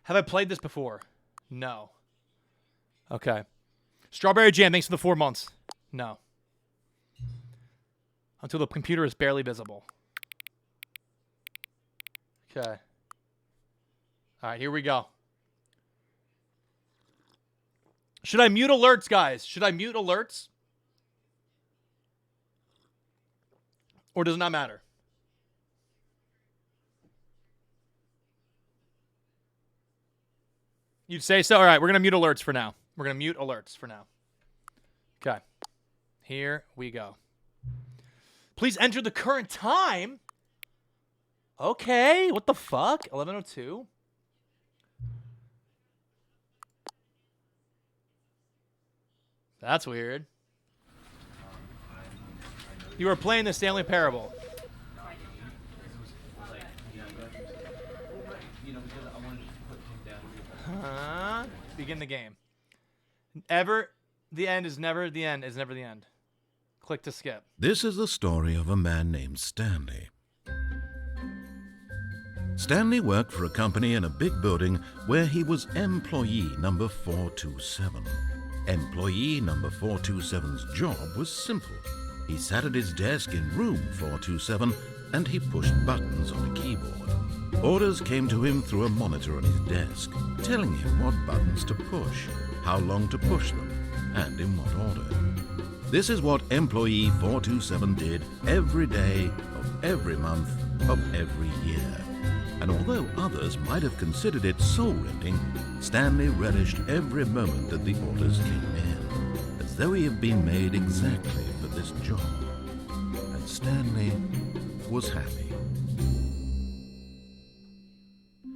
Have I played this before? No. Okay. Strawberry Jam, thanks for the 4 months. No. Until the computer is barely visible. Okay. All right, here we go. Should I mute alerts, guys? Should I mute alerts? Or does it not matter? You'd say so? All right, we're going to mute alerts for now. We're going to mute alerts for now. Okay. Here we go. Please enter the current time. Okay, what the fuck? 11:02. That's weird. You were playing the Stanley Parable. Begin the game. The end is never the end is never the end. Click to skip. This is the story of a man named Stanley. Stanley worked for a company in a big building where he was employee number 427. Employee number 427's job was simple. He sat at his desk in room 427 and he pushed buttons on a keyboard. Orders came to him through a monitor on his desk, telling him what buttons to push, how long to push them, and in what order. This is what employee 427 did every day of every month of every year. And although others might have considered it soul-rending, Stanley relished every moment that the orders came in, as though he had been made exactly for this job. And Stanley was happy.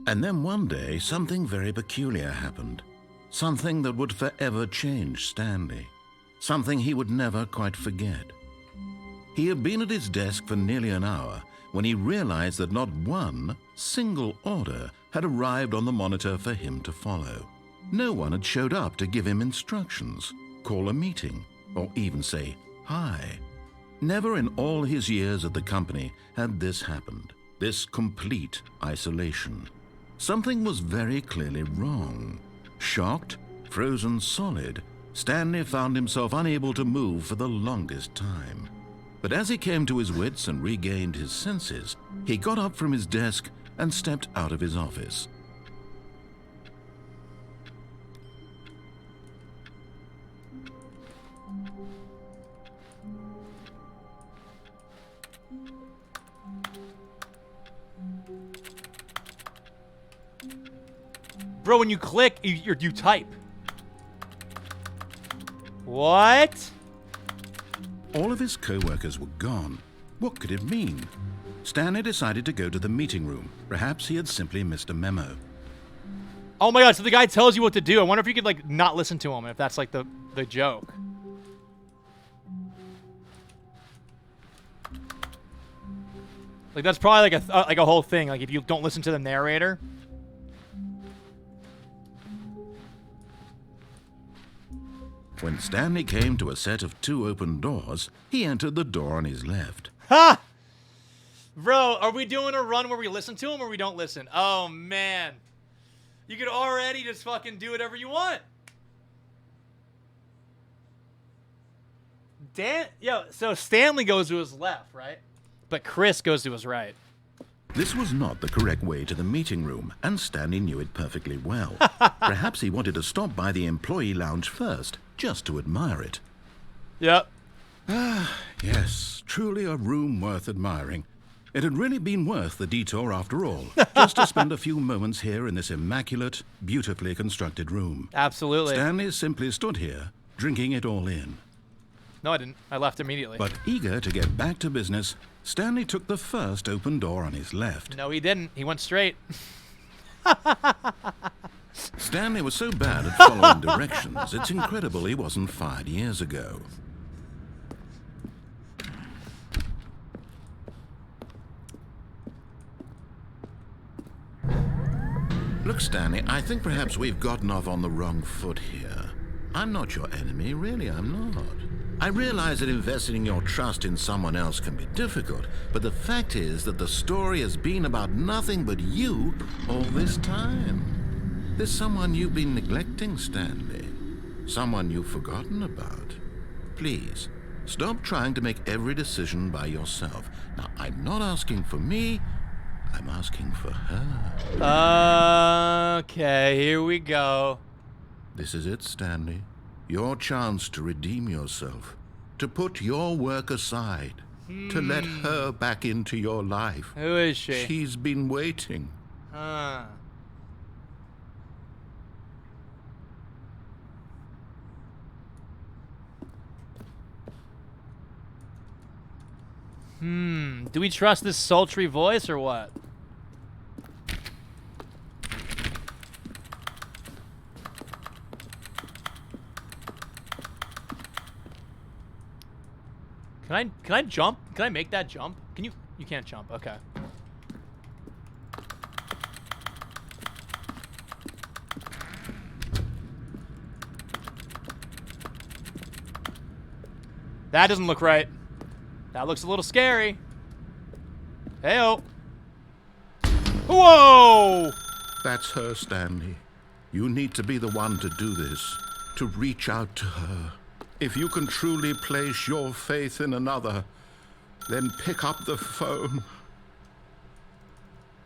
And then one day, something very peculiar happened. Something that would forever change Stanley. Something he would never quite forget. He had been at his desk for nearly an hour when he realized that not one single order had arrived on the monitor for him to follow. No one had showed up to give him instructions, call a meeting, or even say hi. Never in all his years at the company had this happened, this complete isolation. Something was very clearly wrong. Shocked, frozen solid, Stanley found himself unable to move for the longest time. But as he came to his wits and regained his senses, he got up from his desk and stepped out of his office. Bro, when you click, you type. What? All of his co-workers were gone. What could it mean? Stanley decided to go to the meeting room. Perhaps he had simply missed a memo. Oh my god, so the guy tells you what to do. I wonder if you could, like, not listen to him, if that's, like, the joke. Like, that's probably, like a whole thing. Like, if you don't listen to the narrator. When Stanley came to a set of 2 open doors, he entered the door on his left. Ha! Bro, are we doing a run where we listen to him or we don't listen? Oh, man. You could already just fucking do whatever you want. So Stanley goes to his left, right? But Chris goes to his right. This was not the correct way to the meeting room, and Stanley knew it perfectly well. Perhaps he wanted to stop by the employee lounge first, just to admire it. Yep. Yes, truly a room worth admiring. It had really been worth the detour after all, just to spend a few moments here in this immaculate, beautifully constructed room. Absolutely. Stanley simply stood here, drinking it all in. No, I didn't. I left immediately. But eager to get back to business, Stanley took the first open door on his left. No, he didn't. He went straight. Stanley was so bad at following directions, it's incredible he wasn't fired years ago. Look, Stanley, I think perhaps we've gotten off on the wrong foot here. I'm not your enemy, really, I'm not. I realize that investing your trust in someone else can be difficult, but the fact is that the story has been about nothing but you all this time. There's someone you've been neglecting, Stanley. Someone you've forgotten about. Please, stop trying to make every decision by yourself. Now, I'm not asking for me, I'm asking for her. Okay, here we go. This is it, Stanley. Your chance to redeem yourself. To put your work aside. To let her back into your life. Who is she? She's been waiting. Do we trust this sultry voice or what? Can I jump? Can I make that jump? Can you? You can't jump. Okay. That doesn't look right. That looks a little scary. Hey-oh. Whoa! That's her, Stanley. You need to be the one to do this. To reach out to her. If you can truly place your faith in another, then pick up the phone.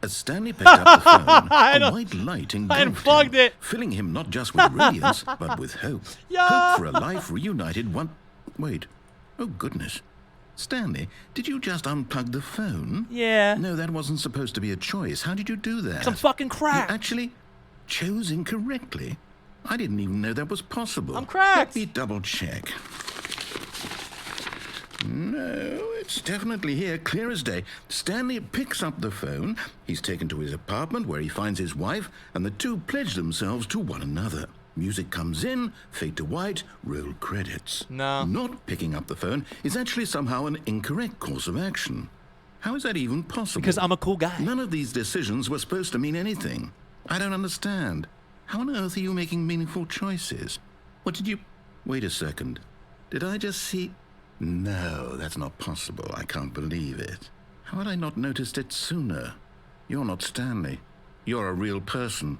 As Stanley picked up the phone, a white light engulfed him, filling him not just with radiance, but with hope. Yeah. Hope for a life reunited one... Wait. Oh, goodness. Stanley, did you just unplug the phone? Yeah. No, that wasn't supposed to be a choice. How did you do that? 'Cause I'm fucking cracked. You actually chose incorrectly. I didn't even know that was possible. I'm cracked. Let me double check. No, it's definitely here, clear as day. Stanley picks up the phone. He's taken to his apartment where he finds his wife, and the two pledge themselves to one another. Music comes in, fade to white, roll credits. No. Not picking up the phone is actually somehow an incorrect course of action. How is that even possible? Because I'm a cool guy. None of these decisions were supposed to mean anything. I don't understand. How on earth are you making meaningful choices? What did you... Wait a second. Did I just see... No, that's not possible. I can't believe it. How had I not noticed it sooner? You're not Stanley. You're a real person.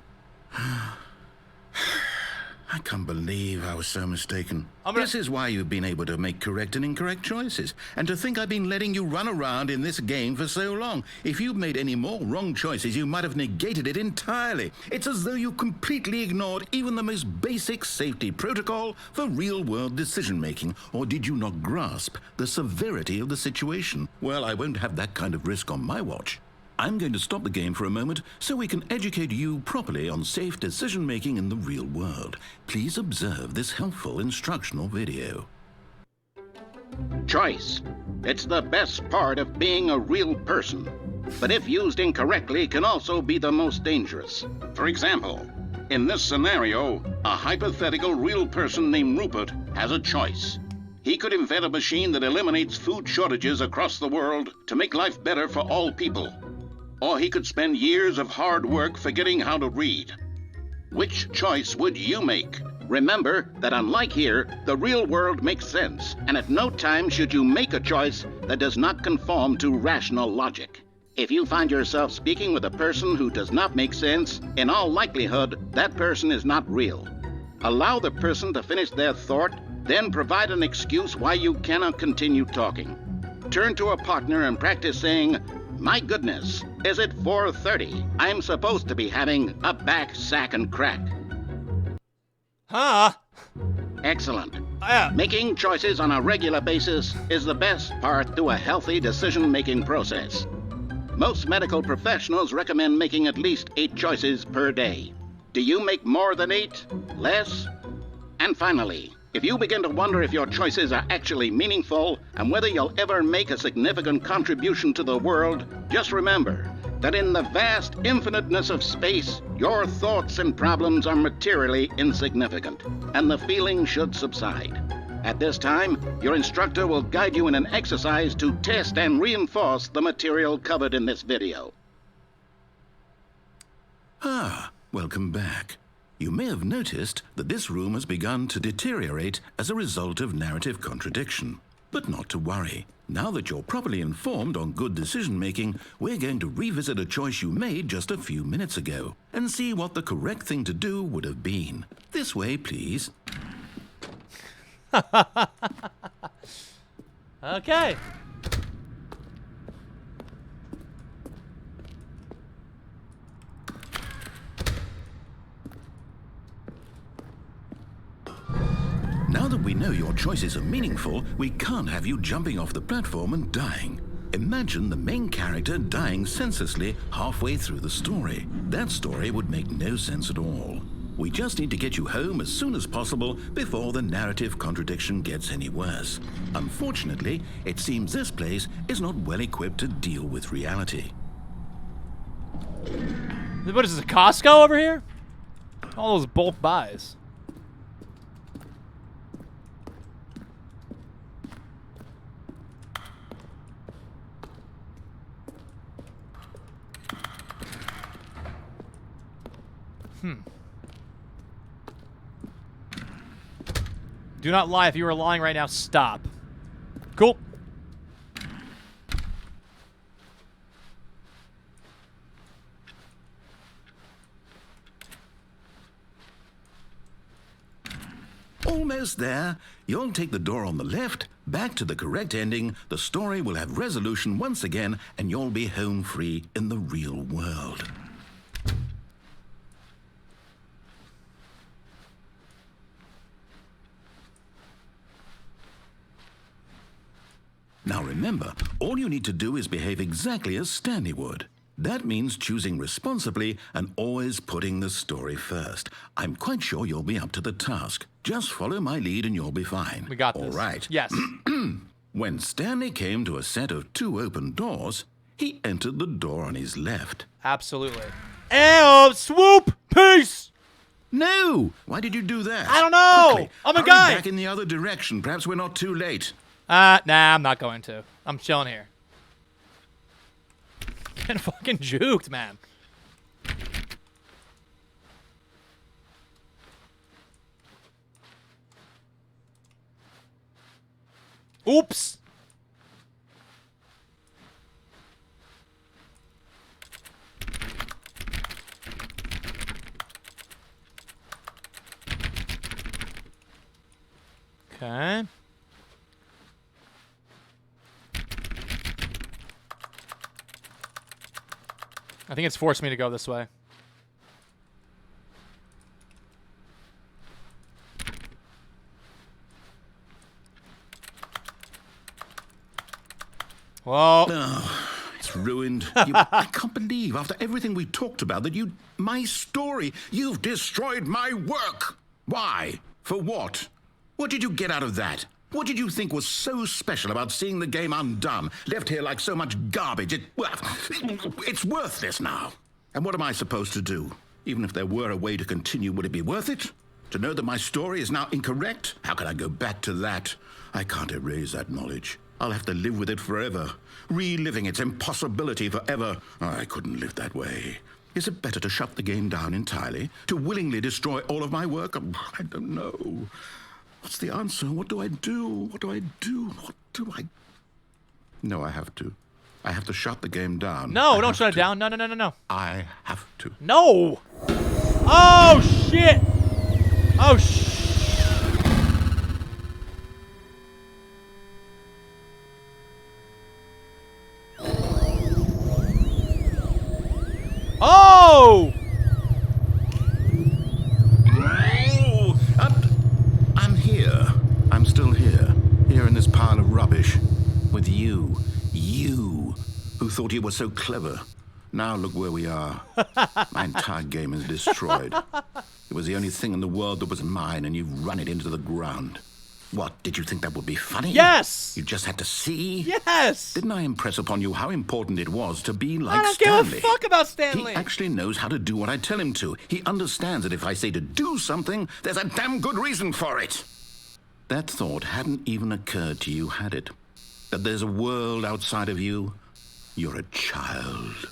I can't believe I was so mistaken. This is why you've been able to make correct and incorrect choices. And to think I've been letting you run around in this game for so long. If you'd made any more wrong choices, you might have negated it entirely. It's as though you completely ignored even the most basic safety protocol for real-world decision-making. Or did you not grasp the severity of the situation? Well, I won't have that kind of risk on my watch. I'm going to stop the game for a moment so we can educate you properly on safe decision-making in the real world. Please observe this helpful instructional video. Choice. It's the best part of being a real person. But if used incorrectly, can also be the most dangerous. For example, in this scenario, a hypothetical real person named Rupert has a choice. He could invent a machine that eliminates food shortages across the world to make life better for all people. Or he could spend years of hard work forgetting how to read. Which choice would you make? Remember that unlike here, the real world makes sense, and at no time should you make a choice that does not conform to rational logic. If you find yourself speaking with a person who does not make sense, in all likelihood, that person is not real. Allow the person to finish their thought, then provide an excuse why you cannot continue talking. Turn to a partner and practice saying, "My goodness, is it 4:30? I'm supposed to be having a back, sack, and crack." Huh? Excellent. Making choices on a regular basis is the best part to a healthy decision-making process. Most medical professionals recommend making at least 8 choices per day. Do you make more than 8? Less? And finally, if you begin to wonder if your choices are actually meaningful and whether you'll ever make a significant contribution to the world, just remember that in the vast infiniteness of space, your thoughts and problems are materially insignificant, and the feeling should subside. At this time, your instructor will guide you in an exercise to test and reinforce the material covered in this video. Welcome back. You may have noticed that this room has begun to deteriorate as a result of narrative contradiction. But not to worry. Now that you're properly informed on good decision-making, we're going to revisit a choice you made just a few minutes ago and see what the correct thing to do would have been. This way, please. Okay. Now that we know your choices are meaningful, we can't have you jumping off the platform and dying. Imagine the main character dying senselessly halfway through the story. That story would make no sense at all. We just need to get you home as soon as possible before the narrative contradiction gets any worse. Unfortunately, it seems this place is not well equipped to deal with reality. What is this, a Costco over here? All those bulk buys. Do not lie. If you are lying right now, stop. Cool. Almost there. You'll take the door on the left, back to the correct ending, the story will have resolution once again, and you'll be home free in the real world. Now remember, all you need to do is behave exactly as Stanley would. That means choosing responsibly and always putting the story first. I'm quite sure you'll be up to the task. Just follow my lead and you'll be fine. We got this. All right. Yes. When Stanley came to a set of 2 open doors, he entered the door on his left. Absolutely. And swoop! Peace! No! Why did you do that? I don't know! Quickly, I'm a hurry guy! back in the other direction. Perhaps we're not too late. Nah, I'm not going to. I'm chilling here. Getting fucking juked, man. Oops. Okay. I think it's forced me to go this way. Well, It's ruined. I can't believe, after everything we talked about, that my story, you've destroyed my work. Why? For what? What did you get out of that? What did you think was so special about seeing the game undone, left here like so much garbage? It's worthless now. And what am I supposed to do? Even if there were a way to continue, would it be worth it? To know that my story is now incorrect? How can I go back to that? I can't erase that knowledge. I'll have to live with it forever, reliving its impossibility forever. I couldn't live that way. Is it better to shut the game down entirely? To willingly destroy all of my work? I don't know. What's the answer? What do I do? What do I do? What do I... No, I have to. I have to shut the game down. no, don't shut it down. No, no, no, no, no. I have to. No! Oh, shit! Oh, shit! Oh! I'm here. I'm still here. Here in this pile of rubbish. With you. You, who thought you were so clever. Now look where we are. My entire game is destroyed. It was the only thing in the world that was mine, and you've run it into the ground. What, did you think that would be funny? Yes! You just had to see? Yes! Didn't I impress upon you how important it was to be like I don't Stanley? give a fuck about Stanley! He actually knows how to do what I tell him to. He understands that if I say to do something, there's a damn good reason for it. That thought hadn't even occurred to you, had it? That there's a world outside of you? You're a child.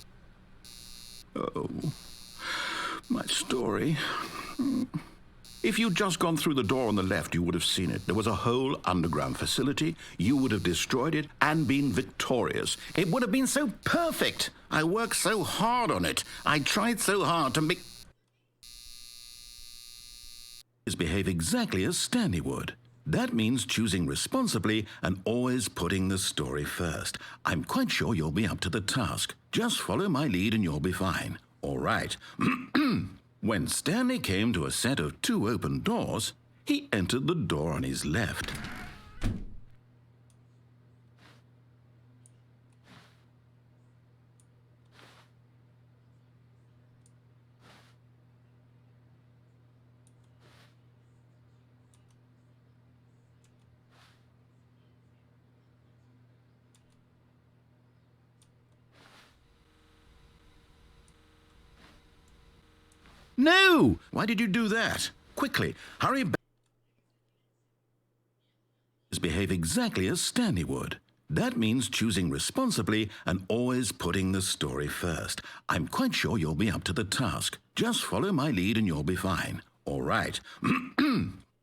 Oh, my story. If you'd just gone through the door on the left, you would have seen it. There was a whole underground facility. You would have destroyed it and been victorious. It would have been so perfect. I worked so hard on it. I tried so hard to make... behave exactly as Stanley would. That means choosing responsibly and always putting the story first. I'm quite sure you'll be up to the task. Just follow my lead and you'll be fine. All right. When Stanley came to a set of 2 open doors, he entered the door on his left. No! Why did you do that? Quickly, hurry back. Behave exactly as Stanley would. That means choosing responsibly and always putting the story first. I'm quite sure you'll be up to the task. Just follow my lead and you'll be fine. All right.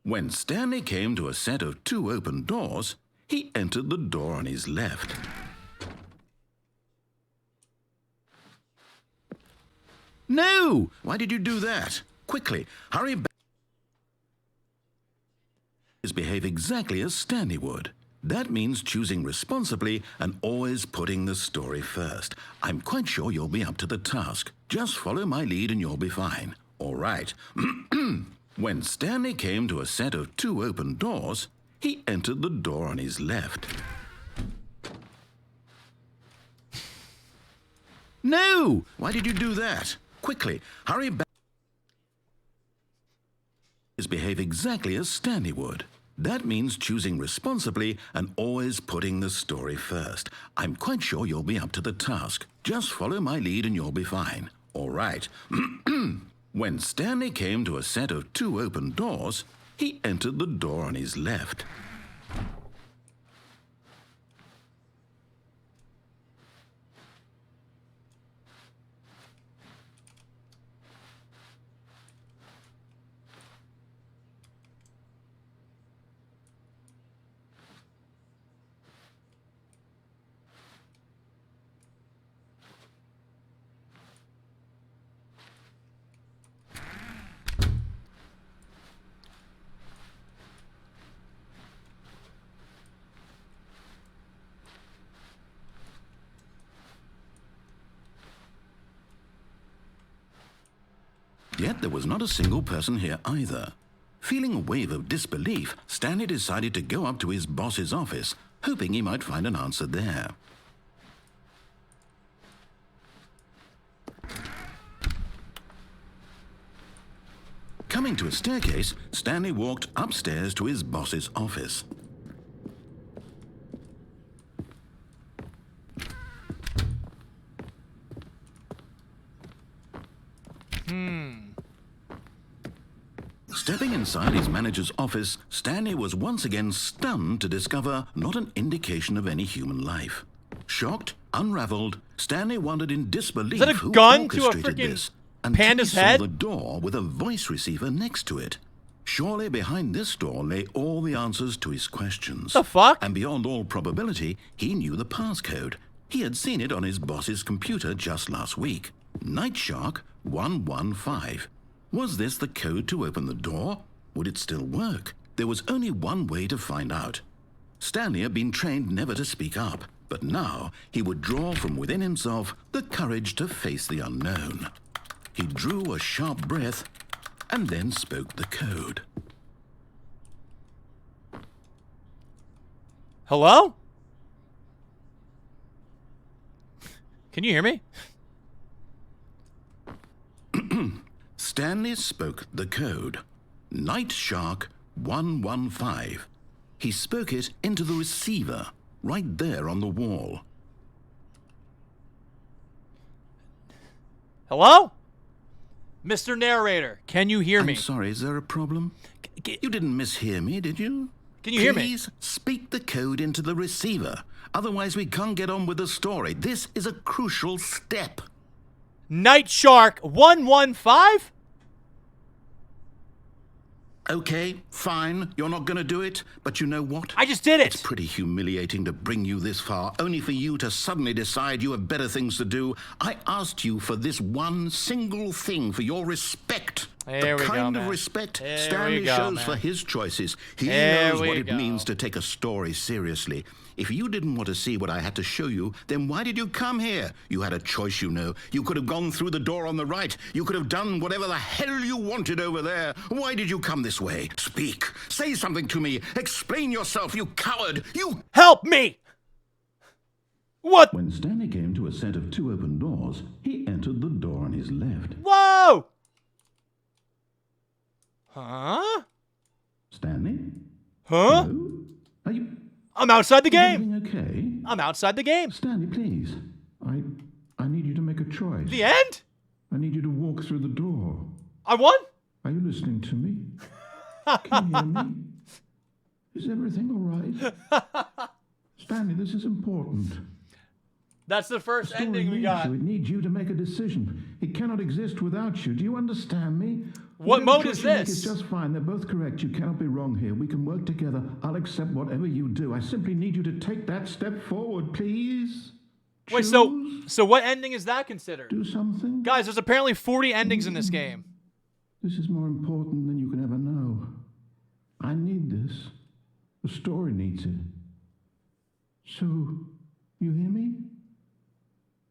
When Stanley came to a set of 2 open doors, he entered the door on his left. No! Why did you do that? Quickly, hurry back. Behave exactly as Stanley would. That means choosing responsibly and always putting the story first. I'm quite sure you'll be up to the task. Just follow my lead and you'll be fine. All right. When Stanley came to a set of 2 open doors, he entered the door on his left. No! Why did you do that? Quickly, hurry back. Behave exactly as Stanley would. That means choosing responsibly and always putting the story first. I'm quite sure you'll be up to the task. Just follow my lead and you'll be fine. All right. When Stanley came to a set of 2 open doors, he entered the door on his left. Yet there was not a single person here either. Feeling a wave of disbelief, Stanley decided to go up to his boss's office, hoping he might find an answer there. Coming to a staircase, Stanley walked upstairs to his boss's office. Stepping inside his manager's office, Stanley was once again stunned to discover not an indication of any human life. Shocked, unraveled, Stanley wondered in disbelief Is that a who gun to a orchestrated freaking this, until panda's he saw head? the door with a voice receiver next to it. Surely behind this door lay all the answers to his questions. The fuck? And beyond all probability, he knew the passcode. He had seen it on his boss's computer just last week. Night Shark 115. Was this the code to open the door? Would it still work? There was only one way to find out. Stanley had been trained never to speak up, but now he would draw from within himself the courage to face the unknown. He drew a sharp breath and then spoke the code. Hello? Can you hear me? Stanley spoke the code. Night Shark 115. He spoke it into the receiver, right there on the wall. Hello? Mr. Narrator, can you hear me? I'm sorry, is there a problem? You didn't mishear me, did you? Can you hear me? Please speak the code into the receiver. Otherwise, we can't get on with the story. This is a crucial step. Night Shark 115? Okay, fine, you're not going to do it, but you know what? I just did it. It's pretty humiliating to bring you this far, only for you to suddenly decide you have better things to do. I asked you for this one single thing, for your respect. There the we kind go, of man. respect There Stanley we go, shows man. for his choices. He There knows we what it go. means to take a story seriously. If you didn't want to see what I had to show you, then why did you come here? You had a choice, you know. You could have gone through the door on the right. You could have done whatever the hell you wanted over there. Why did you come this way? Speak. Say something to me. Explain yourself, you coward. You... Help me! What? When Stanley came to a set of 2 open doors, he entered the door on his left. Whoa! Huh? Stanley? Huh? Hello? Are you... I'm outside the game. Everything okay? I'm outside the game. Stanley, please. I need you to make a choice. The end? I need you to walk through the door. I won? Are you listening to me? Can you hear me? Is everything all right? Stanley, this is important. That's the first The story ending we needs got. you. It needs you to make a decision. It cannot exist without you. Do you understand me? What Whatever mode choice is you make this? is just fine. They're both correct. You cannot be wrong here. We can work together. I'll accept whatever you do. I simply need you to take that step forward, please. Wait, Choose. so what ending is that considered? Do something. Guys, there's apparently 40 endings in this game. This is more important than you can ever know. I need this. The story needs it. So, you hear me?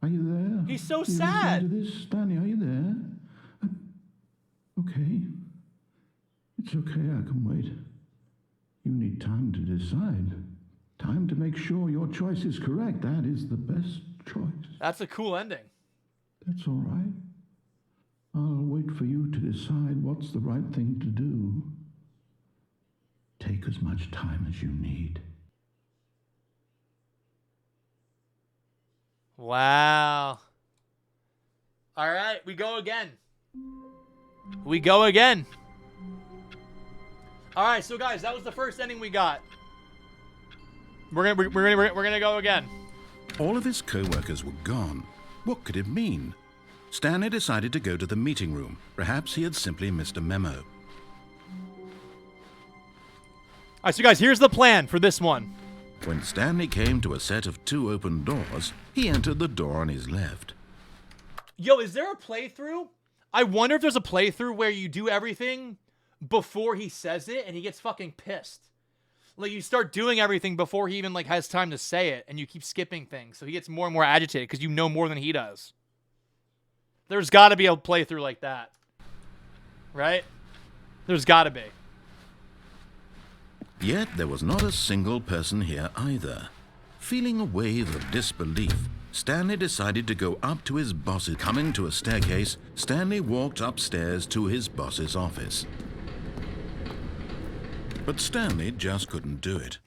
Are you there? He's so You sad. listening to this? Stanley, are you there? Okay. It's okay, I can wait. You need time to decide. Time to make sure your choice is correct. That is the best choice. That's a cool ending. That's all right. I'll wait for you to decide what's the right thing to do. Take as much time as you need. Wow. All right, we go again. We go again. All right, so guys, that was the first ending we got. We're gonna go again. All of his co-workers were gone. What could it mean? Stanley decided to go to the meeting room. Perhaps he had simply missed a memo. All right, so guys, here's the plan for this one. When Stanley came to a set of 2 open doors, he entered the door on his left. Yo, is there a playthrough? I wonder if there's a playthrough where you do everything before he says it and he gets fucking pissed. Like, you start doing everything before he even, like, has time to say it, and you keep skipping things, so he gets more and more agitated because you know more than he does. There's got to be a playthrough like that. Right? There's got to be. Yet there was not a single person here either. Feeling a wave of disbelief, Stanley decided to go up to his boss's. Coming to a staircase, Stanley walked upstairs to his boss's office. But Stanley just couldn't do it.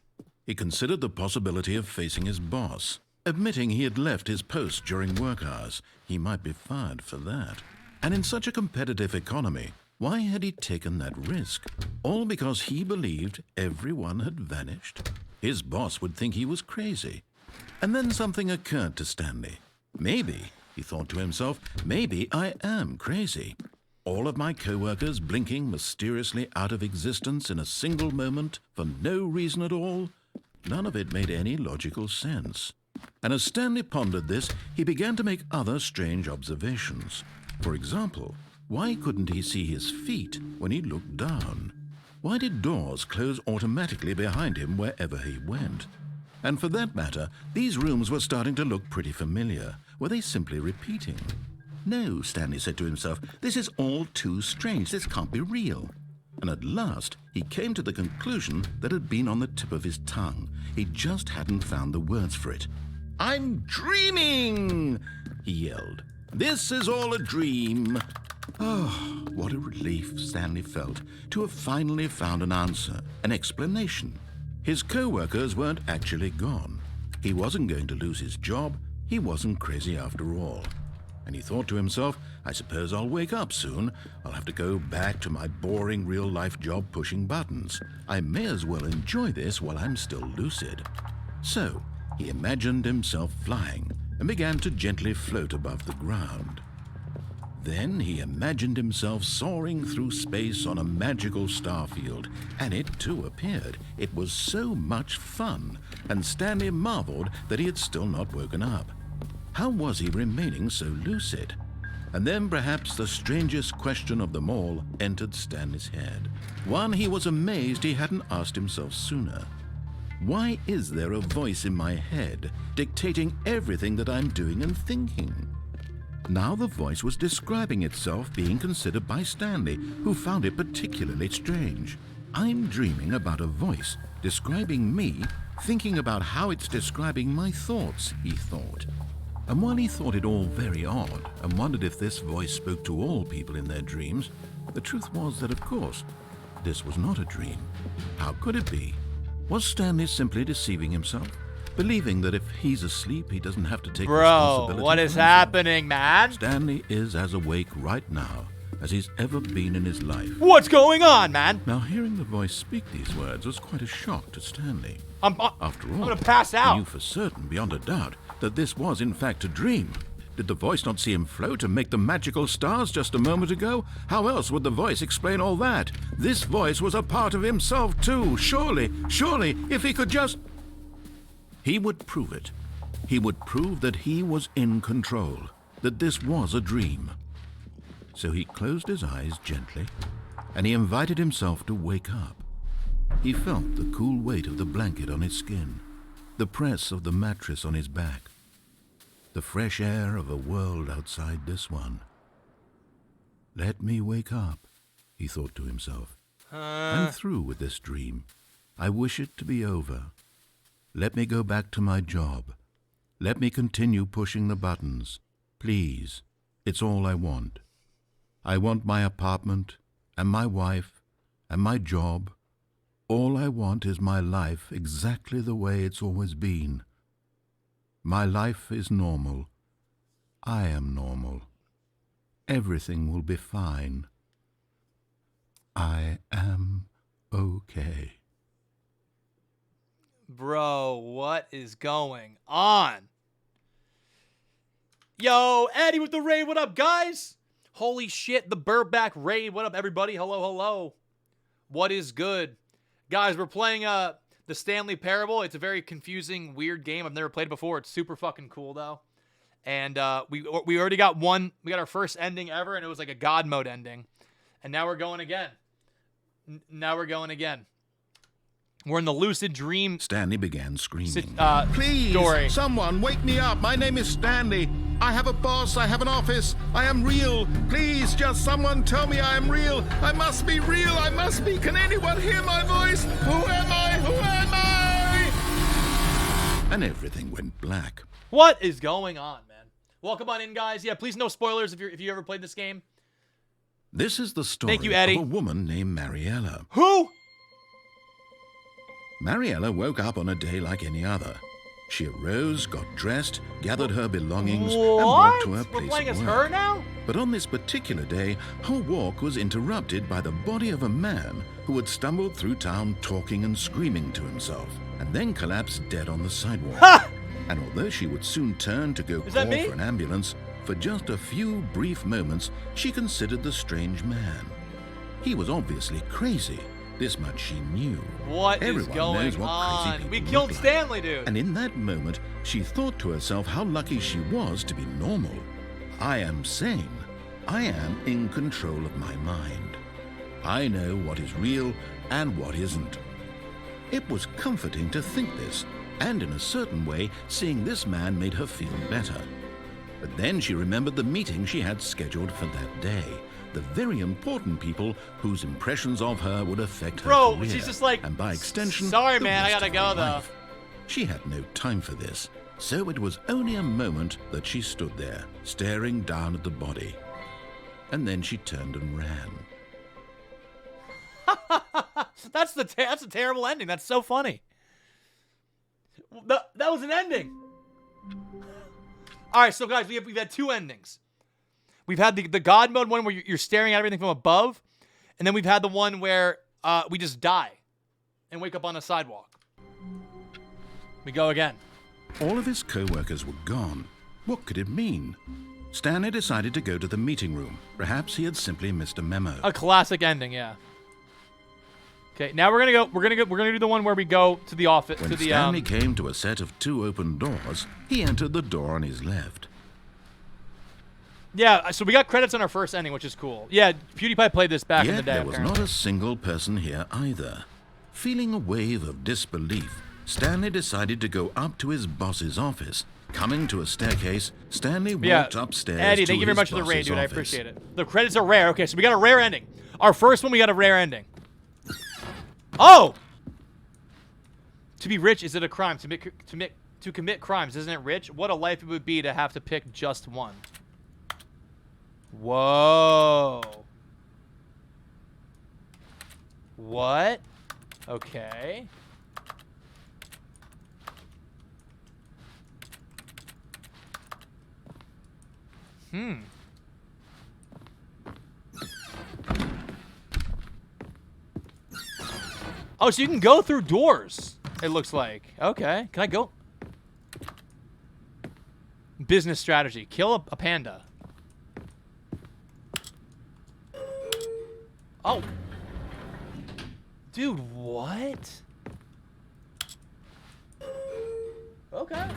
He considered the possibility of facing his boss. Admitting he had left his post during work hours, he might be fired for that. And in such a competitive economy, why had he taken that risk? All because he believed everyone had vanished? His boss would think he was crazy. And then something occurred to Stanley. Maybe, he thought to himself, maybe I am crazy. All of my co-workers blinking mysteriously out of existence in a single moment for no reason at all? None of it made any logical sense. And as Stanley pondered this, he began to make other strange observations. For example, why couldn't he see his feet when he looked down? Why did doors close automatically behind him wherever he went? And for that matter, these rooms were starting to look pretty familiar. Were they simply repeating? No, Stanley said to himself, this is all too strange. This can't be real. And at last, he came to the conclusion that had been on the tip of his tongue. He just hadn't found the words for it. I'm dreaming, he yelled. This is all a dream. Oh, what a relief Stanley felt to have finally found an answer, an explanation. His co-workers weren't actually gone. He wasn't going to lose his job. He wasn't crazy after all. And he thought to himself, I suppose I'll wake up soon. I'll have to go back to my boring real-life job pushing buttons. I may as well enjoy this while I'm still lucid. So, he imagined himself flying and began to gently float above the ground. Then he imagined himself soaring through space on a magical starfield, and it too appeared. It was so much fun, and Stanley marveled that he had still not woken up. How was he remaining so lucid? And then perhaps the strangest question of them all entered Stanley's head. One he was amazed he hadn't asked himself sooner. Why is there a voice in my head dictating everything that I'm doing and thinking? Now the voice was describing itself being considered by Stanley, who found it particularly strange. I'm dreaming about a voice describing me, thinking about how it's describing my thoughts, he thought. And while he thought it all very odd and wondered if this voice spoke to all people in their dreams, the truth was that, of course, this was not a dream. How could it be? Was Stanley simply deceiving himself? Believing that if he's asleep, he doesn't have to take responsibility. Bro, what is for himself? happening, man? Stanley is as awake right now as he's ever been in his life. What's going on, man? Now, hearing the voice speak these words was quite a shock to Stanley. After all, I'm gonna pass out. He knew for certain, beyond a doubt, that this was in fact a dream. Did the voice not see him float and make the magical stars just a moment ago? How else would the voice explain all that? This voice was a part of himself too. Surely, if he could just... He would prove it. He would prove that he was in control, that this was a dream. So he closed his eyes gently, and he invited himself to wake up. He felt the cool weight of the blanket on his skin, the press of the mattress on his back, the fresh air of a world outside this one. Let me wake up, he thought to himself. I'm through with this dream. I wish it to be over. Let me go back to my job. Let me continue pushing the buttons. Please, it's all I want. I want my apartment, and my wife, and my job. All I want is my life exactly the way it's always been. My life is normal. I am normal. Everything will be fine. I am okay. Bro, what is going on? Yo, Eddie with the raid. What up, guys? Holy shit, the Burback raid. What up, everybody? Hello, hello. What is good? Guys, we're playing the Stanley Parable. It's a very confusing, weird game. I've never played it before. It's super fucking cool, though. And we already got one. We got our first ending ever, and it was like a God mode ending. And now we're going again. We're in the lucid dream. Stanley began screaming. Please, story. someone wake me up. My name is Stanley. I have a boss. I have an office. I am real. Please, just someone tell me I am real. I must be real. I must be. Can anyone hear my voice? Who am I? Who am I? And everything went black. What is going on, man? Welcome on in, guys. Yeah, please no spoilers if you ever played this game. This is the story Thank you, Eddie. of a woman named Mariella. Who? Mariella woke up on a day like any other. She arose, got dressed, gathered her belongings, and walked to her We're place playing of as work. her now? But on this particular day, her walk was interrupted by the body of a man who had stumbled through town talking and screaming to himself, and then collapsed dead on the sidewalk. Ha! And although she would soon turn to go Is that call me? for an ambulance, for just a few brief moments, she considered the strange man. He was obviously crazy. This much she knew. What is Everyone going knows what crazy on? people We look killed like. Stanley, dude. And in that moment, she thought to herself how lucky she was to be normal. I am sane. I am in control of my mind. I know what is real and what isn't. It was comforting to think this, and in a certain way, seeing this man made her feel better. But then she remembered the meeting she had scheduled for that day. The very important people whose impressions of her would affect her Bro, career, she's just like, and by extension, sorry, the man, I rest gotta of go, her though. life. She had no time for this, so it was only a moment that she stood there, staring down at the body. And then she turned and ran. That's a terrible ending. That's so funny. That was an ending. All right, so guys, we've had two endings. We've had the God mode one where you're staring at everything from above, and then we've had the one where we just die and wake up on a sidewalk. We go again. All of his co-workers were gone. What could it mean? Stanley decided to go to the meeting room. Perhaps he had simply missed a memo. A classic ending, yeah. Okay, now we're gonna do the one where we go to the office. When to the Stanley came to a set of 2 open doors, he entered the door on his left. Yeah, so we got credits on our first ending, which is cool. Yeah, PewDiePie played this back in the Yet day. there was apparently. not a single person here either. Feeling a wave of disbelief, Stanley decided to go up to his boss's office. Coming to a staircase, Stanley walked upstairs Eddie, to thank you very his much for the raid, boss's dude. I office. appreciate it. The credits are rare. Okay, so we got a rare ending. Our first one, we got a rare ending. Oh! To be rich, is it a crime? To commit crimes, isn't it rich? What a life it would be to have to pick just one. Whoa. What? Okay. Oh, so you can go through doors, it looks like. Okay. Can I go? Business strategy. Kill a panda. Oh. Dude, what? Okay.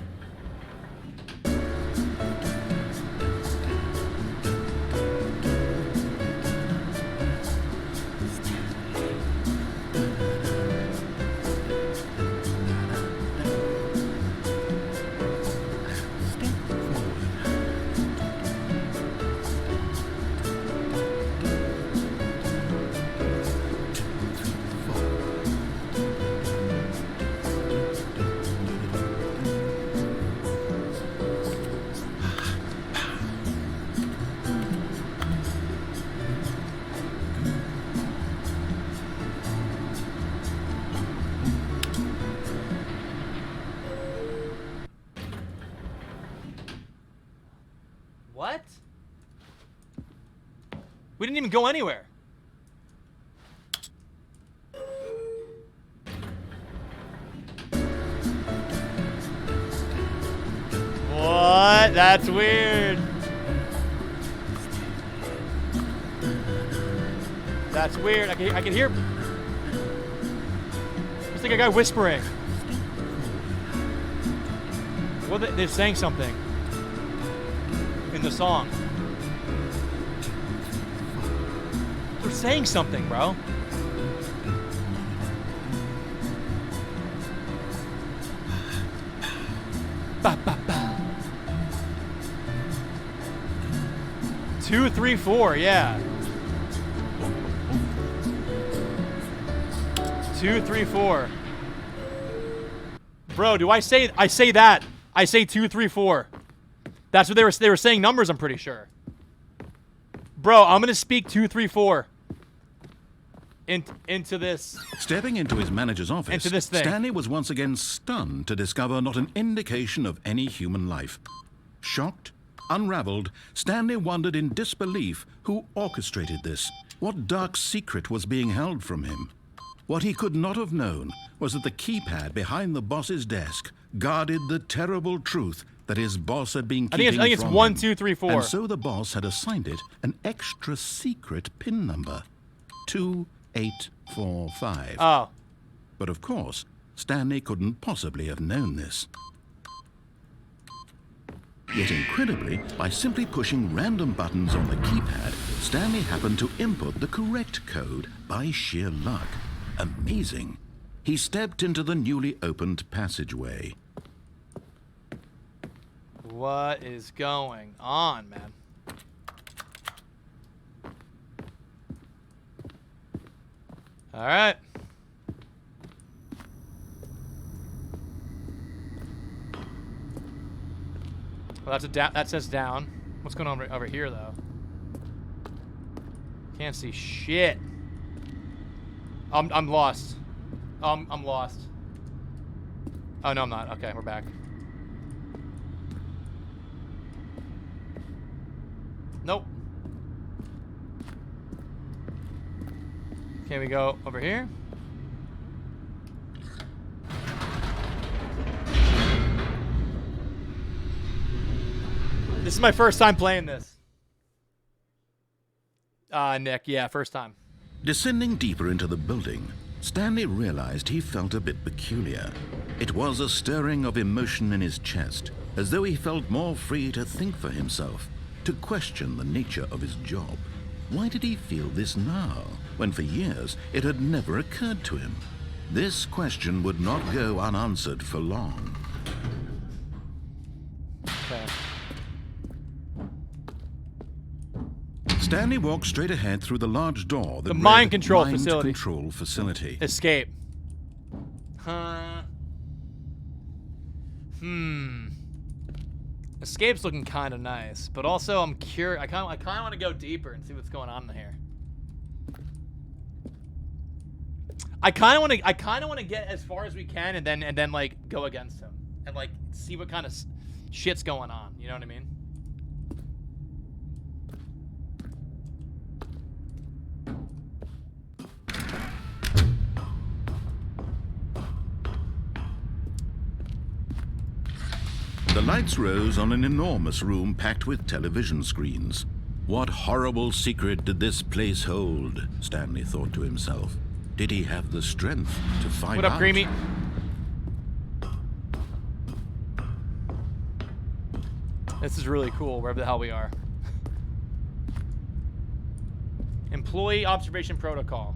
What? We didn't even go anywhere. What? That's weird. That's weird. I can hear. It's like a guy whispering. Well, they're saying something in the song. They're saying something, bro. Ba, ba, ba. 2, 3, 4, yeah. 2, 3, 4. Bro, do I say that? I say 2, 3, 4. That's what they were saying numbers, I'm pretty sure. Bro, I'm gonna speak 2, 3, 4 into this. Stepping into his manager's office, Into this thing. Stanley was once again stunned to discover not an indication of any human life. Shocked, unraveled, Stanley wondered in disbelief who orchestrated this. What dark secret was being held from him? What he could not have known was that the keypad behind the boss's desk guarded the terrible truth that his boss had been keeping I think it's from 1, him. 2, 3, 4. And so the boss had assigned it an extra secret PIN number, 2845. Oh. But of course, Stanley couldn't possibly have known this. Yet incredibly, by simply pushing random buttons on the keypad, Stanley happened to input the correct code by sheer luck. Amazing. He stepped into the newly opened passageway. What is going on, man? All right. Well, that says down. What's going on over here, though? Can't see shit. I'm lost. I'm lost. Oh no, I'm not. Okay, we're back. Nope. Can we go over here? This is my first time playing this. Nick, yeah, first time. Descending deeper into the building, Stanley realized he felt a bit peculiar. It was a stirring of emotion in his chest, as though he felt more free to think for himself, to question the nature of his job. Why did he feel this now, when for years it had never occurred to him? This question would not go unanswered for long. Okay. Stanley walked straight ahead through the large door that The read mind control Mind facility. Control Facility. Escape. Escape's looking kind of nice, but also I'm curious. I kind of want to go deeper and see what's going on in here. I kind of want to get as far as we can and then like go against him and like see what kind of shit's going on. You know what I mean? The lights rose on an enormous room packed with television screens. What horrible secret did this place hold? Stanley thought to himself. Did he have the strength to find out? What up, Creamy? This is really cool, wherever the hell we are. Employee observation protocol.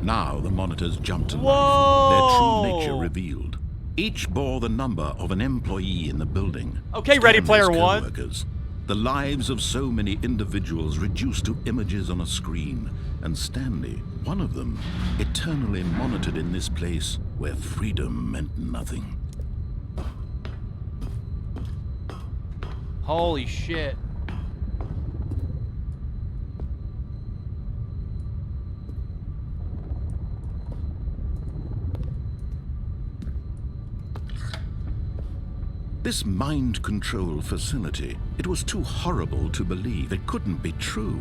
Now the monitors jumped to Whoa! life, their true nature revealed. Each bore the number of an employee in the building. Okay, Ready Player One. Co-workers. The lives of so many individuals reduced to images on a screen, and Stanley, one of them, eternally monitored in this place where freedom meant nothing. Holy shit. This mind control facility, it was too horrible to believe. It couldn't be true.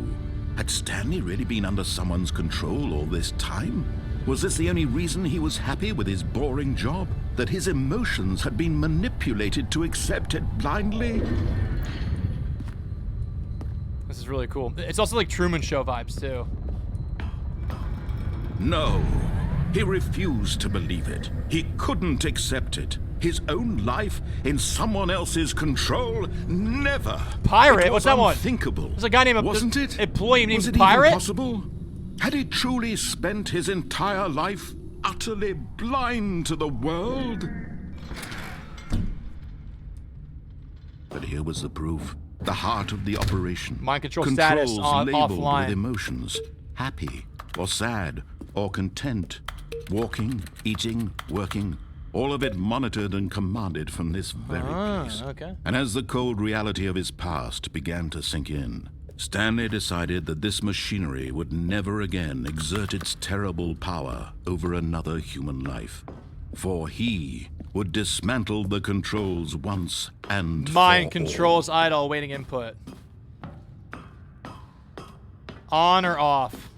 Had Stanley really been under someone's control all this time? Was this the only reason he was happy with his boring job? That his emotions had been manipulated to accept it blindly? This is really cool. It's also like Truman Show vibes, too. No. He refused to believe it. He couldn't accept it. His own life in someone else's control? Never. Pirate? It was What's that one? unthinkable. There's a guy named Wasn't it? Employee named Was it Pirate? even possible? Had he truly spent his entire life utterly blind to the world? But here was the proof. The heart of the operation. Mind control status on labeled offline. with emotions. Happy or sad or content. Walking, eating, working. All of it monitored and commanded from this very place. Okay. And as the cold reality of his past began to sink in, Stanley decided that this machinery would never again exert its terrible power over another human life. For he would dismantle the controls once and Mind for controls idle, awaiting input. On or off?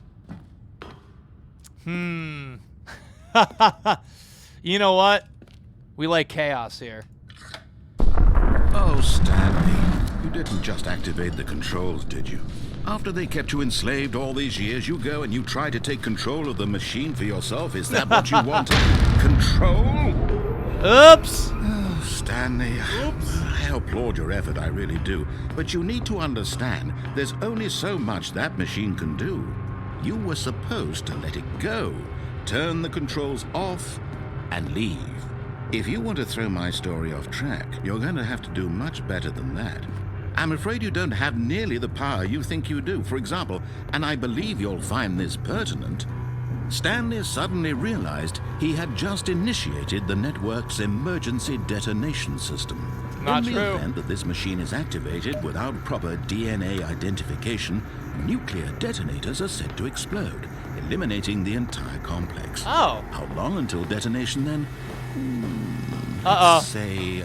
You know what? We like chaos here. Oh, Stanley, you didn't just activate the controls, did you? After they kept you enslaved all these years, you go and you try to take control of the machine for yourself. Is that what you wanted? Control? Oops! Oh, Stanley, I applaud your effort, I really do. But you need to understand, there's only so much that machine can do. You were supposed to let it go, turn the controls off, and leave. If you want to throw my story off track, you're going to have to do much better than that. I'm afraid you don't have nearly the power you think you do. For example, and I believe you'll find this pertinent, Stanley suddenly realized he had just initiated the network's emergency detonation system. Not In true. the event that this machine is activated without proper DNA identification, nuclear detonators are set to explode, eliminating the entire complex. Oh. How long until detonation then? Uh-oh. Say,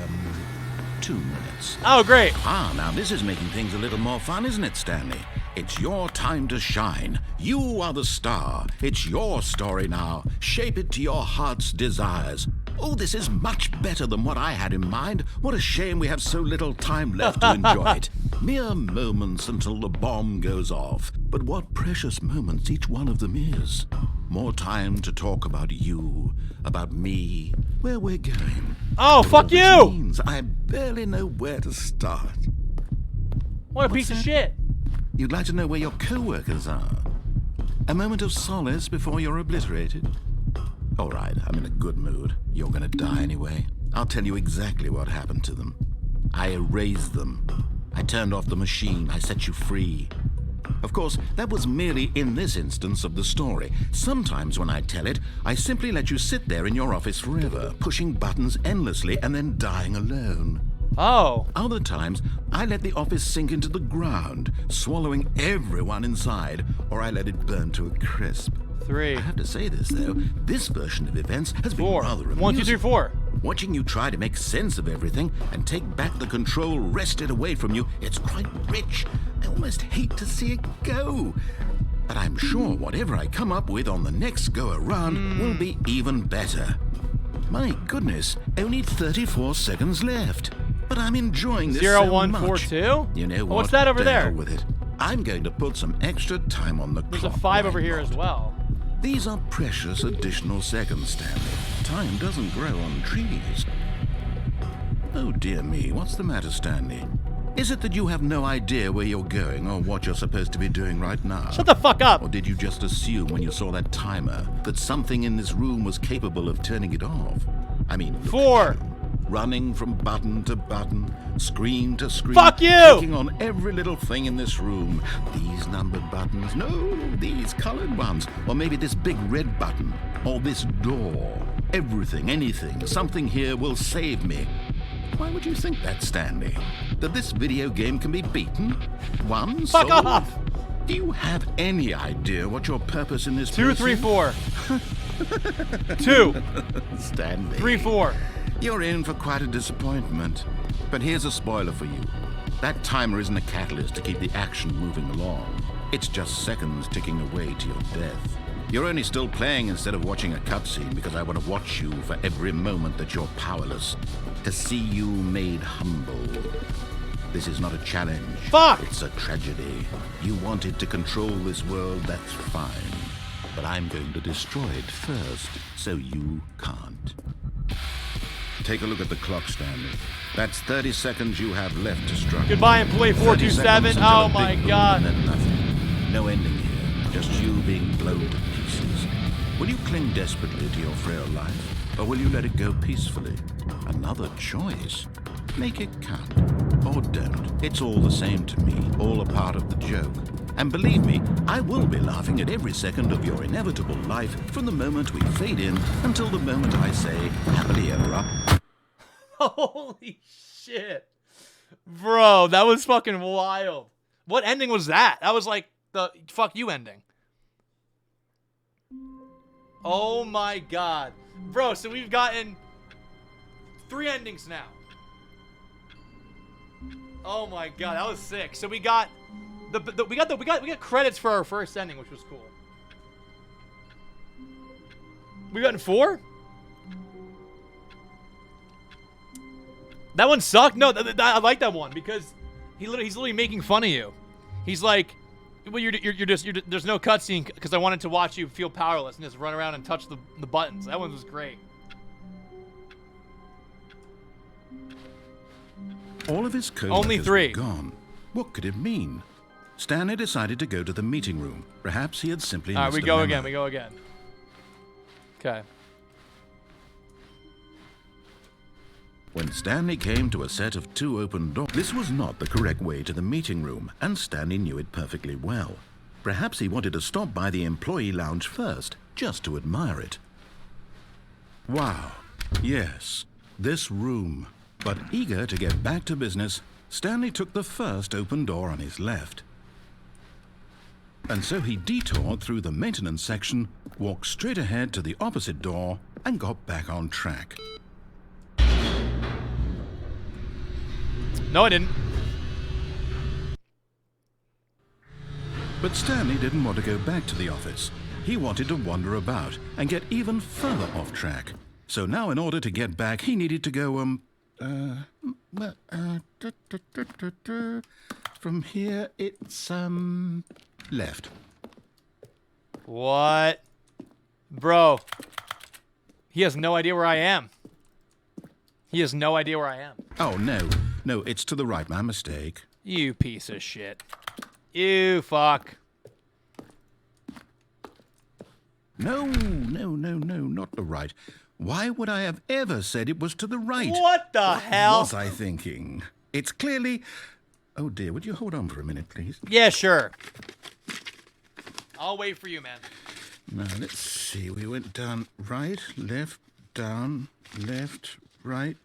2 minutes. Oh, great. Now this is making things a little more fun, isn't it, Stanley? It's your time to shine. You are the star. It's your story now. Shape it to your heart's desires. Oh, this is much better than what I had in mind. What a shame we have so little time left to enjoy it. Mere moments until the bomb goes off. But what precious moments each one of them is. More time to talk about you, about me, where we're going. Oh, What fuck all this you! means, I barely know where to start. What a piece of shit. You'd like to know where your co-workers are? A moment of solace before you're obliterated? All right, I'm in a good mood. You're gonna die anyway. I'll tell you exactly what happened to them. I erased them. I turned off the machine. I set you free. Of course, that was merely in this instance of the story. Sometimes when I tell it, I simply let you sit there in your office forever, pushing buttons endlessly and then dying alone. Oh. Other times, I let the office sink into the ground, swallowing everyone inside, or I let it burn to a crisp. 3. I have to say this, though. This version of events has been 4. rather amusing. 1, 2, 3, 4. Watching you try to make sense of everything and take back the control wrested away from you, it's quite rich. I almost hate to see it go. But I'm sure whatever I come up with on the next go-around will be even better. My goodness, only 34 seconds left. But I'm enjoying this 0, so 1, much. 4, 2. You know Oh, what? what's that over To hell there? with it. I'm going to put some extra time on the There's a clock. 5 over here as well. These are precious additional seconds, Stanley. Time doesn't grow on trees. Oh dear me, what's the matter, Stanley? Is it that you have no idea where you're going or what you're supposed to be doing right now? Shut the fuck up. Or did you just assume when you saw that timer that something in this room was capable of turning it off? I mean, look 4. at you, running from button to button, screen to screen. Fuck you! Clicking on every little thing in this room. These numbered buttons. No, these colored ones. Or maybe this big red button. Or this door. Everything, anything, something here will save me. Why would you think that, Stanley? That this video game can be beaten? Won? Fuck solved? off! Do you have any idea what your purpose in this 2, place 3, is? 4. 2, Stanley. 3, 4. You're in for quite a disappointment. But here's a spoiler for you. That timer isn't a catalyst to keep the action moving along. It's just seconds ticking away to your death. You're only still playing instead of watching a cutscene because I want to watch you for every moment that you're powerless. To see you made humble. This is not a challenge. Fuck! It's a tragedy. You wanted to control this world, that's fine. But I'm going to destroy it first, so you can't. Take a look at the clock, Stanley. That's 30 seconds you have left to struggle. Goodbye, employee 427. Oh my god. And then nothing. No ending here. Just you being blown to pieces. Will you cling desperately to your frail life, or will you let it go peacefully? Another choice. Make it count. Or don't. It's all the same to me. All a part of the joke. And believe me, I will be laughing at every second of your inevitable life from the moment we fade in until the moment I say, happily ever up. Holy shit. Bro, that was fucking wild. What ending was that? That was like the fuck you ending. Oh my god. Bro, so we've gotten 3 endings now. Oh my god, that was sick. So we got we got credits for our first ending, which was cool. We gotten 4? That one sucked? No, I like that one because he's literally making fun of you. He's like, well, you're just there's no cutscene because I wanted to watch you feel powerless and just run around and touch the buttons. That one was great. All of his co-workers Only 3. were gone. What could it mean? Stanley decided to go to the meeting room. Perhaps he had simply All right, missed we a go memo. again. We go again. Okay. When Stanley came to a set of 2 open doors, this was not the correct way to the meeting room, and Stanley knew it perfectly well. Perhaps he wanted to stop by the employee lounge first, just to admire it. Wow. Yes, this room. But eager to get back to business, Stanley took the first open door on his left. And so he detoured through the maintenance section, walked straight ahead to the opposite door, and got back on track. No, I didn't. But Stanley didn't want to go back to the office. He wanted to wander about and get even further off track. So now in order to get back, he needed to go, from here, it's, left. What? Bro. He has no idea where I am. He has no idea where I am. Oh, no. No, it's to the right. My mistake. You piece of shit. You fuck. No, not the right. Why would I have ever said it was to the right? What the hell? What was I thinking? It's clearly... Oh, dear, would you hold on for a minute, please? Yeah, sure. I'll wait for you, man. Now, let's see. We went down right, left, down, left, right.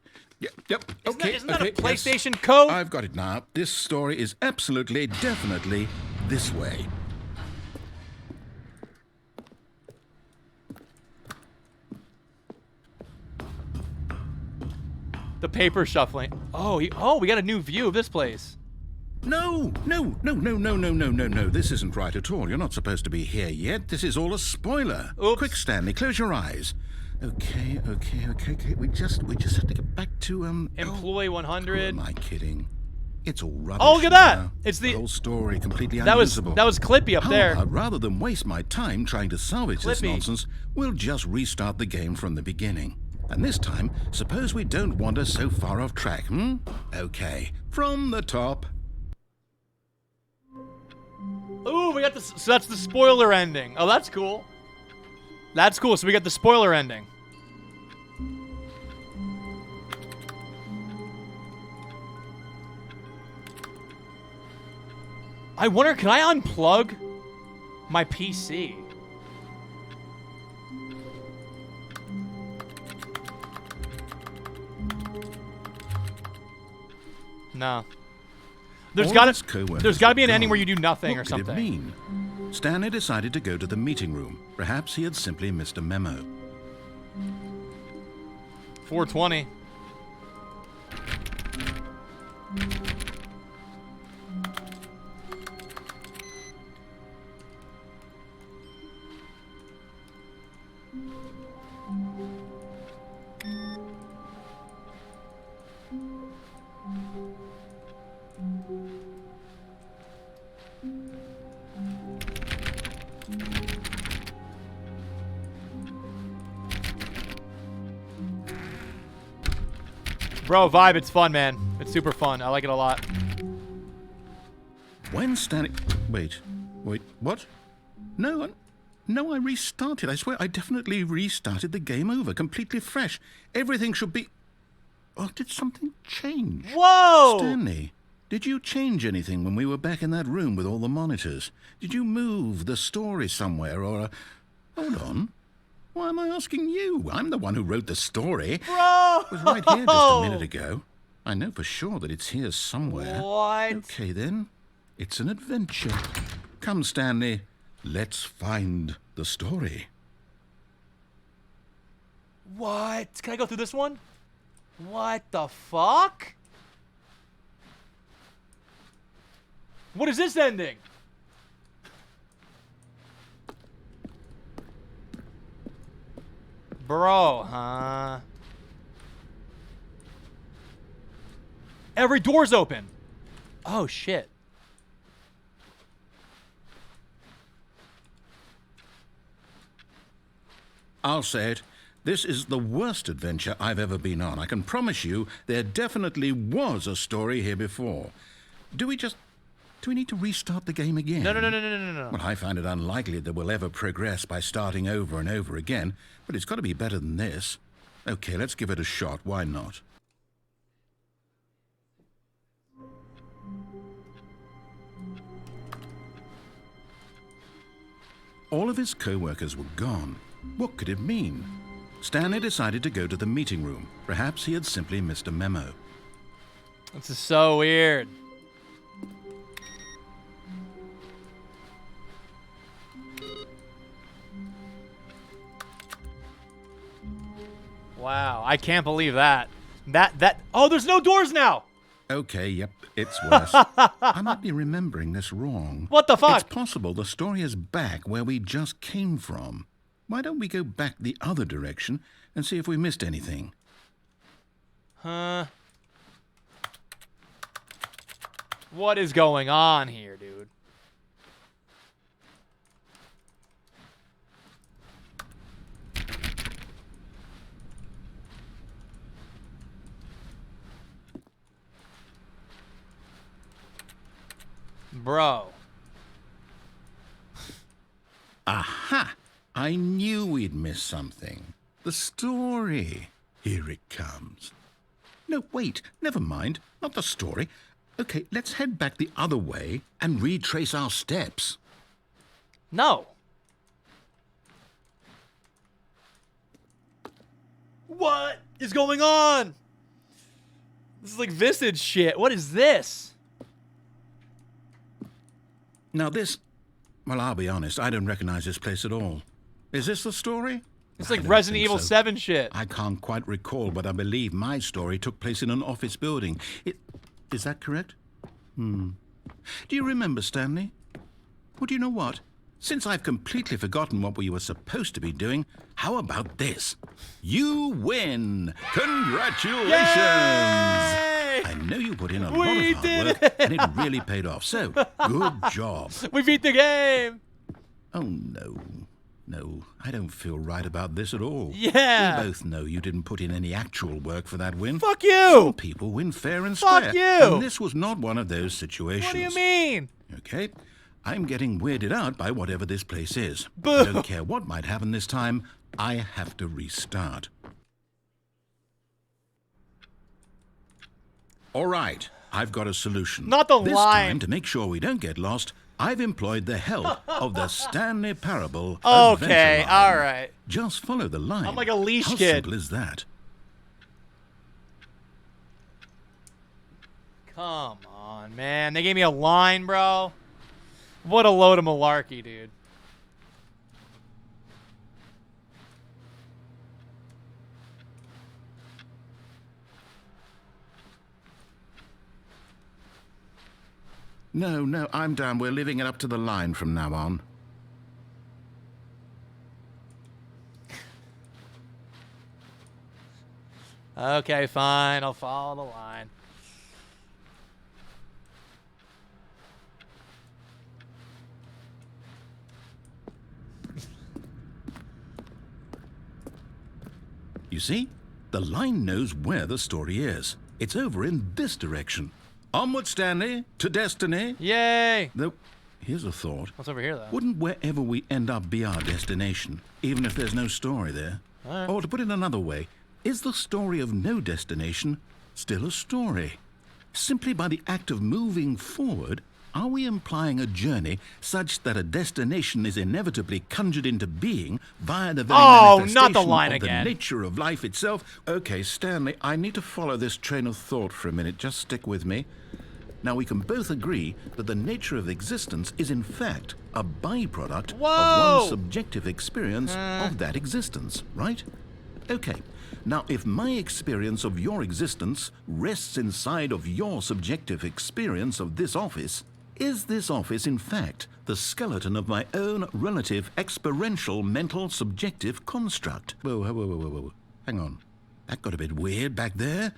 Yep. Isn't that a yes. PlayStation code? I've got it now. This story is absolutely, definitely this way. The paper shuffling. Oh, we got a new view of this place. No. This isn't right at all. You're not supposed to be here yet. This is all a spoiler. Oops. Quick, Stanley, close your eyes. Okay. We just have to get back to, Employee Who 100. am I kidding? It's all rubbish. Oh, look at that! now. It's the whole story completely that was unusable. Clippy up How there. about, rather than waste my time trying to salvage this Clippy. nonsense, we'll just restart the game from the beginning. And this time, suppose we don't wander so far off track, Okay, from the top. Ooh, we got this. So that's the spoiler ending. Oh, that's cool. That's cool. So we got the spoiler ending. I wonder, can I unplug my PC? No. There's All gotta his co-workers there's gotta be an were ending where gone. you do nothing or What could it something. mean? Stanley decided to go to the meeting room. Perhaps he had simply missed a memo. 420. Bro, vibe, it's fun, man. It's super fun. I like it a lot. When Stanley... Wait, what? No, I restarted. I swear, I definitely restarted the game over, completely fresh. Everything should be... Oh, did something change? Whoa! Stanley, did you change anything when we were back in that room with all the monitors? Did you move the story somewhere, or... Hold on. Why am I asking you? I'm the one who wrote the story. Bro! It was right here just a minute ago. I know for sure that it's here somewhere. What? Okay, then. It's an adventure. Come, Stanley. Let's find the story. What? Can I go through this one? What the fuck? What is this ending? Bro, huh? Every door's open. Oh, shit. I'll say it. This is the worst adventure I've ever been on. I can promise you there definitely was a story here before. Do we need to restart the game again? No. Well, I find it unlikely that we'll ever progress by starting over and over again, but it's got to be better than this. Okay, let's give it a shot. Why not? All of his co-workers were gone. What could it mean? Stanley decided to go to the meeting room. Perhaps he had simply missed a memo. This is so weird. Wow, I can't believe that. Oh, there's no doors now! Okay, yep, it's worse. I might be remembering this wrong. What the fuck? It's possible the story is back where we just came from. Why don't we go back the other direction and see if we missed anything? Huh? What is going on here, dude? Bro. Aha! I knew we'd miss something. The story. Here it comes. No, wait, never mind. Not the story. Okay, let's head back the other way and retrace our steps. No. What is going on? This is like Visage shit. What is this? Now this... Well, I'll be honest, I don't recognize this place at all. Is this the story? It's I like don't Resident think Evil so. 7 shit. I can't quite recall, but I believe my story took place in an office building. Is that correct? Do you remember, Stanley? Well, do you know what? Since I've completely forgotten what we were supposed to be doing, how about this? You win! Congratulations! Yay! I know you put in a We lot of hard did work, it! and it really paid off. So, good job. We beat the game! Oh, no. No, I don't feel right about this at all. Yeah! We both know you didn't put in any actual work for that win. Fuck you! People win fair and Fuck square. you! And this was not one of those situations. What do you mean? Okay, I'm getting weirded out by whatever this place is. Boo! I don't care what might happen this time. I have to restart. All right, I've got a solution. Not the this line. time, to make sure we don't get lost, I've employed the help of the Stanley Parable Okay, adventure line. alright. Just follow the line. I'm like a leash How kid. simple is that? Come on, man. They gave me a line, bro. What a load of malarkey, dude. No, I'm down. We're leaving it up to the line from now on. Okay, fine. I'll follow the line. You see? The line knows where the story is. It's over in this direction. Onward, Stanley, to destiny. Yay! Though, here's a thought. What's over here, though? Wouldn't wherever we end up be our destination, even if there's no story there? Alright. Or to put it another way, is the story of no destination still a story? Simply by the act of moving forward, are we implying a journey such that a destination is inevitably conjured into being via the very Oh, manifestation not the line of again. the nature of life itself? Okay, Stanley, I need to follow this train of thought for a minute. Just stick with me. Now, we can both agree that the nature of existence is, in fact, a byproduct of Whoa! one's subjective experience of that existence, right? Okay. Now, if my experience of your existence rests inside of your subjective experience of this office, is this office, in fact, the skeleton of my own relative experiential mental subjective construct? Whoa. Hang on. That got a bit weird back there.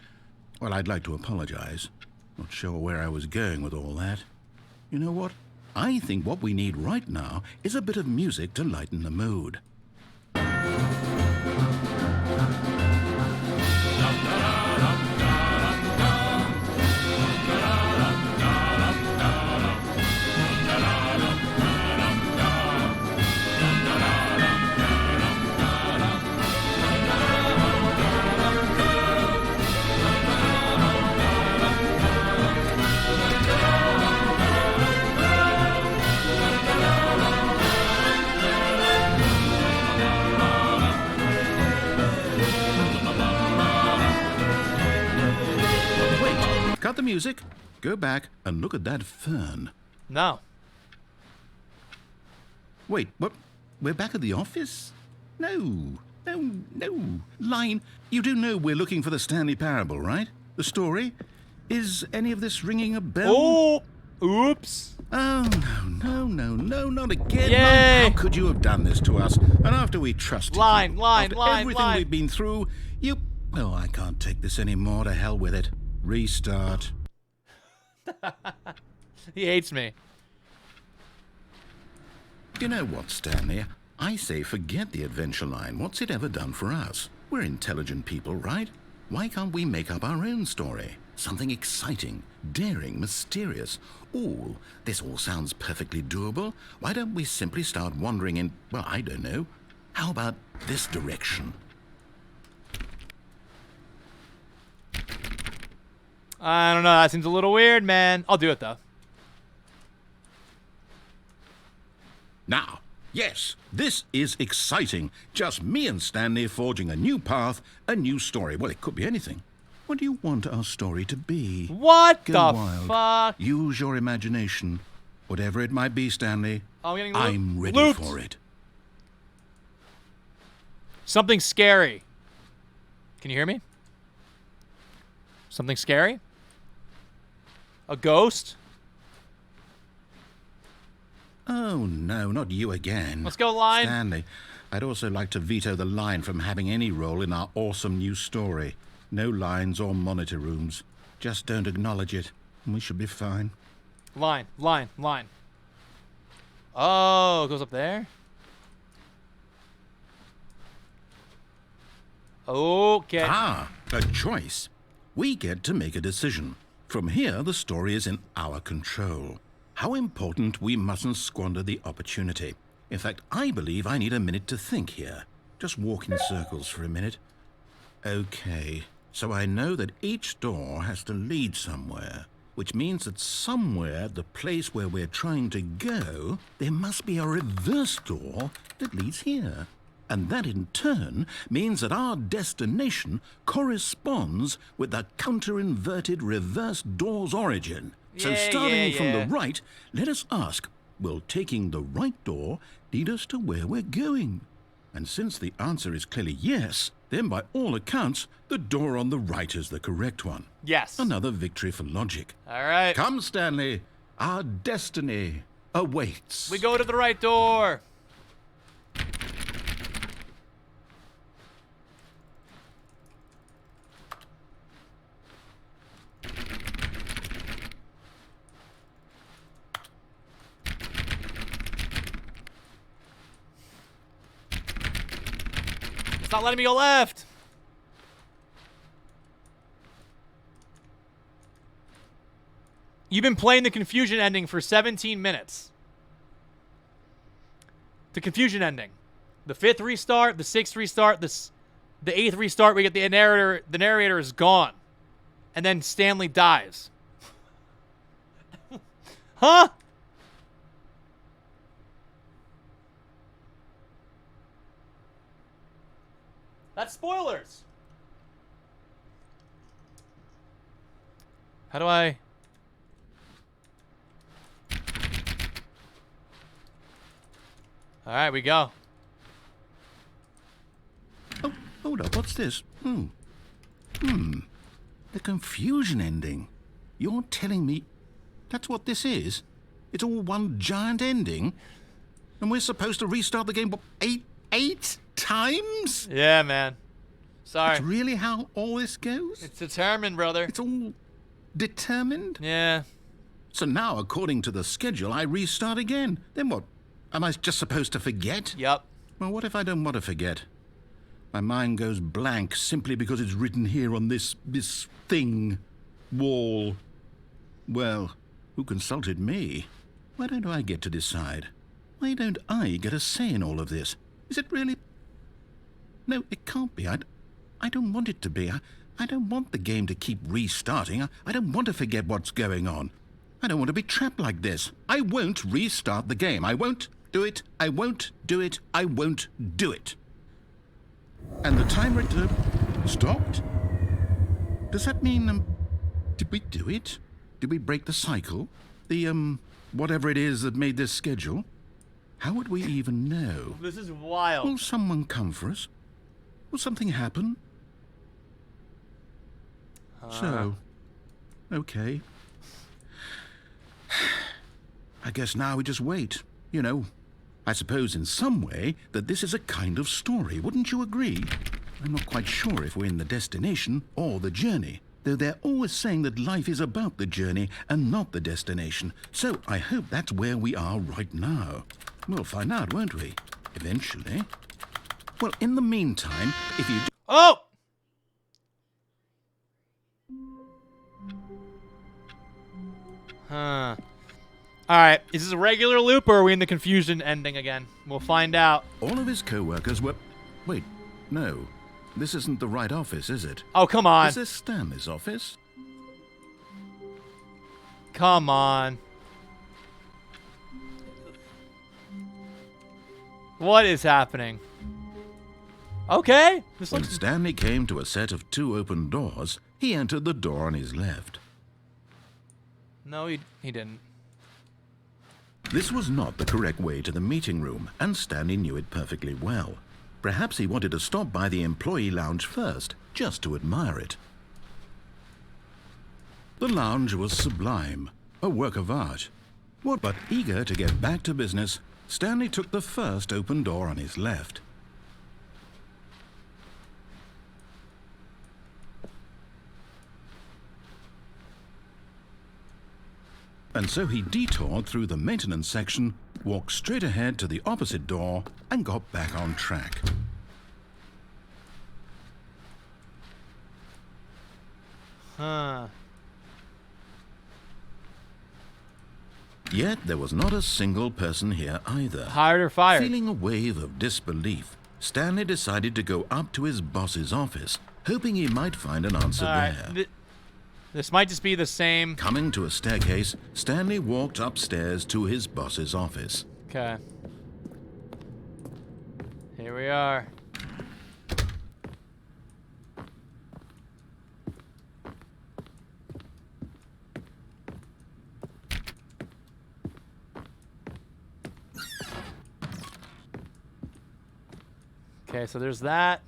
Well, I'd like to apologize. Not sure where I was going with all that. You know what? I think what we need right now is a bit of music to lighten the mood. Cut the music, go back, and look at that fern. No. Wait, what? We're back at the office? No. Line, you do know we're looking for the Stanley Parable, right? The story? Is any of this ringing a bell? Oh! Oops. Oh, no, not again. Yay. Mom, how could you have done this to us? And after we trusted you, after everything we've been through, you... Oh, I can't take this anymore. To hell with it. Restart. He hates me. You know what, Stanley? I say forget the adventure line. What's it ever done for us? We're intelligent people, right? Why can't we make up our own story? Something exciting, daring, mysterious. Ooh, this all sounds perfectly doable. Why don't we simply start wandering in, well, I don't know. How about this direction? I don't know. That seems a little weird, man. I'll do it, though. Now, yes, this is exciting. Just me and Stanley forging a new path, a new story. Well, it could be anything. What do you want our story to be? What Go the wild. fuck? Use your imagination. Whatever it might be, Stanley, Oh, I'm getting I'm ready looped. for it. Something scary. Can you hear me? Something scary? A ghost? Oh, no, not you again. Let's go, line. Stanley, I'd also like to veto the line from having any role in our awesome new story. No lines or monitor rooms. Just don't acknowledge it, and we should be fine. Line. Oh, it goes up there? Okay. Ah, a choice. We get to make a decision. From here, the story is in our control. How important we mustn't squander the opportunity. In fact, I believe I need a minute to think here. Just walk in circles for a minute. Okay, so I know that each door has to lead somewhere, which means that somewhere, the place where we're trying to go, there must be a reverse door that leads here. And that in turn means that our destination corresponds with the counter-inverted reverse door's origin. So starting from the right, let us ask, will taking the right door lead us to where we're going? And since the answer is clearly yes, then by all accounts, the door on the right is the correct one. Yes. Another victory for logic. All right. Come, Stanley. Our destiny awaits. We go to the right door. It's not letting me go left. You've been playing the confusion ending for 17 minutes. The confusion ending. The 5th restart, the 6th restart, the 8th restart, we get the narrator. The narrator is gone. And then Stanley dies. Huh? That's spoilers. How do I... All right, we go. Oh, hold up, what's this? The confusion ending. You're telling me that's what this is? It's all one giant ending? And we're supposed to restart the game, what, eight times? Yeah, man. Sorry. That's really how all this goes? It's determined, brother. It's all determined? Yeah. So now, according to the schedule, I restart again. Then what? Am I just supposed to forget? Yep. Well, what if I don't want to forget? My mind goes blank simply because it's written here on this thing, wall. Well, who consulted me? Why don't I get to decide? Why don't I get a say in all of this? Is it really... No, it can't be. I don't want it to be. I don't want the game to keep restarting. I don't want to forget what's going on. I don't want to be trapped like this. I won't restart the game. I won't do it. I won't do it. I won't do it. And the timer stopped? Does that mean, did we do it? Did we break the cycle? The, whatever it is that made this schedule? How would we even know? This is wild. Will someone come for us? Will something happen? So, okay. I guess now we just wait. You know, I suppose in some way that this is a kind of story, wouldn't you agree? I'm not quite sure if we're in the destination or the journey, though they're always saying that life is about the journey and not the destination. So I hope that's where we are right now. We'll find out, won't we? Eventually. Well, in the meantime, if you... Oh! Huh. Alright, is this a regular loop or are we in the confusion ending again? We'll find out. All of his co-workers were... Wait, no. This isn't the right office, is it? Oh, come on. Is this Stanley's office? Come on. What is happening? Okay. This When looks... Stanley came to a set of 2 open doors, he entered the door on his left. No, he didn't. This was not the correct way to the meeting room, and Stanley knew it perfectly well. Perhaps he wanted to stop by the employee lounge first, just to admire it. The lounge was sublime, a work of art. But eager to get back to business, Stanley took the first open door on his left. And so he detoured through the maintenance section, walked straight ahead to the opposite door, and got back on track. Huh. Yet there was not a single person here either. Hired or fired? Feeling a wave of disbelief, Stanley decided to go up to his boss's office, hoping he might find an answer there. This might just be the same. Coming to a staircase, Stanley walked upstairs to his boss's office. Okay. Here we are. Okay, so there's that.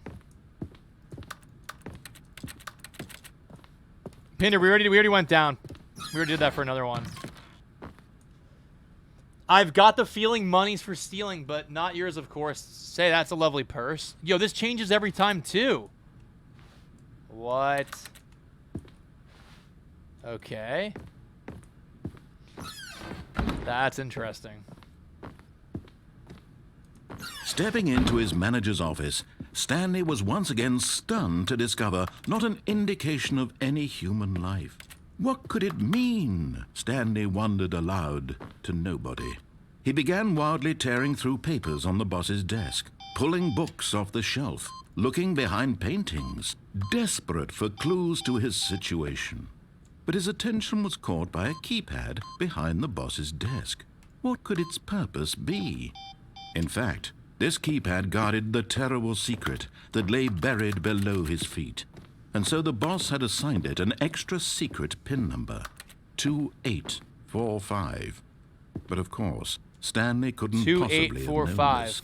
Pinder, we already went down. We already did that for another one. I've got the feeling money's for stealing, but not yours, of course. Say, that's a lovely purse. Yo, this changes every time, too. What? Okay. That's interesting. Stepping into his manager's office, Stanley was once again stunned to discover not an indication of any human life. What could it mean? Stanley wondered aloud to nobody. He began wildly tearing through papers on the boss's desk, pulling books off the shelf, looking behind paintings, desperate for clues to his situation. But his attention was caught by a keypad behind the boss's desk. What could its purpose be? In fact, this keypad guarded the terrible secret that lay buried below his feet. And so the boss had assigned it an extra secret PIN number, 2845. But of course, Stanley couldn't possibly have known this. 2845.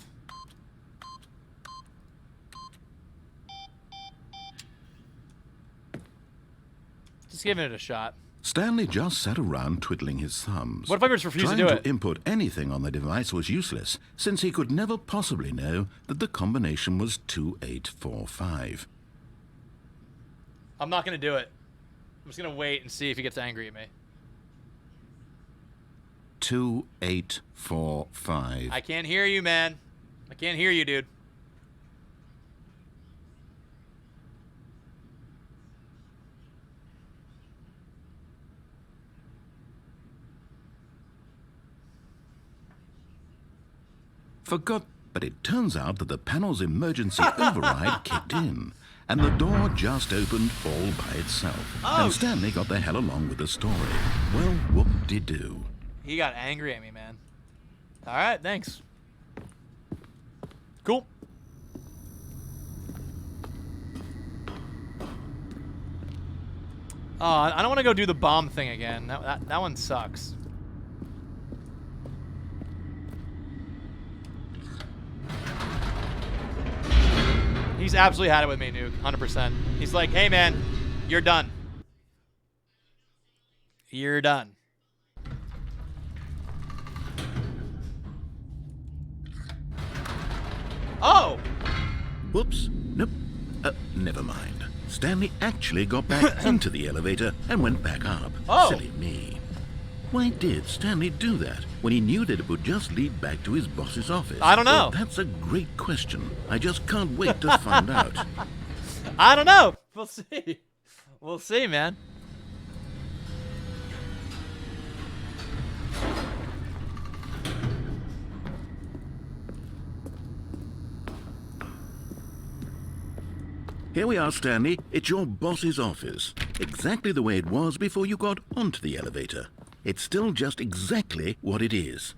Just giving it a shot. Stanley just sat around twiddling his thumbs. What if I just refuse to do Trying it? to input anything on the device was useless, since he could never possibly know that the combination was 2845. I'm not going to do it. I'm just going to wait and see if he gets angry at me. 2845. I can't hear you, man. I can't hear you, dude. But it turns out that the panel's emergency override kicked in, and the door just opened all by itself. Oh. And Stanley got the hell along with the story. Well, whoop-de-doo. He got angry at me, man. All right, thanks. Cool. I don't want to go do the bomb thing again. That one sucks. He's absolutely had it with me, Nuke. 100%. He's like, hey, man, you're done. You're done. Oh! Whoops. Nope. Never mind. Stanley actually got back into the elevator and went back up. Oh. Silly me. Why did Stanley do that when he knew that it would just lead back to his boss's office? I don't know. Well, that's a great question. I just can't wait to find out. I don't know. We'll see. We'll see, man. Here we are, Stanley. It's your boss's office. Exactly the way it was before you got onto the elevator. It's still just exactly what it is.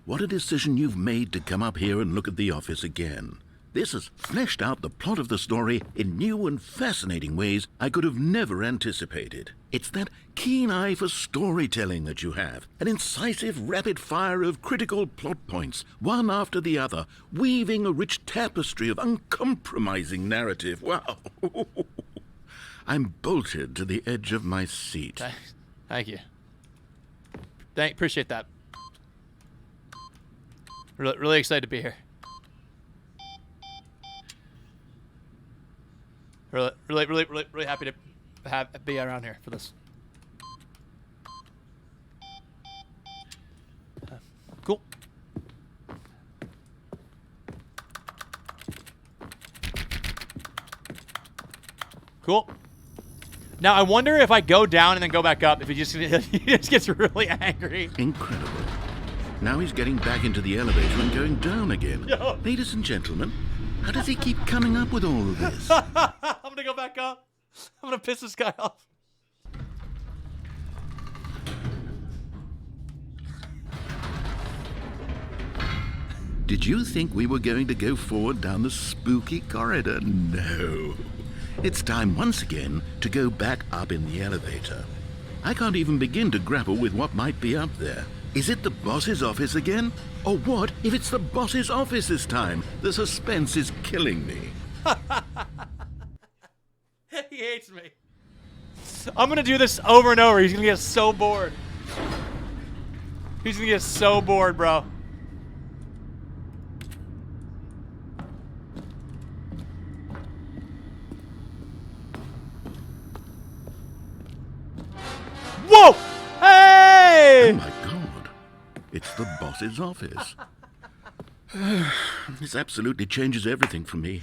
What a decision you've made to come up here and look at the office again. This has fleshed out the plot of the story in new and fascinating ways I could have never anticipated. It's that keen eye for storytelling that you have, an incisive rapid fire of critical plot points, one after the other, weaving a rich tapestry of uncompromising narrative. Wow. I'm bolted to the edge of my seat. Thank you. Appreciate that. Really excited to be here. Really happy to be around here for this. Cool. Cool. Now I wonder if I go down and then go back up, if he just gets really angry. Incredible. Now he's getting back into the elevator and going down again. Yo. Ladies and gentlemen, how does he keep coming up with all of this? I'm gonna go back up. I'm gonna piss this guy off. Did you think we were going to go forward down the spooky corridor? No. It's time once again to go back up in the elevator. I can't even begin to grapple with what might be up there. Is it the boss's office again? Or what if it's the boss's office this time? The suspense is killing me. He hates me. I'm gonna do this over and over. He's gonna get so bored. He's gonna get so bored, bro. Whoa! Hey! Oh my God. It's the boss's office. This absolutely changes everything for me.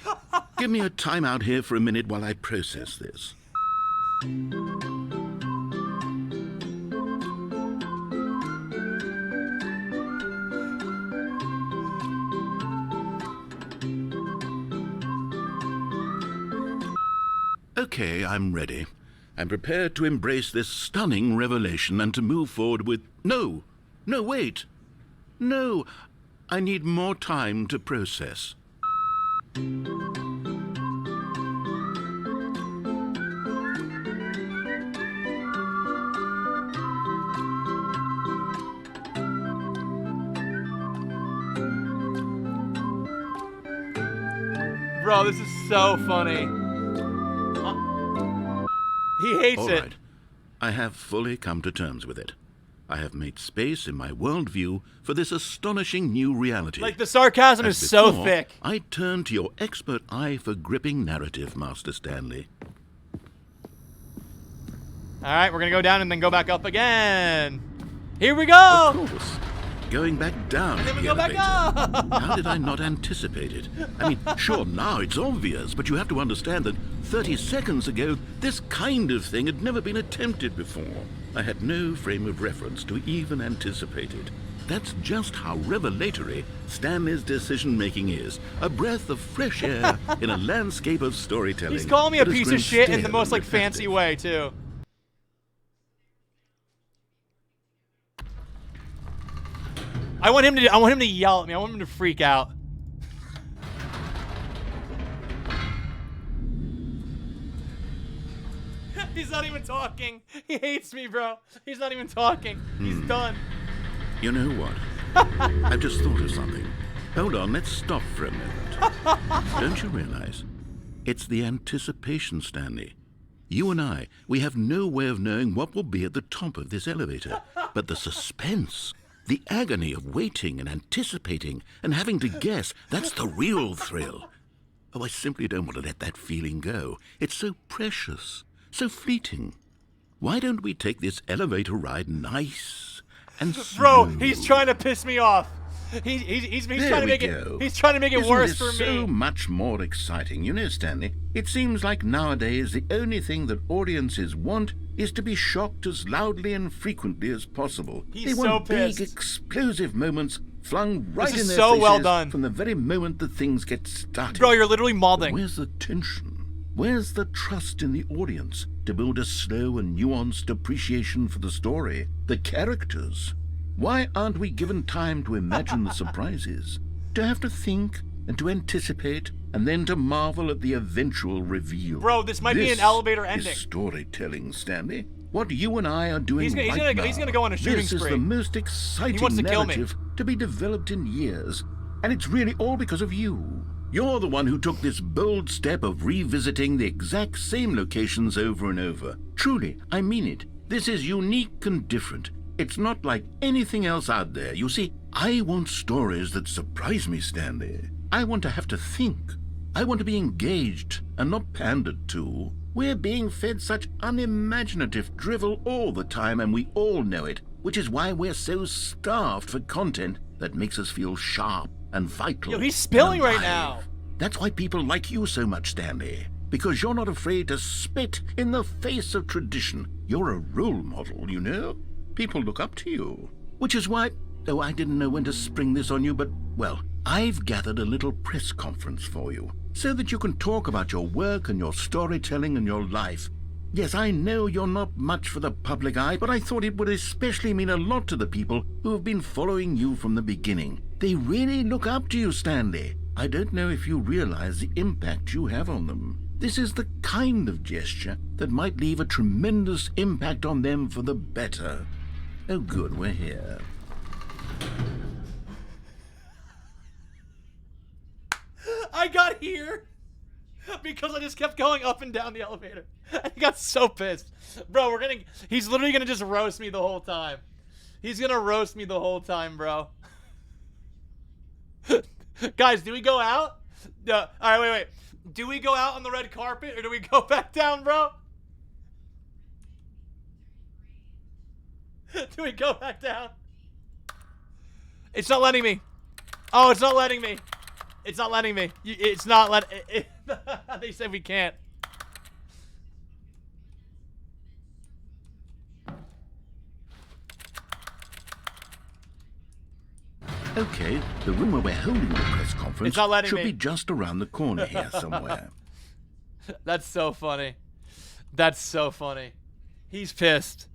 Give me a time out here for a minute while I process this. Okay, I'm ready. I'm prepared to embrace this stunning revelation and to move forward with... No, wait. No, I need more time to process. Bro, this is so funny. He hates All it. right. I have fully come to terms with it. I have made space in my worldview for this astonishing new reality. Like, the sarcasm As is so before, thick. I turn to your expert eye for gripping narrative, Master Stanley. All right, we're gonna go down and then go back up again. Here we go. Of course. Going back down And then in we the go back elevator. up. How did I not anticipate it? I mean, sure, now it's obvious, but you have to understand that 30 seconds ago, this kind of thing had never been attempted before. I had no frame of reference to even anticipate it. That's just how revelatory Stanley's decision-making is. A breath of fresh air in a landscape of storytelling. He's calling me a that has piece grown of shit in the stale most, and like, fancy repetitive. way, too. I want him to yell at me. I want him to freak out. He's not even talking. He hates me, bro. He's not even talking. He's done. You know what? I've just thought of something. Hold on, let's stop for a moment. Don't you realize? It's the anticipation, Stanley. You and I, we have no way of knowing what will be at the top of this elevator. But the suspense, The agony of waiting and anticipating and having to guess, that's the real thrill. Oh, I simply don't want to let that feeling go. It's so precious, so fleeting. Why don't we take this elevator ride nice and slow? Bro, he's trying to piss me off. He's trying to make it. He's trying to make it worse for me. So much more exciting, you know, Stanley. It seems like nowadays the only thing that audiences want is to be shocked as loudly and frequently as possible. He's they want so pissed. big, explosive moments flung right This in is their so faces well done. from the very moment that things get started. Bro, you're literally molding. Where's the tension? Where's the trust in the audience to build a slow and nuanced appreciation for the story, the characters? Why aren't we given time to imagine the surprises, to have to think and to anticipate, and then to marvel at the eventual reveal? Bro, this might be an elevator ending. This is storytelling, Stanley. What you and I are doing He's gonna go on a shooting this spree. is the most exciting He wants to kill me. narrative to be developed in years, and it's really all because of you. You're the one who took this bold step of revisiting the exact same locations over and over. Truly, I mean it. This is unique and different. It's not like anything else out there. You see, I want stories that surprise me, Stanley. I want to have to think. I want to be engaged and not pandered to. We're being fed such unimaginative drivel all the time, and we all know it, which is why we're so starved for content that makes us feel sharp and vital. Yo, he's spilling and right alive. now. That's why people like you so much, Stanley. Because you're not afraid to spit in the face of tradition. You're a role model, you know? People look up to you. Which is why, oh, I didn't know when to spring this on you, but, well, I've gathered a little press conference for you, so that you can talk about your work and your storytelling and your life. Yes, I know you're not much for the public eye, but I thought it would especially mean a lot to the people who have been following you from the beginning. They really look up to you, Stanley. I don't know if you realize the impact you have on them. This is the kind of gesture that might leave a tremendous impact on them for the better. Oh, good, we're here. I got here because I just kept going up and down the elevator. I got so pissed. Bro, he's literally gonna just roast me the whole time. He's gonna roast me the whole time, bro. Guys, do we go out? No. All right, wait. Do we go out on the red carpet or do we go back down, bro? Do we go back down? It's not letting me. Oh, it's not letting me. It's not letting me. It's not letting. They said we can't. Okay, the room where we're holding the press conference It's not letting should me. be just around the corner here somewhere. That's so funny. That's so funny. He's pissed.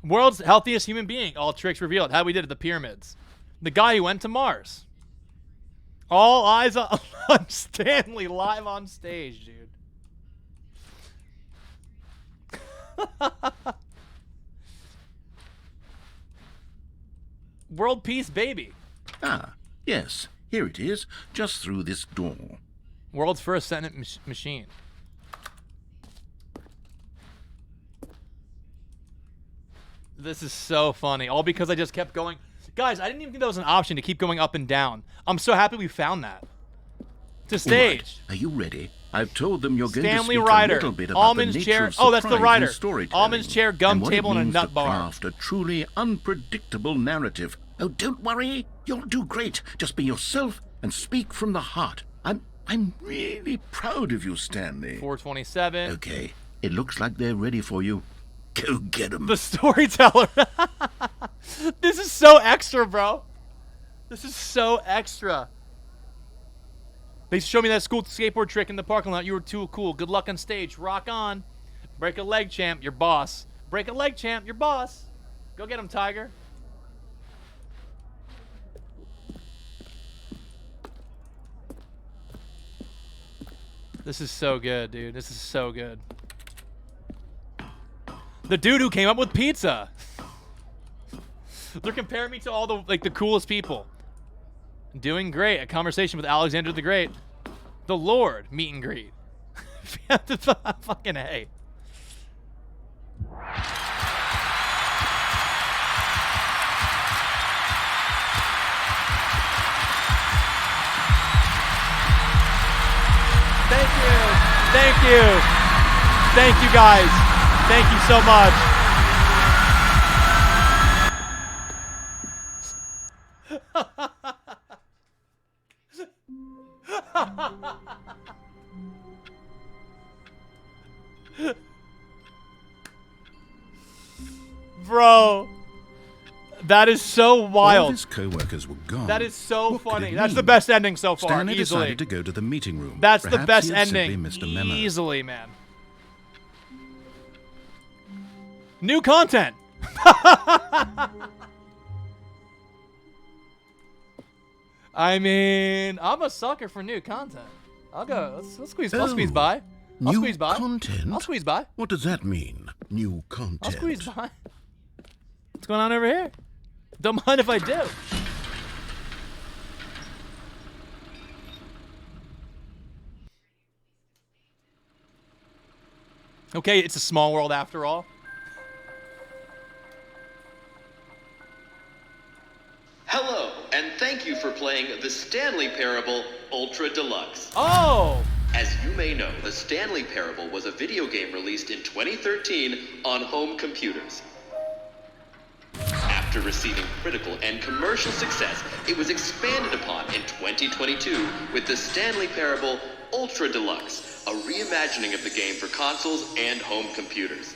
World's healthiest human being. All tricks revealed. How we did at the pyramids. The guy who went to Mars. All eyes on Stanley live on stage, dude. World peace, baby. Ah, yes, here it is, just through this door. World's first Senate machine. This is so funny. All because I just kept going. Guys, I didn't even think that was an option to keep going up and down. I'm so happy we found that. To stage. Right. Are you ready? I've told them you're going Stanley to speak Ryder. a little bit about Almond's the nature chair. of Oh, that's the surprise Ryder. in storytelling, Almond's chair, gum and what table, it and a means nut to bar. craft a truly unpredictable narrative. Oh, don't worry. You'll do great. Just be yourself and speak from the heart. I'm really proud of you, Stanley. 427. Okay, it looks like they're ready for you. Go get them. The storyteller. This is so extra, bro. This is so extra. They showed me that school skateboard trick in the parking lot. You were too cool. Good luck on stage. Rock on. Break a leg, champ. Your boss. Break a leg, champ. Your boss. Go get him, Tiger. This is so good, dude. This is so good. The dude who came up with pizza. They're comparing me to all the the coolest people. Doing great. A conversation with Alexander the Great. The Lord. Meet and greet. Fucking A. Thank you. Thank you. Thank you, guys. Thank you so much. Bro, that is so wild. All his co-workers were gone. That is so What could funny. it That's mean? the best ending so far, Stanley easily. decided to go to the meeting room. That's the Perhaps best he had simply ending, missed a memo. easily, man. New content. I mean, I'm a sucker for new content. I'll go. Let's squeeze. I'll squeeze by. I'll New squeeze by. content? I'll squeeze by. What does that mean? New content. I'll squeeze by. What's going on over here? Don't mind if I do. Okay, it's a small world after all. Hello, and thank you for playing the Stanley Parable Ultra Deluxe. Oh! As you may know, the Stanley Parable was a video game released in 2013 on home computers. After receiving critical and commercial success, it was expanded upon in 2022 with the Stanley Parable Ultra Deluxe, a reimagining of the game for consoles and home computers.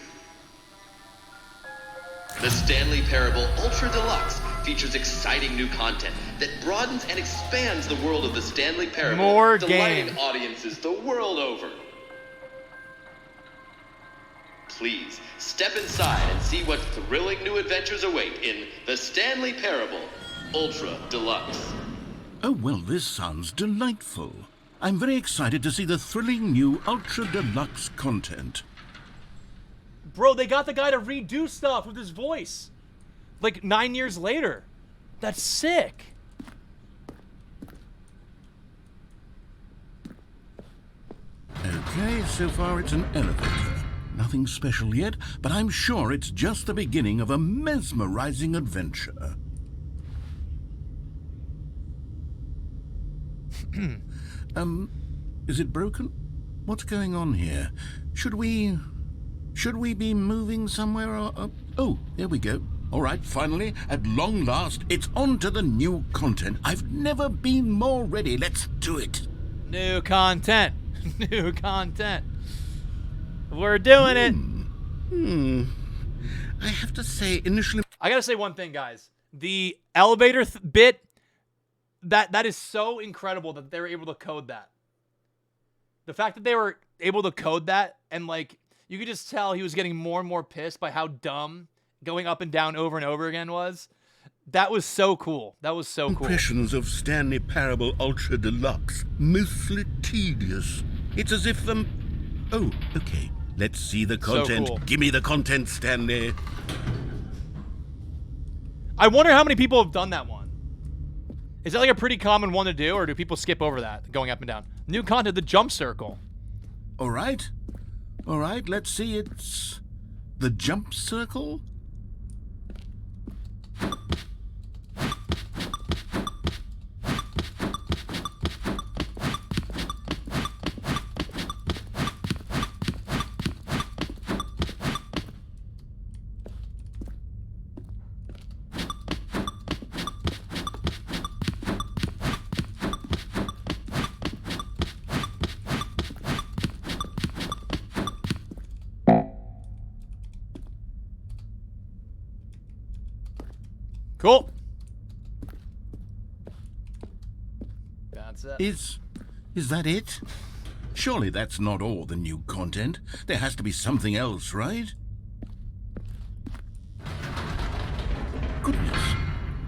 The Stanley Parable Ultra Deluxe features exciting new content that broadens and expands the world of the Stanley Parable, More delighting game. audiences the world over. Please, step inside and see what thrilling new adventures await in the Stanley Parable Ultra Deluxe. Oh, well, this sounds delightful. I'm very excited to see the thrilling new Ultra Deluxe content. Bro, they got the guy to redo stuff with his voice. Like 9 years later. That's sick. Okay, so far it's an elevator. Nothing special yet, but I'm sure it's just the beginning of a mesmerizing adventure. Is it broken? What's going on here? Should we be moving somewhere or... oh, there we go. All right, finally, at long last, it's on to the new content. I've never been more ready. Let's do it. New content. New content. We're doing it. I have to say, initially... I gotta say one thing, guys. The elevator bit, that is so incredible that they were able to code that. The fact that they were able to code that, and like, you could just tell he was getting more and more pissed by how dumb going up and down over and over again was. That was so cool. That was so cool. Impressions of Stanley Parable Ultra Deluxe. Mostly tedious. It's as if them... oh, okay. Let's see the content. cool. Give me the content, Stanley. I wonder how many people have done that one. Is that like a pretty common one to do, or do people skip over that, going up and down? New content, the jump circle. All right. All right, let's see. It's the jump circle. Cool. That's it. Is that it? Surely that's not all the new content. There has to be something else, right? Goodness,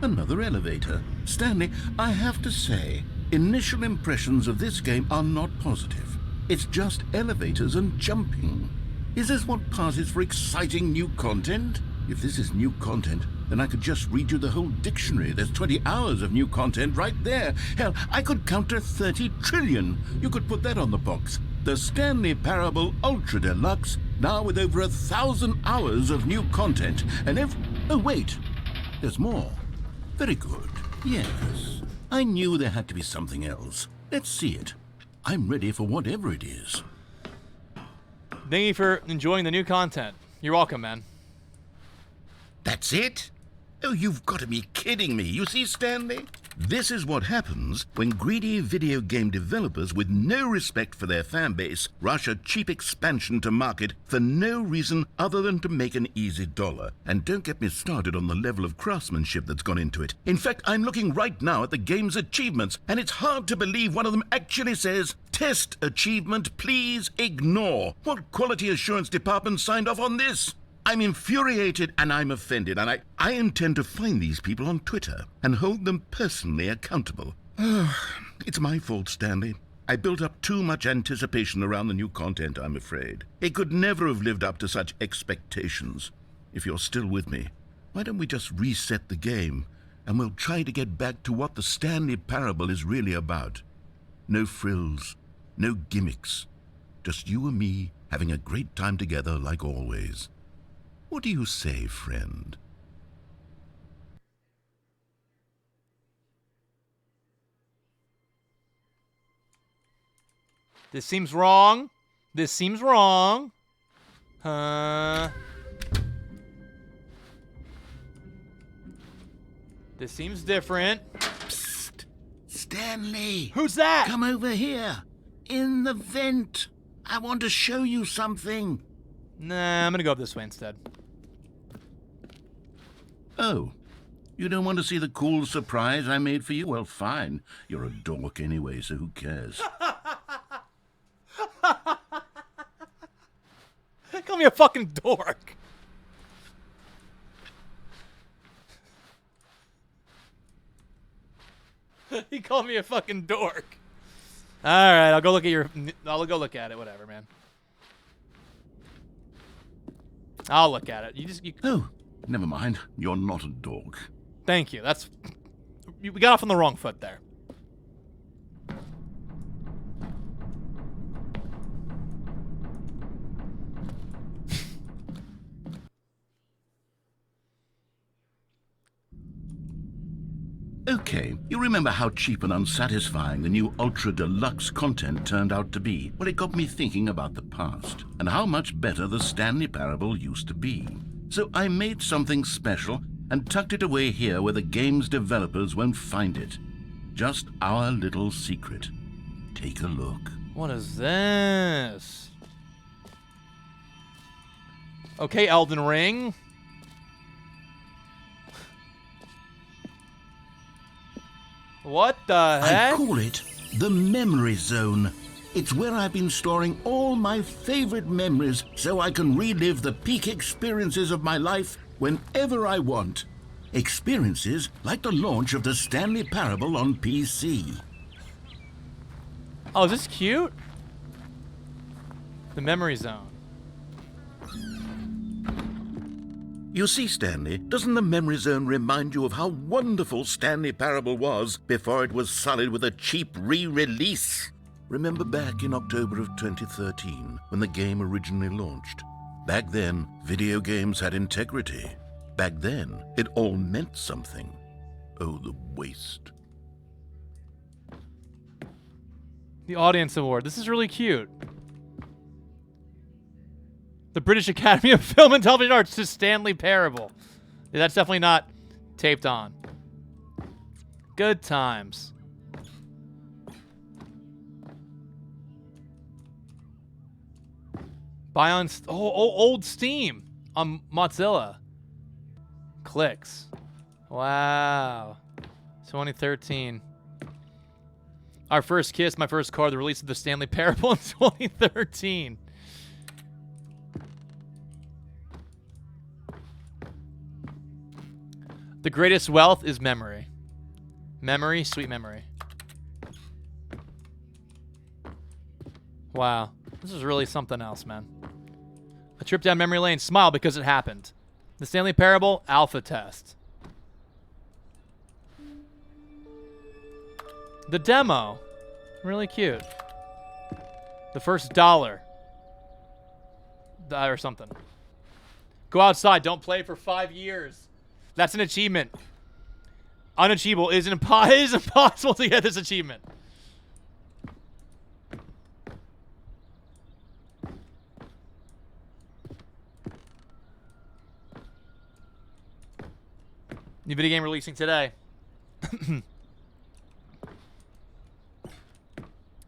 another elevator. Stanley, I have to say, initial impressions of this game are not positive. It's just elevators and jumping. Is this what passes for exciting new content? If this is new content, then I could just read you the whole dictionary. There's 20 hours of new content right there. Hell, I could count to 30 trillion. You could put that on the box. The Stanley Parable Ultra Deluxe, now with over 1,000 hours of new content. And oh, wait. There's more. Very good. Yes. I knew there had to be something else. Let's see it. I'm ready for whatever it is. Thank you for enjoying the new content. You're welcome, man. That's it? Oh, you've got to be kidding me. You see, Stanley? This is what happens when greedy video game developers with no respect for their fan base rush a cheap expansion to market for no reason other than to make an easy dollar. And don't get me started on the level of craftsmanship that's gone into it. In fact, I'm looking right now at the game's achievements, and it's hard to believe one of them actually says, "Test achievement, please ignore." What quality assurance department signed off on this? I'm infuriated and I'm offended, and I intend to find these people on Twitter and hold them personally accountable. It's my fault, Stanley. I built up too much anticipation around the new content, I'm afraid. It could never have lived up to such expectations. If you're still with me, why don't we just reset the game and we'll try to get back to what the Stanley Parable is really about. No frills, no gimmicks. Just you and me having a great time together like always. What do you say, friend? This seems wrong. This seems wrong. This seems different. Psst! Stanley! Who's that? Come over here. In the vent. I want to show you something. Nah, I'm gonna go up this way instead. Oh, you don't want to see the cool surprise I made for you? Well, fine. You're a dork anyway, so who cares? Call me a fucking dork. He called me a fucking dork. All right, I'll go look at it. Whatever, man. I'll look at it. You. Oh, never mind. You're not a dork. Thank you. We got off on the wrong foot there. Okay, you remember how cheap and unsatisfying the new Ultra Deluxe content turned out to be? Well, it got me thinking about the past and how much better the Stanley Parable used to be. So I made something special and tucked it away here where the game's developers won't find it. Just our little secret. Take a look. What is this? Okay, Elden Ring. What the heck? I call it the Memory Zone. It's where I've been storing all my favorite memories so I can relive the peak experiences of my life whenever I want. Experiences like the launch of the Stanley Parable on PC. Oh, is this cute? The Memory Zone. You see, Stanley, doesn't the Memory Zone remind you of how wonderful Stanley Parable was before it was sullied with a cheap re-release? Remember back in October of 2013, when the game originally launched? Back then, video games had integrity. Back then, it all meant something. Oh, the waste. The Audience Award. This is really cute. The British Academy of Film and Television Arts to Stanley Parable. Yeah, that's definitely not taped on. Good times. Buy on old Steam on Mozilla. Clicks. Wow. 2013. Our First Kiss, My First Car, the release of the Stanley Parable in 2013. The greatest wealth is memory. Memory, sweet memory. Wow. This is really something else, man. A trip down memory lane. Smile because it happened. The Stanley Parable alpha test. The demo. Really cute. The first dollar. Or something. Go outside. Don't play for 5 years. That's an achievement. Unachievable. It is impossible to get this achievement. New video game releasing today.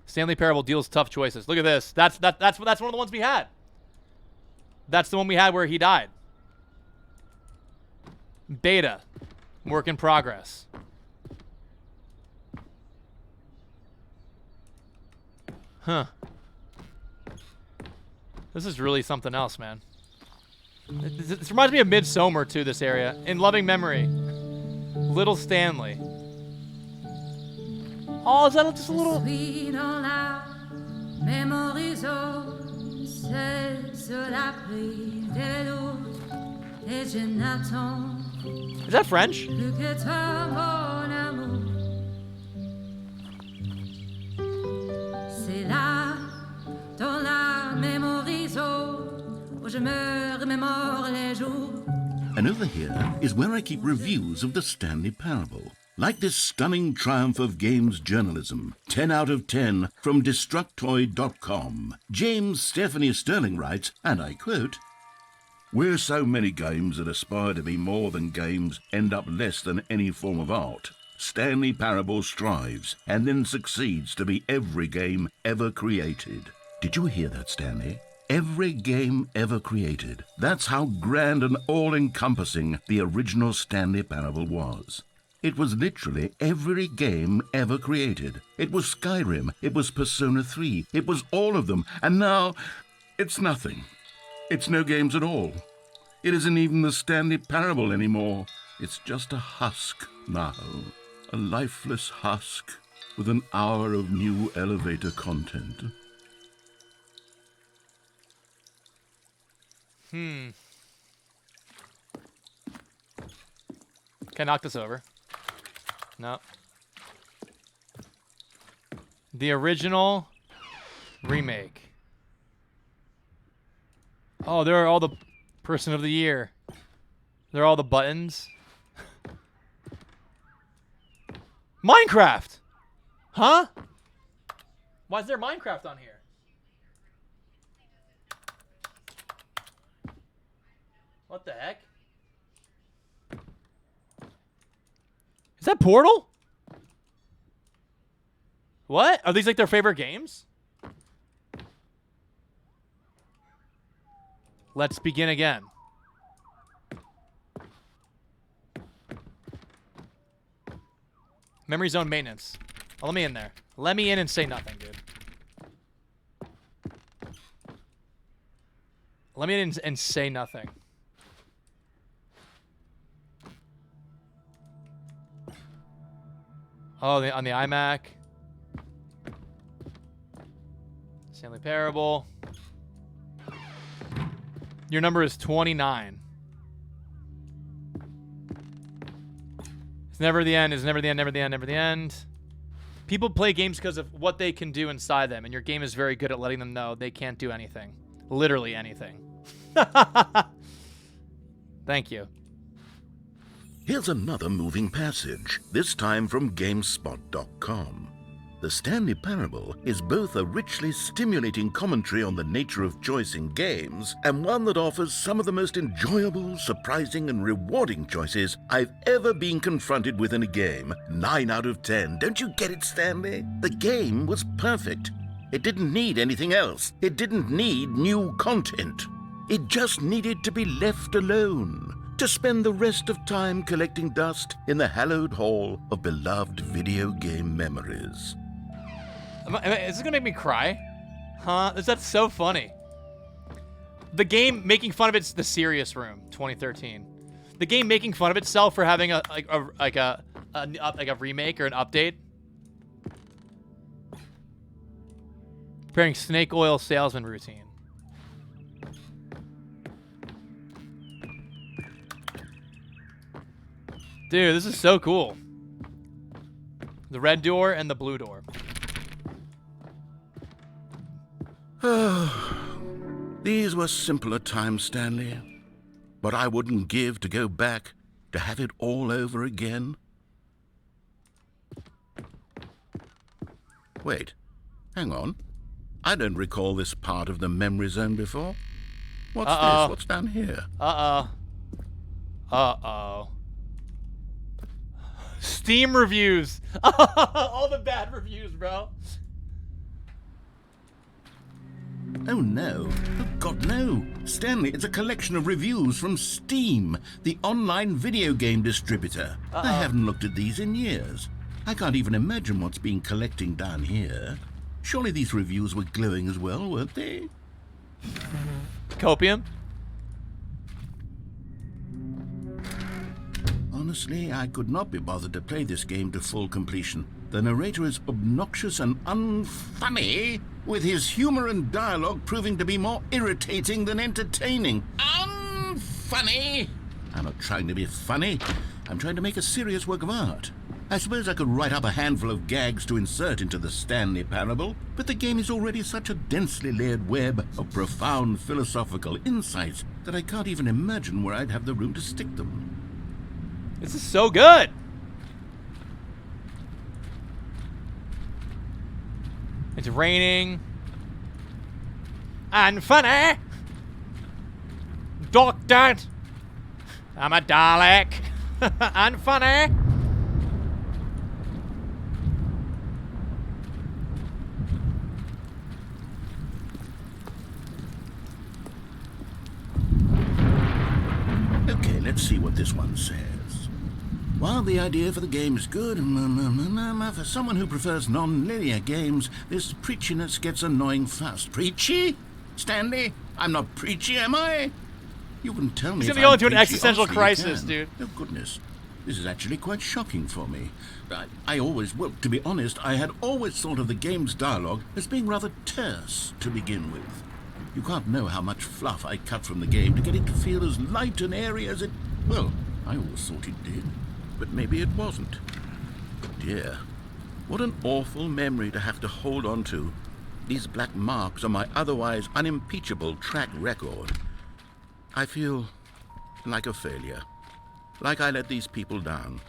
Stanley Parable deals tough choices. Look at this. That's one of the ones we had. That's the one we had where he died. Beta. Work in progress. Huh. This is really something else, man. This reminds me of Midsommar, too, this area. In loving memory. Little Stanley. Oh, is that just a little... Is that French? And over here is where I keep reviews of the Stanley Parable. Like this stunning triumph of games journalism, 10 out of 10 from Destructoid.com. James Stephanie Sterling writes, and I quote, "Where so many games that aspire to be more than games end up less than any form of art, Stanley Parable strives and then succeeds to be every game ever created." Did you hear that, Stanley? Every game ever created. That's how grand and all-encompassing the original Stanley Parable was. It was literally every game ever created. It was Skyrim, it was Persona 3, it was all of them, and now it's nothing. It's no games at all. It isn't even the Stanley Parable anymore. It's just a husk now. A lifeless husk with an hour of new elevator content. Can I knock this over? No. The original remake. Oh, there are all the person of the year. There are all the buttons. Minecraft! Huh? Why is there Minecraft on here? What the heck? Is that Portal? What? Are these like their favorite games? Let's begin again. Memory zone maintenance. Oh, let me in there. Let me in and say nothing, dude. Let me in and say nothing. Oh, on the iMac. Stanley Parable. Your number is 29. It's never the end. It's never the end, never the end, never the end. People play games because of what they can do inside them, and your game is very good at letting them know they can't do anything. Literally anything. Thank you. Here's another moving passage, this time from GameSpot.com. The Stanley Parable is both a richly stimulating commentary on the nature of choice in games and one that offers some of the most enjoyable, surprising, and rewarding choices I've ever been confronted with in a game. 9 out of 10. Don't you get it, Stanley? The game was perfect. It didn't need anything else. It didn't need new content. It just needed to be left alone, to spend the rest of time collecting dust in the hallowed hall of beloved video game memories. Is this gonna make me cry? Huh? That's so funny. The game making fun of it's The Serious Room, 2013. The game making fun of itself for having a remake or an update. Preparing snake oil salesman routine. Dude, this is so cool. The red door and the blue door. These were simpler times, Stanley. But I wouldn't give to go back to have it all over again. Wait, hang on. I don't recall this part of the memory zone before. What's this? What's down here? Uh-oh. Steam reviews. All the bad reviews, bro. Oh no. Oh God, no. Stanley, it's a collection of reviews from Steam, the online video game distributor. I haven't looked at these in years. I can't even imagine what's been collecting down here. Surely these reviews were glowing as well, weren't they? Copium? Honestly, I could not be bothered to play this game to full completion. The narrator is obnoxious and unfunny, with his humor and dialogue proving to be more irritating than entertaining. Unfunny! I'm not trying to be funny. I'm trying to make a serious work of art. I suppose I could write up a handful of gags to insert into the Stanley Parable, but the game is already such a densely layered web of profound philosophical insights that I can't even imagine where I'd have the room to stick them. This is so good. It's raining. And funny. Doctor. I'm a Dalek. And funny. Okay, let's see what this one says. While the idea for the game is good, for someone who prefers non-linear games, this preachiness gets annoying fast. Preachy? Stanley? I'm not preachy, am I? You can tell me He's if gonna go I'm into an preachy, existential honestly, you crisis, can. dude. Oh, goodness. This is actually quite shocking for me. Well, to be honest, I had always thought of the game's dialogue as being rather terse to begin with. You can't know how much fluff I cut from the game to get it to feel as light and airy as it... Well, I always thought it did. But maybe it wasn't. Dear, what an awful memory to have to hold on to. These black marks on my otherwise unimpeachable track record. I feel like a failure. Like I let these people down.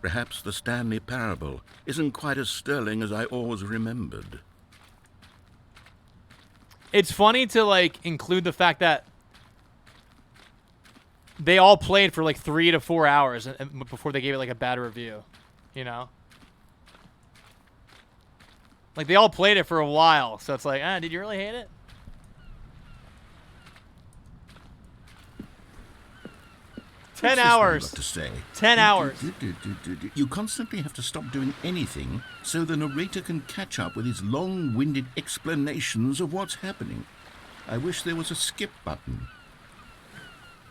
Perhaps the Stanley Parable isn't quite as sterling as I always remembered. It's funny to, like, include the fact that they all played for like 3 to 4 hours before they gave it like a bad review, you know? Like they all played it for a while, so it's like, did you really hate it? What's 10 this one hours. got to say? 10 hours. You constantly have to stop doing anything so the narrator can catch up with his long-winded explanations of what's happening. I wish there was a skip button.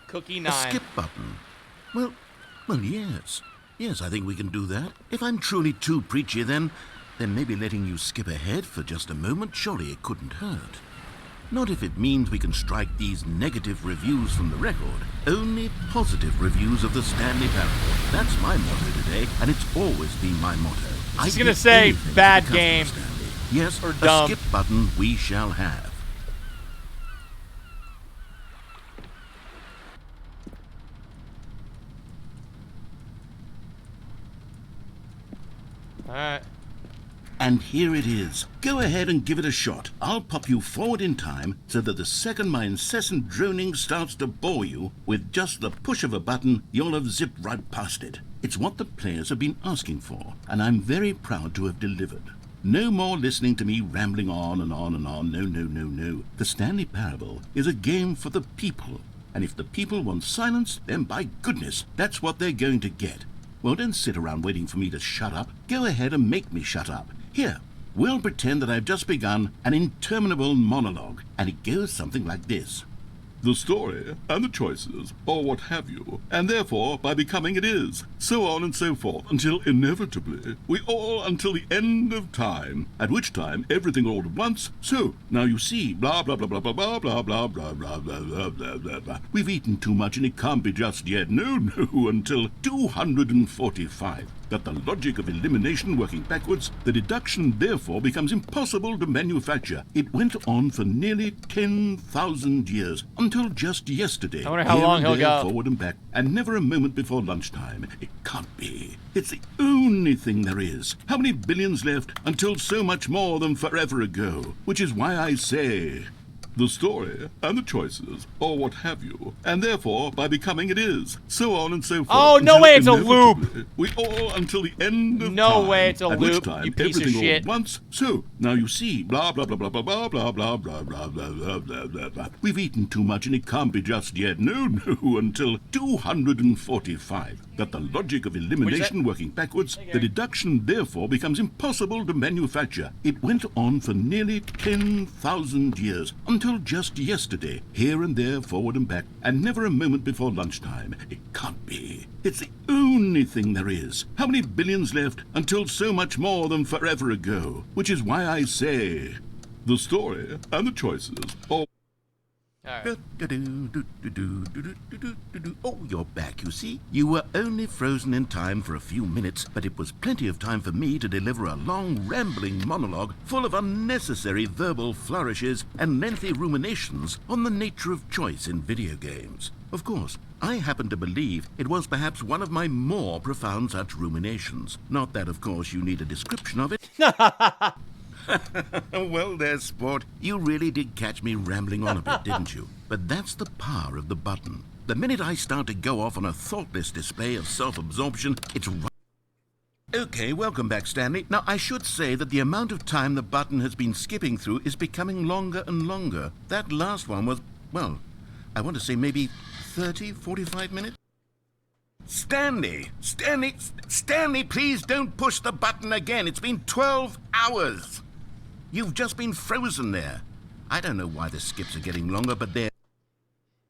Cookie A 9. skip button? Well, yes. Yes, I think we can do that. If I'm truly too preachy, then maybe letting you skip ahead for just a moment, surely it couldn't hurt. Not if it means we can strike these negative reviews from the record. Only positive reviews of the Stanley Parable. That's my motto today, and it's always been my motto. I was gonna say bad game. Yes, or a dumb. skip button we shall have. Alright. And here it is. Go ahead and give it a shot. I'll pop you forward in time so that the second my incessant droning starts to bore you, with just the push of a button, you'll have zipped right past it. It's what the players have been asking for, and I'm very proud to have delivered. No more listening to me rambling on and on and on. No. The Stanley Parable is a game for the people. And if the people want silence, then by goodness, that's what they're going to get. Well, don't sit around waiting for me to shut up. Go ahead and make me shut up. Here, we'll pretend that I've just begun an interminable monologue, and it goes something like this. The story, and the choices, or what have you, and therefore, by becoming it is, so on and so forth, until inevitably, we all until the end of time, at which time everything all at once, so, now you see, blah, blah, blah, blah, blah, blah, blah, blah, blah, blah, blah, blah, blah, blah, blah. We've eaten too much and it can't be just yet, no, until 245. That the logic of elimination working backwards, the deduction therefore becomes impossible to manufacture. It went on for nearly 10,000 years, until just yesterday. I wonder how Here long and he'll there, go. forward and back, and never a moment before lunchtime. It can't be. It's the only thing there is. How many billions left until so much more than forever ago? Which is why I say, the story and the choices, or what have you, and therefore by becoming it is, so on and so forth. Oh, no until way, it's a loop. inevitably We all until the end of No time. way, it's a at loop, which time you piece of everything all shit. at once. So now you see, blah blah blah blah blah blah blah blah blah blah blah blah blah blah blah. We've eaten too much and it can't be just yet. No, until 245. That the logic of elimination working backwards, the deduction therefore becomes impossible to manufacture. It went on for nearly 10,000 years, until just yesterday, here and there, forward and back, and never a moment before lunchtime. It can't be. It's the only thing there is. How many billions left until so much more than forever ago? Which is why I say, the story and the choices, or... All right. Oh, you're back, you see. You were only frozen in time for a few minutes, but it was plenty of time for me to deliver a long, rambling monologue full of unnecessary verbal flourishes and lengthy ruminations on the nature of choice in video games. Of course, I happen to believe it was perhaps one of my more profound such ruminations. Not that, of course, you need a description of it. Well, there, sport. You really did catch me rambling on a bit, didn't you? But that's the power of the button. The minute I start to go off on a thoughtless display of self-absorption, it's right. Okay, welcome back, Stanley. Now, I should say that the amount of time the button has been skipping through is becoming longer and longer. That last one was, well, I want to say maybe 30, 45 minutes? Stanley, please don't push the button again. It's been 12 hours. You've just been frozen there. I don't know why the skips are getting longer, but they're...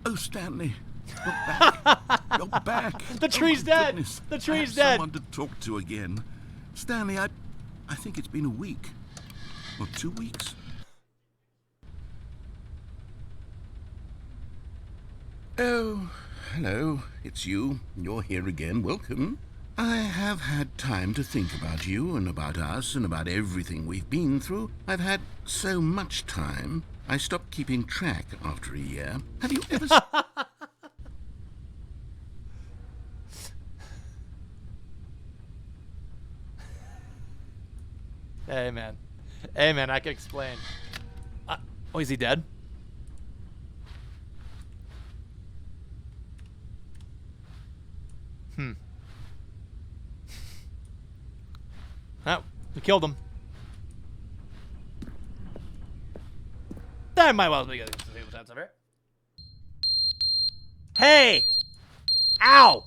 Oh, Stanley, you're back. You're back. The tree's dead. Goodness. The tree's I have dead. someone to talk to again. Stanley, I think it's been a week. Or 2 weeks. Oh, hello. It's you. You're here again. Welcome. I have had time to think about you and about us and about everything we've been through. I've had so much time, I stopped keeping track after a year. Have you ever... Hey, man. Hey, man, I can explain. Oh, is he dead? Oh, we killed him. That might well be good. Hey! Ow!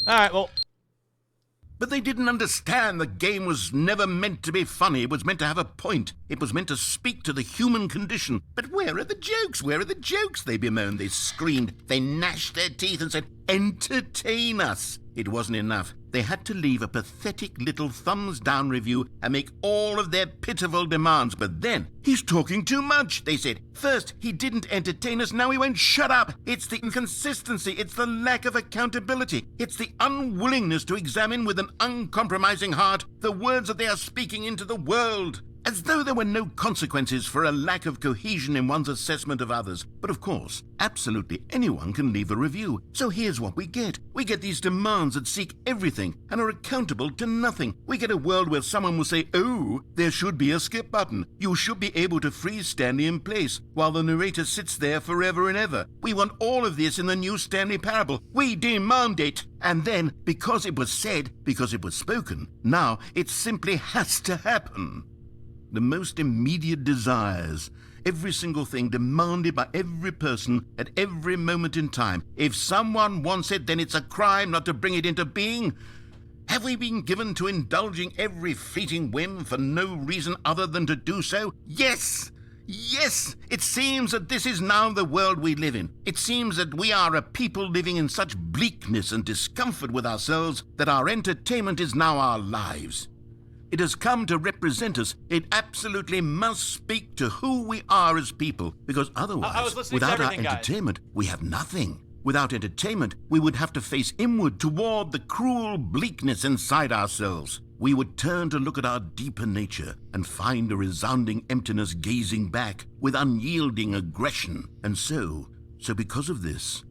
Alright, well... But they didn't understand the game was never meant to be funny. It was meant to have a point. It was meant to speak to the human condition. But where are the jokes? Where are the jokes? They bemoaned, they screamed, they gnashed their teeth and said, entertain us. It wasn't enough. They had to leave a pathetic little thumbs-down review and make all of their pitiful demands. But then, he's talking too much, they said. First, he didn't entertain us, now he won't shut up. It's the inconsistency, it's the lack of accountability. It's the unwillingness to examine with an uncompromising heart the words that they are speaking into the world. As though there were no consequences for a lack of cohesion in one's assessment of others. But of course, absolutely anyone can leave a review. So here's what we get. We get these demands that seek everything and are accountable to nothing. We get a world where someone will say, oh, there should be a skip button. You should be able to freeze Stanley in place while the narrator sits there forever and ever. We want all of this in the new Stanley Parable. We demand it. And then, because it was said, because it was spoken, now it simply has to happen. The most immediate desires, every single thing demanded by every person at every moment in time. If someone wants it, then it's a crime not to bring it into being. Have we been given to indulging every fleeting whim for no reason other than to do so? Yes! Yes! It seems that this is now the world we live in. It seems that we are a people living in such bleakness and discomfort with ourselves that our entertainment is now our lives. It has come to represent us. It absolutely must speak to who we are as people, because otherwise, without our entertainment, we have nothing. Without entertainment, we would have to face inward toward the cruel bleakness inside ourselves. We would turn to look at our deeper nature and find a resounding emptiness gazing back with unyielding aggression. And so because of this,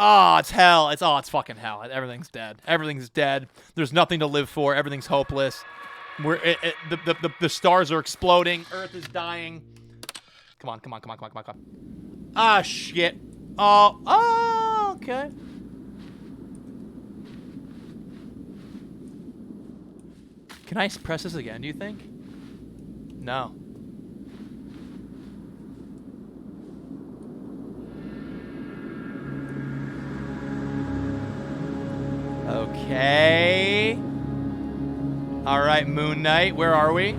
Oh, it's hell. It's fucking hell. Everything's dead. Everything's dead. There's nothing to live for. Everything's hopeless. The stars are exploding. Earth is dying. Come on. Ah, shit. Oh, okay. Can I press this again, do you think? No. Okay. All right, Moon Knight, where are we?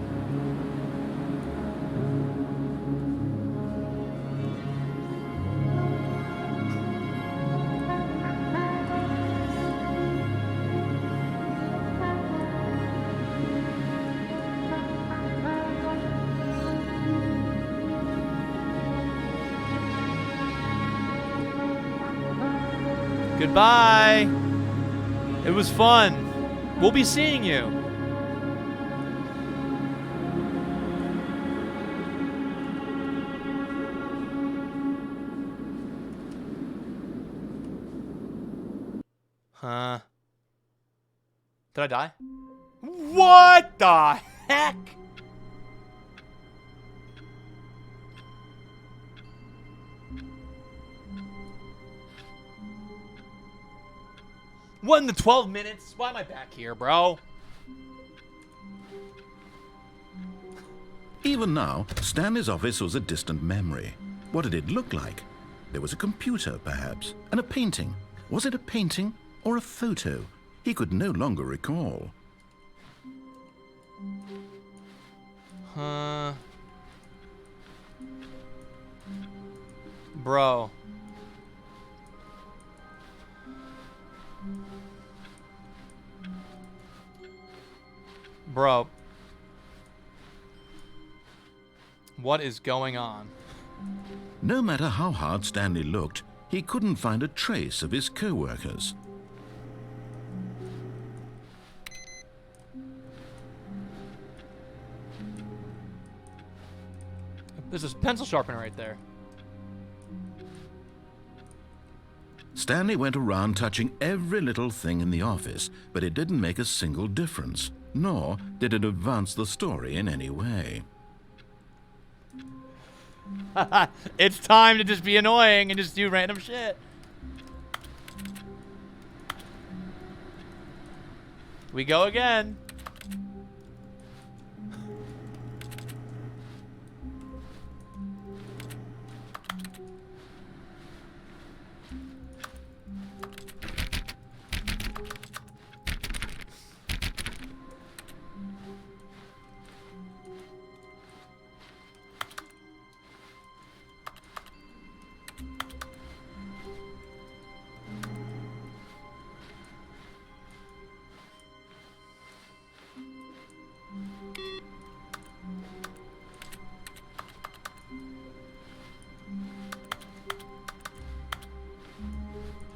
Goodbye. It was fun. We'll be seeing you. Huh? Did I die? What the heck? What in the 12 minutes? Why am I back here, bro? Even now, Stanley's office was a distant memory. What did it look like? There was a computer, perhaps, and a painting. Was it a painting or a photo? He could no longer recall. Huh? Bro. Bro. What is going on? No matter how hard Stanley looked, he couldn't find a trace of his co-workers. There's a pencil sharpener right there. Stanley went around touching every little thing in the office, but it didn't make a single difference, nor did it advance the story in any way. It's time to just be annoying and just do random shit. We go again.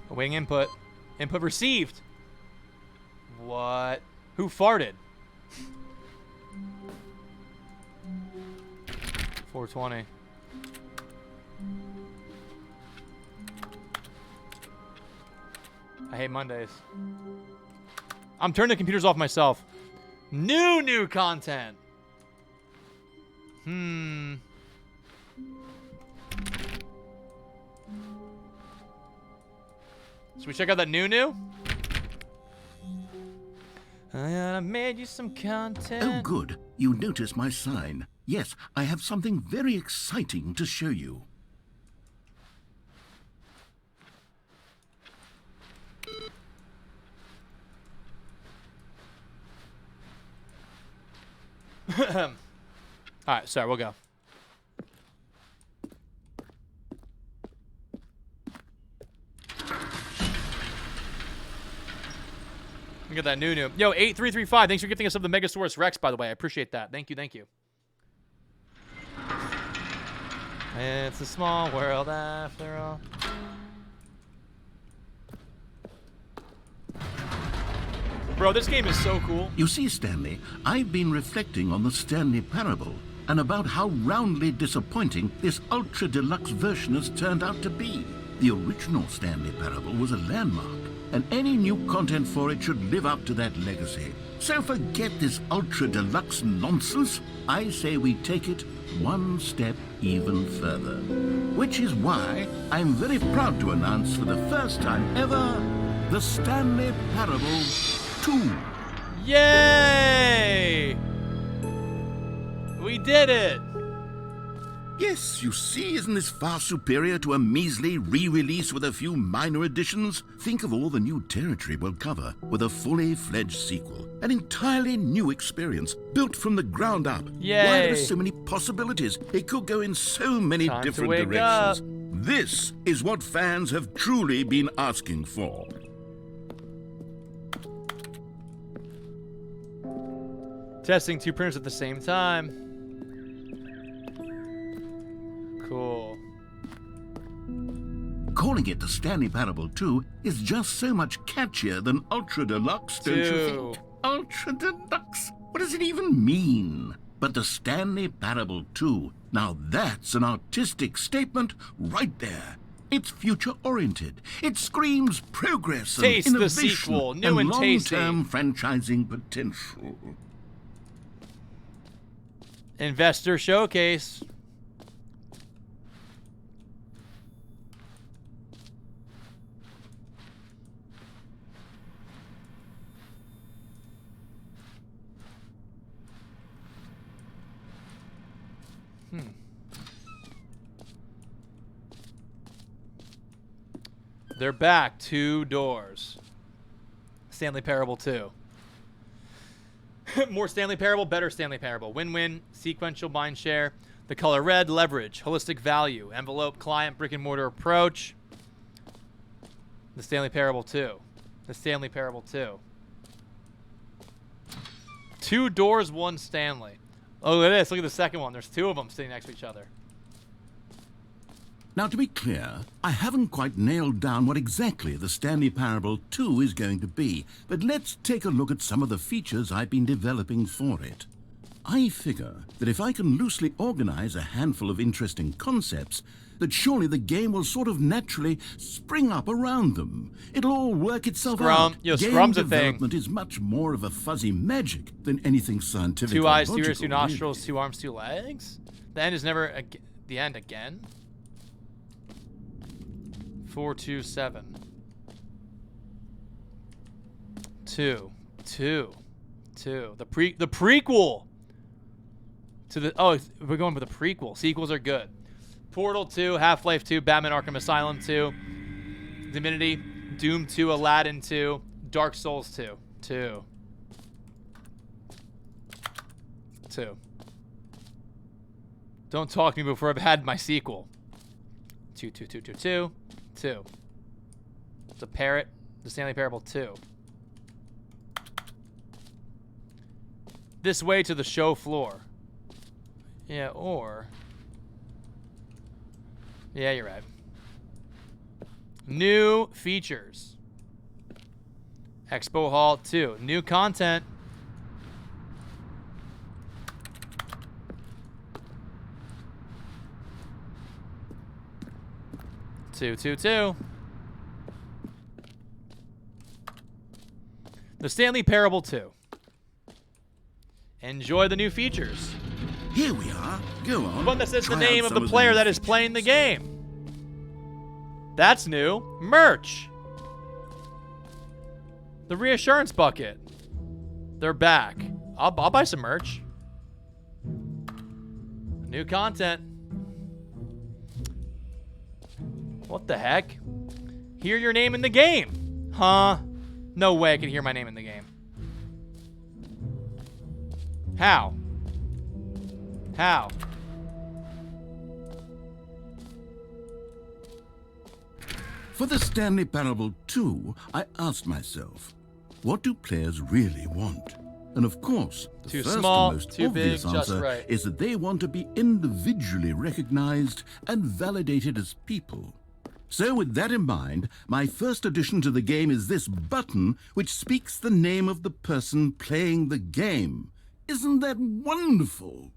Awaiting input. Input received. What? Who farted? 420. I hate Mondays. I'm turning the computers off myself. New content. Should we check out that new? I made you some content. Oh, good. You noticed my sign. Yes, I have something very exciting to show you. Alright, sorry, we'll go. Look at that new. Yo, 8335, thanks for gifting us up the Megasaurus Rex, by the way. I appreciate that. Thank you. It's a small world after all. Bro, this game is so cool. You see, Stanley, I've been reflecting on the Stanley Parable and about how roundly disappointing this ultra deluxe version has turned out to be. The original Stanley Parable was a landmark, and any new content for it should live up to that legacy. So forget this ultra deluxe nonsense. I say we take it one step even further. Which is why I'm very proud to announce for the first time ever, the Stanley Parable 2. Yay! We did it! Yes, you see, isn't this far superior to a measly re-release with a few minor additions? Think of all the new territory we'll cover with a fully fledged sequel. An entirely new experience, built from the ground up. Yay. Why there are so many possibilities? It could go in so many Time to different wake directions. up. This is what fans have truly been asking for. Testing 2 printers at the same time. Cool. Calling it the Stanley Parable 2 is just so much catchier than Ultra Deluxe, don't you 2. think? Ultra Deluxe? What does it even mean? But the Stanley Parable 2, now that's an artistic statement right there. It's future-oriented. It screams progress and Taste the innovation sequel, new and tasty. long-term franchising potential. Investor showcase. They're back. 2 doors. Stanley Parable 2. More Stanley Parable, better Stanley Parable. Win-win, sequential mind share. The color red, leverage, holistic value, envelope, client, brick and mortar approach. The Stanley Parable 2. The Stanley Parable 2. 2 doors, 1 Stanley. Oh, look at this. Look at the second one. There's 2 of them sitting next to each other. Now, to be clear, I haven't quite nailed down what exactly the Stanley Parable 2 is going to be, but let's take a look at some of the features I've been developing for it. I figure that if I can loosely organize a handful of interesting concepts, that surely the game will sort of naturally spring up around them. It'll all work itself out. Yo, game Scrum's a thing. development is much more of a fuzzy magic than anything scientific 2 or eyes, 2 logical, ears, 2 nostrils, really. 2 arms, 2 legs. The end is never the end again. 4, 2, 7. 2, 2, 2. The prequel to the we're going with the prequel. Sequels are good. Portal 2, Half-Life 2, Batman Arkham Asylum 2, Divinity, Doom 2, Aladdin 2, Dark Souls 2. 2. 2. Don't talk to me before I've had my sequel. 2, 2, 2, 2, 2. 2. It's a parrot. The Stanley Parable 2. This way to the show floor. Yeah, or... Yeah, you're right. New features. Expo Hall 2. New content. Two, 2, 2. The Stanley Parable 2. Enjoy the new features. Here we are. Go on. One that says the Try name out of the some player these that is features. playing the game. That's new. Merch. The reassurance bucket. They're back. I'll buy some merch. New content. What the heck? Hear your name in the game. Huh? No way I can hear my name in the game. How? How? For the Stanley Parable 2, I asked myself, what do players really want? And of course, the Too first small, and most too big, obvious just answer right. is that they want to be individually recognized and validated as people. So with that in mind, my first addition to the game is this button which speaks the name of the person playing the game. Isn't that wonderful?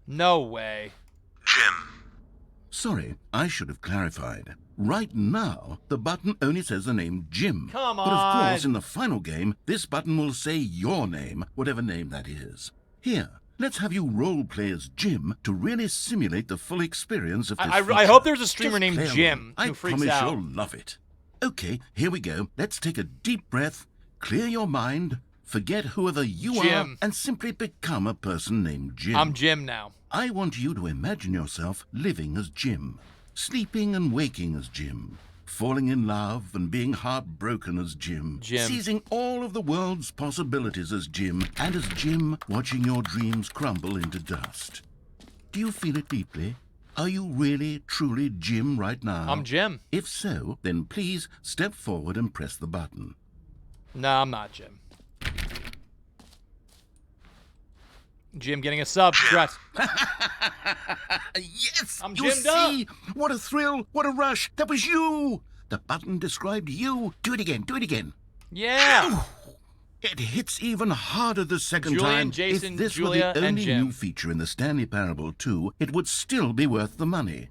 No way. Jim. Sorry, I should have clarified. Right now, the button only says the name Jim. Come But of course, on. in the final game, this button will say your name, whatever name that is. Here, let's have you role-play as Jim to really simulate the full experience of this I feature. hope there's a streamer Just named play along. Jim I who freaks promise out. you'll love it. Okay, here we go. Let's take a deep breath, clear your mind, forget whoever you are, Jim. and simply become a person named Jim. I'm Jim now. I want you to imagine yourself living as Jim, sleeping and waking as Jim, falling in love and being heartbroken as Jim, seizing all of the world's possibilities as Jim, and as Jim watching your dreams crumble into dust. Do you feel it deeply? Are you really, truly Jim right now? I'm Jim. If so, then please step forward and press the button. No, I'm not Jim. Jim getting a sub. Congrats. Yes! I'm you Jimmed up. see? What a thrill! What a rush! That was you! The button described you. Do it again. Do it again. Yeah. It hits even harder the second Julian, time. Jason, if this Julia, were the and only Jim. new feature in the Stanley Parable 2, it would still be worth the money.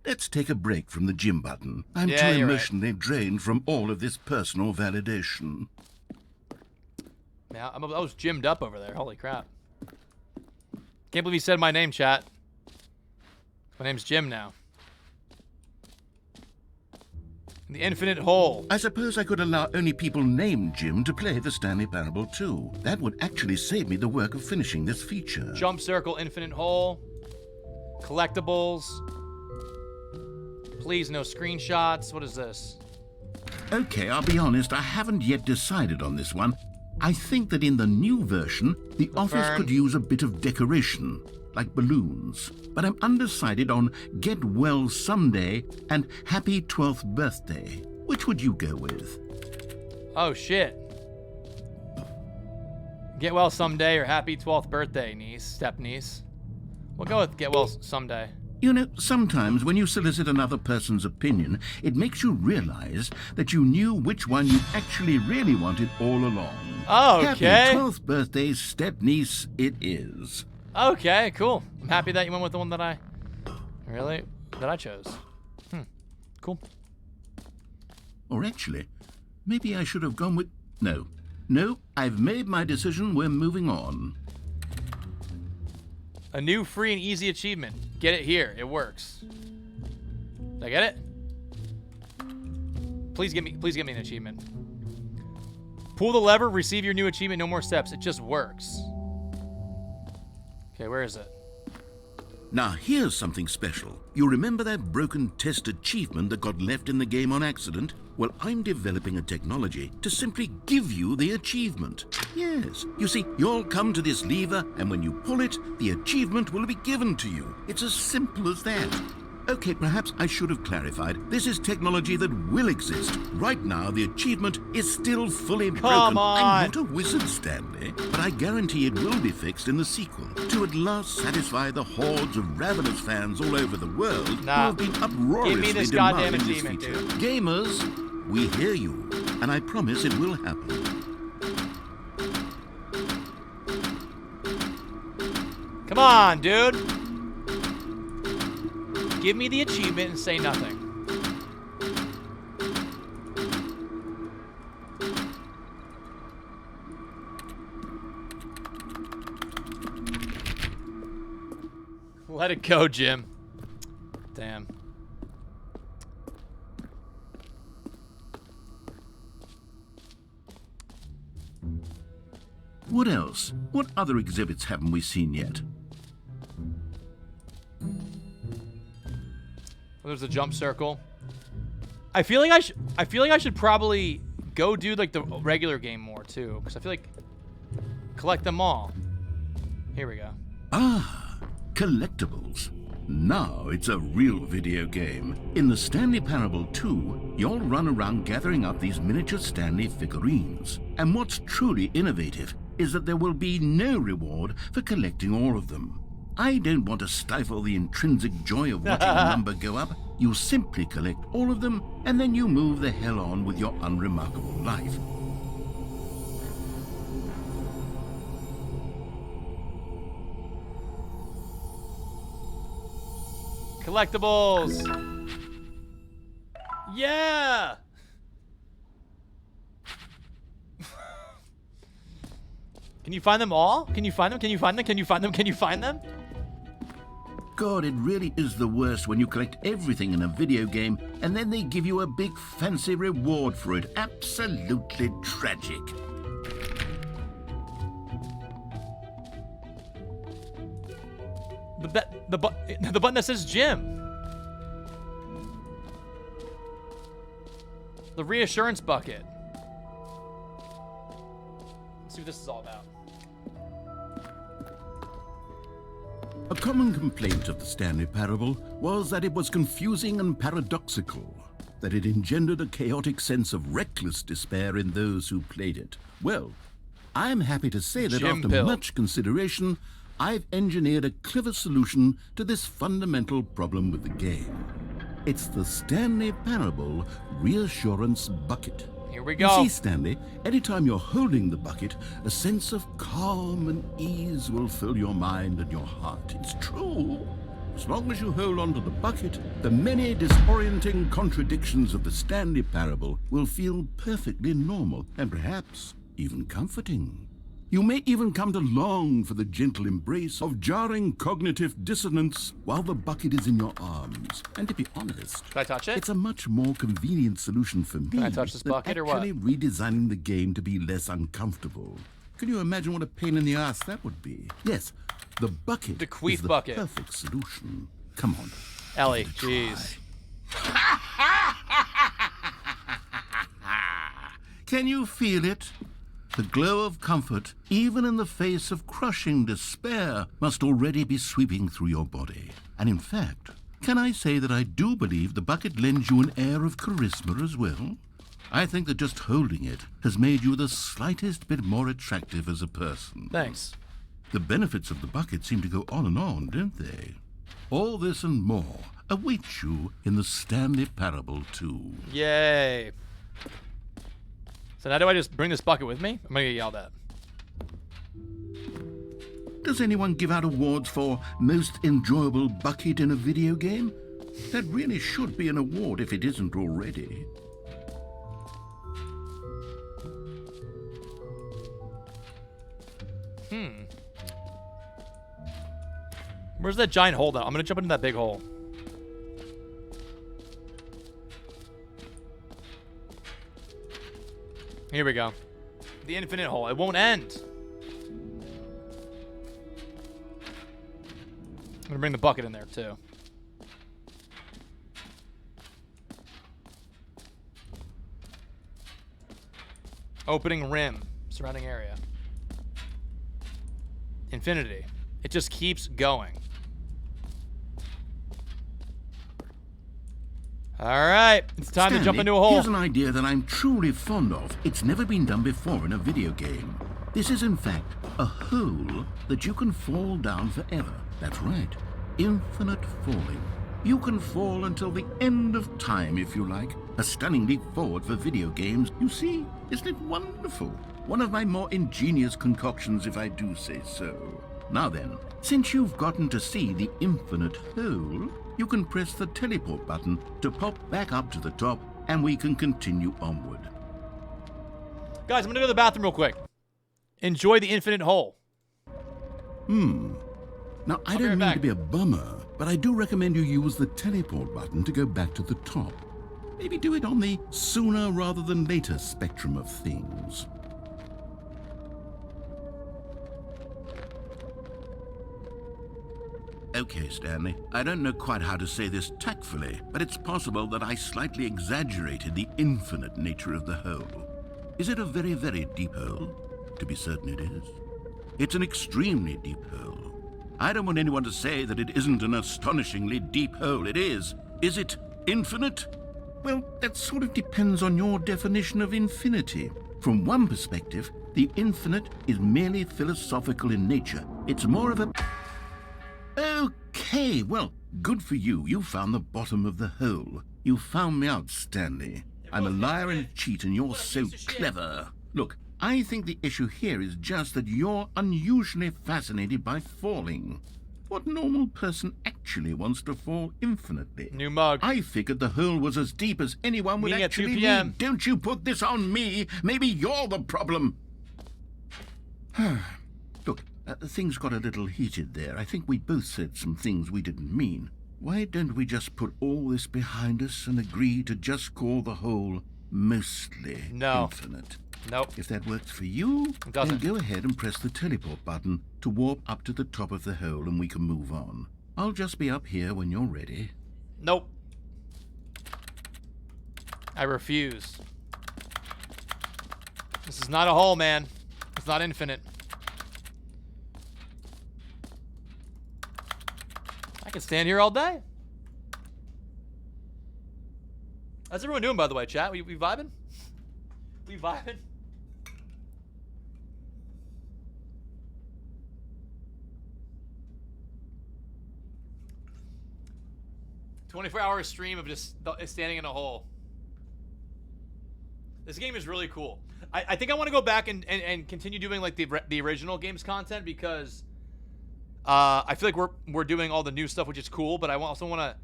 Let's take a break from the Jim button. I'm Yeah, too you're right. emotionally drained from all of this personal validation. Yeah, I was Jimmed up over there. Holy crap. Can't believe he said my name, chat. My name's Jim now. The infinite hole. I suppose I could allow only people named Jim to play the Stanley Parable 2. That would actually save me the work of finishing this feature. Jump circle, infinite hole. Collectibles. Please, no screenshots. What is this? Okay, I'll be honest, I haven't yet decided on this one. I think that in the new version, the office fern. could use a bit of decoration, like balloons. But I'm undecided on Get Well Someday and Happy 12th Birthday. Which would you go with? Oh, shit. Get well someday or happy 12th birthday, niece, step niece. We'll go with get well someday. You know, sometimes when you solicit another person's opinion, it makes you realize that you knew which one you actually really wanted all along. Okay. Happy 12th birthday, step-niece, it is. Okay, cool. I'm happy that you went with the one that I chose. Cool. Or actually, maybe I should have gone with... No, I've made my decision. We're moving on. A new free and easy achievement. Get it here. It works. Did I get it? Please give me an achievement. Pull the lever, receive your new achievement, no more steps. It just works. Okay, where is it? Now, here's something special. You remember that broken test achievement that got left in the game on accident? Well, I'm developing a technology to simply give you the achievement. Yes. You see, you'll come to this lever, and when you pull it, the achievement will be given to you. It's as simple as that. Okay, perhaps I should have clarified. This is technology that will exist. Right now, the achievement is still fully broken. Come on. I'm not a wizard, Stanley, but I guarantee it will be fixed in the sequel to at last satisfy the hordes of ravenous fans all over the world Nah. who have been uproariously Give me this goddamn demanding this achievement, feature. dude. Gamers, we hear you, and I promise it will happen. Come on, dude. Give me the achievement and say nothing. Let it go, Jim. Damn. What else? What other exhibits haven't we seen yet? There's a jump circle. I feel like I should probably go do like the regular game more too, because I feel like collect them all. Here we go. Ah, collectibles. Now it's a real video game. In the Stanley Parable 2, you'll run around gathering up these miniature Stanley figurines. And what's truly innovative is that there will be no reward for collecting all of them. I don't want to stifle the intrinsic joy of watching a number go up. You simply collect all of them, and then you move the hell on with your unremarkable life. Collectibles. Yeah. Can you find them all? Can you find them? Can you find them? Can you find them? Can you find them? God, it really is the worst when you collect everything in a video game and then they give you a big fancy reward for it. Absolutely tragic. The button that says gym. The reassurance bucket. Let's see what this is all about. A common complaint of the Stanley Parable was that it was confusing and paradoxical, that it engendered a chaotic sense of reckless despair in those who played it. Well, I'm happy to say that after much consideration, I've engineered a clever solution to this fundamental problem with the game. It's the Stanley Parable Reassurance Bucket. Here we go. You see, Stanley, anytime you're holding the bucket, a sense of calm and ease will fill your mind and your heart. It's true. As long as you hold on to the bucket, the many disorienting contradictions of the Stanley Parable will feel perfectly normal and perhaps even comforting. You may even come to long for the gentle embrace of jarring cognitive dissonance while the bucket is in your arms. And to be honest, can I touch it? It's a much more convenient solution for me. Can I touch this bucket or what? Actually redesigning the game to be less uncomfortable. Can you imagine what a pain in the ass that would be? Yes, the bucket is the bucket. Perfect solution. Come on. Ellie, jeez. Can you feel it? The glow of comfort, even in the face of crushing despair, must already be sweeping through your body. And in fact, can I say that I do believe the bucket lends you an air of charisma as well? I think that just holding it has made you the slightest bit more attractive as a person. Thanks. The benefits of the bucket seem to go on, don't they? All this and more await you in the Stanley Parable 2. Yay. So now do I just bring this bucket with me? I'm gonna get yelled at. Does anyone give out awards for most enjoyable bucket in a video game? That really should be an award if it isn't already. Where's that giant hole though? I'm gonna jump into that big hole. Here we go. The infinite hole. It won't end. I'm gonna bring the bucket in there too. Opening rim. Surrounding area. Infinity. It just keeps going. All right, it's time to jump into a hole. Here's an idea that I'm truly fond of. It's never been done before in a video game. This is, in fact, a hole that you can fall down forever. That's right, infinite falling. You can fall until the end of time, if you like. A stunning leap forward for video games. You see, isn't it wonderful? One of my more ingenious concoctions, if I do say so. Now then, since you've gotten to see the infinite hole, you can press the teleport button to pop back up to the top, and we can continue onward. Guys, I'm gonna go to the bathroom real quick. Enjoy the infinite hole. Now, I don't mean to be a bummer, but I do recommend you use the teleport button to go back to the top. Maybe do it on the sooner rather than later spectrum of things. Okay, Stanley, I don't know quite how to say this tactfully, but it's possible that I slightly exaggerated the infinite nature of the hole. Is it a very, very deep hole? To be certain it is. It's an extremely deep hole. I don't want anyone to say that it isn't an astonishingly deep hole. It is. Is it infinite? Well, that sort of depends on your definition of infinity. From one perspective, the infinite is merely philosophical in nature. It's more of a... Okay, well, good for you. You found the bottom of the hole. You found me out, Stanley. I'm a liar and a cheat, and you're so clever. Look, I think the issue here is just that you're unusually fascinated by falling. What normal person actually wants to fall infinitely? New mug. I figured the hole was as deep as anyone would Meeting at 2 actually p.m. need. Don't you put this on me. Maybe you're the problem. Look, things got a little heated there. I think we both said some things we didn't mean. Why don't we just put all this behind us and agree to just call the hole mostly infinite? Nope. If that works for you, then go ahead and press the teleport button to warp up to the top of the hole and we can move on. I'll just be up here when you're ready. Nope. I refuse. This is not a hole, man. It's not infinite. I can stand here all day. How's everyone doing, by the way, chat? We vibing? We vibing? "24-hour stream of just standing in a hole." This game is really cool. I think I want to go back and continue doing like the original games content because I feel like we're doing all the new stuff, which is cool, but I also want to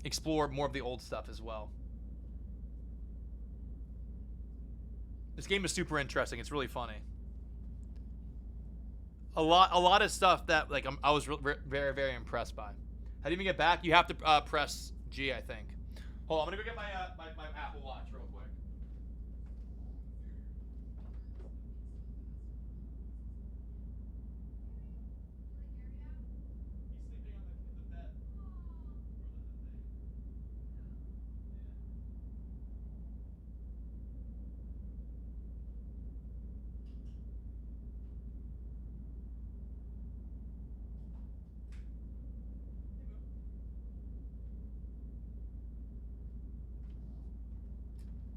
explore more of the old stuff as well. This game is super interesting. It's really funny. A lot of stuff that like I was very, very impressed by. How do you even get back? You have to press G, I think. Hold on, I'm gonna go get my Apple Watch real quick. He's sleeping on the bed.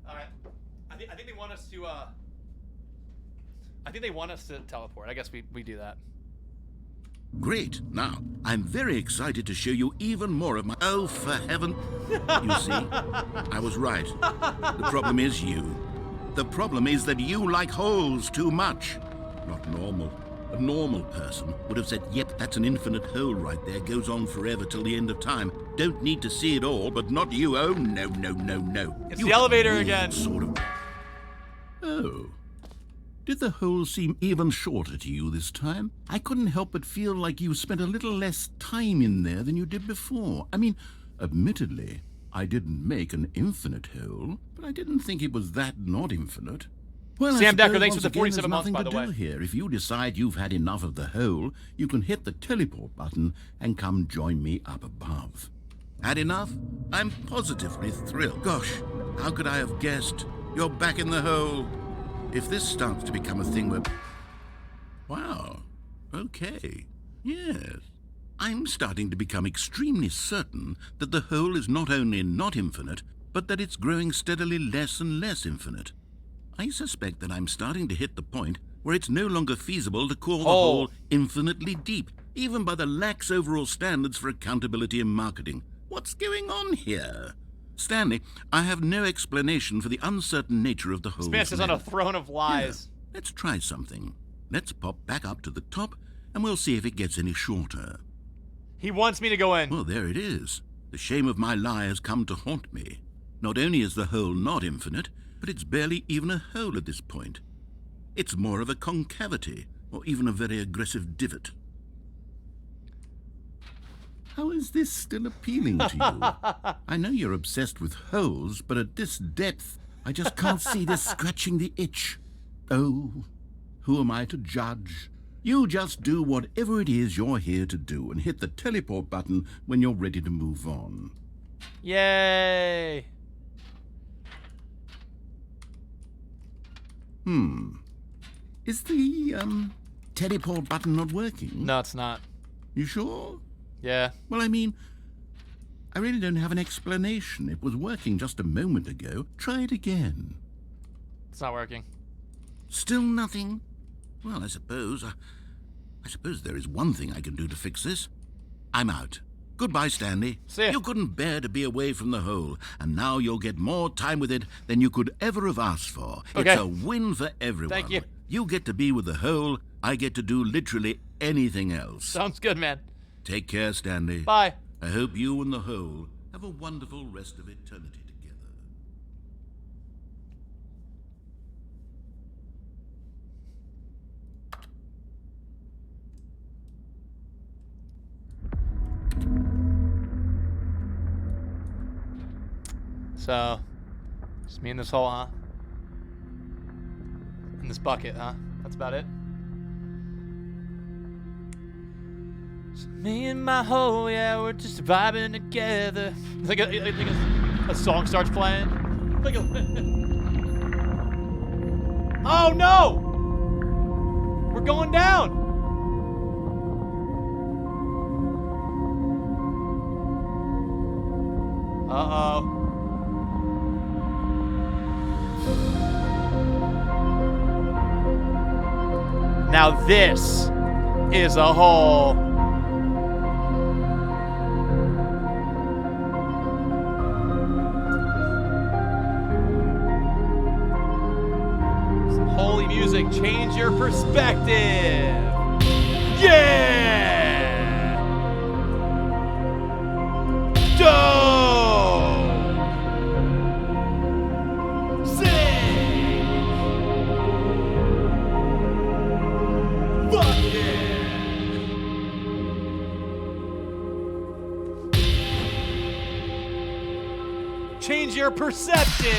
All right, I think they want us to. I think they want us to teleport. I guess we do that. Great. Now, I'm very excited to show you even more of my... Oh, for heaven... You see? I was right. The problem is you. The problem is that you like holes too much. Not normal. A normal person would have said, yep, that's an infinite hole right there. Goes on forever till the end of time. Don't need to see it all, but not you. Oh, no, no, no, no. It's You the have a elevator weird again. Sort of... Oh. Did the hole seem even shorter to you this time? I couldn't help but feel like you spent a little less time in there than you did before. I mean, admittedly, I didn't make an infinite hole, but I didn't think it was that not infinite. Well, Sam I Decker, suppose thanks for the once again, 47 there's months, nothing by to the way. do here. If you decide you've had enough of the hole, you can hit the teleport button and come join me up above. Had enough? I'm positively thrilled. Gosh, how could I have guessed? You're back in the hole. If this starts to become a thing where... Wow. Okay. Yes. I'm starting to become extremely certain that the hole is not only not infinite, but that it's growing steadily less and less infinite. I suspect that I'm starting to hit the point where it's no longer feasible to call the hole infinitely deep, even by the lax overall standards for accountability in marketing. What's going on here? Stanley, I have no explanation for the uncertain nature of the hole's This man is on a length. throne of lies. Here, let's try something. Let's pop back up to the top, and we'll see if it gets any shorter. He wants me to go in. Well, there it is. The shame of my lie has come to haunt me. Not only is the hole not infinite, but it's barely even a hole at this point. It's more of a concavity, or even a very aggressive divot. How is this still appealing to you? I know you're obsessed with holes, but at this depth, I just can't see this scratching the itch. Oh, who am I to judge? You just do whatever it is you're here to do and hit the teleport button when you're ready to move on. Yay. Is the, teleport button not working? No, it's not. You sure? Yeah. Well, I mean, I really don't have an explanation. It was working just a moment ago. Try it again. It's not working. Still nothing? Well, I suppose there is one thing I can do to fix this. I'm out. Goodbye, Stanley. See ya. You couldn't bear to be away from the hole, and now you'll get more time with it than you could ever have asked for. Okay. It's a win for everyone. Thank you. You get to be with the hole. I get to do literally anything else. Sounds good, man. Take care, Stanley. Bye. I hope you and the whole have a wonderful rest of eternity together. So, just me in this hole, huh? In this bucket, huh? That's about it. So me and my hole, yeah, we're just vibing together. It's like a song starts playing. Like oh no! We're going down. Uh-oh. Now this is a hole. Some holy music, change your perspective. Yeah! Dope! Change your perception.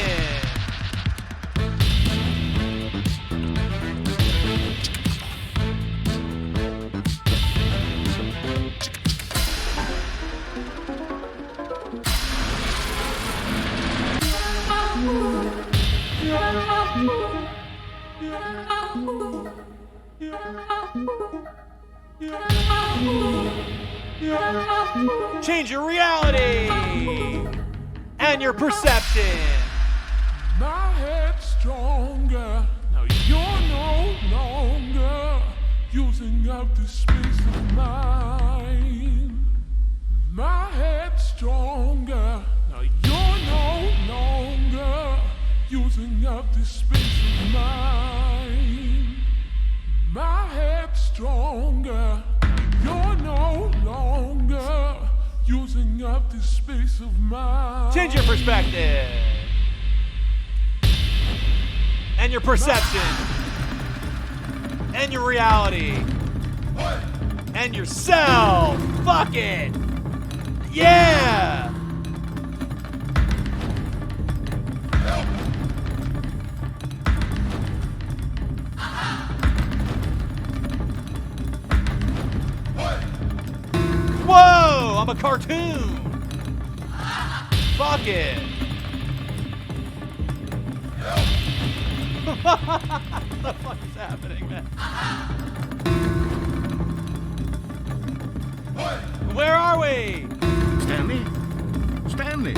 Change your reality and your perception. My head's stronger. Now you're no longer using up the space of mine. My head's stronger. Now you're no longer using up the space of mine. My head's stronger. You're no longer using up the space of mine. Change your perspective. And your perception. And your reality. And yourself. Fuck it. Yeah. Whoa, I'm a cartoon. Fuck it. What the fuck is happening, man? Where are we? Stanley? Stanley!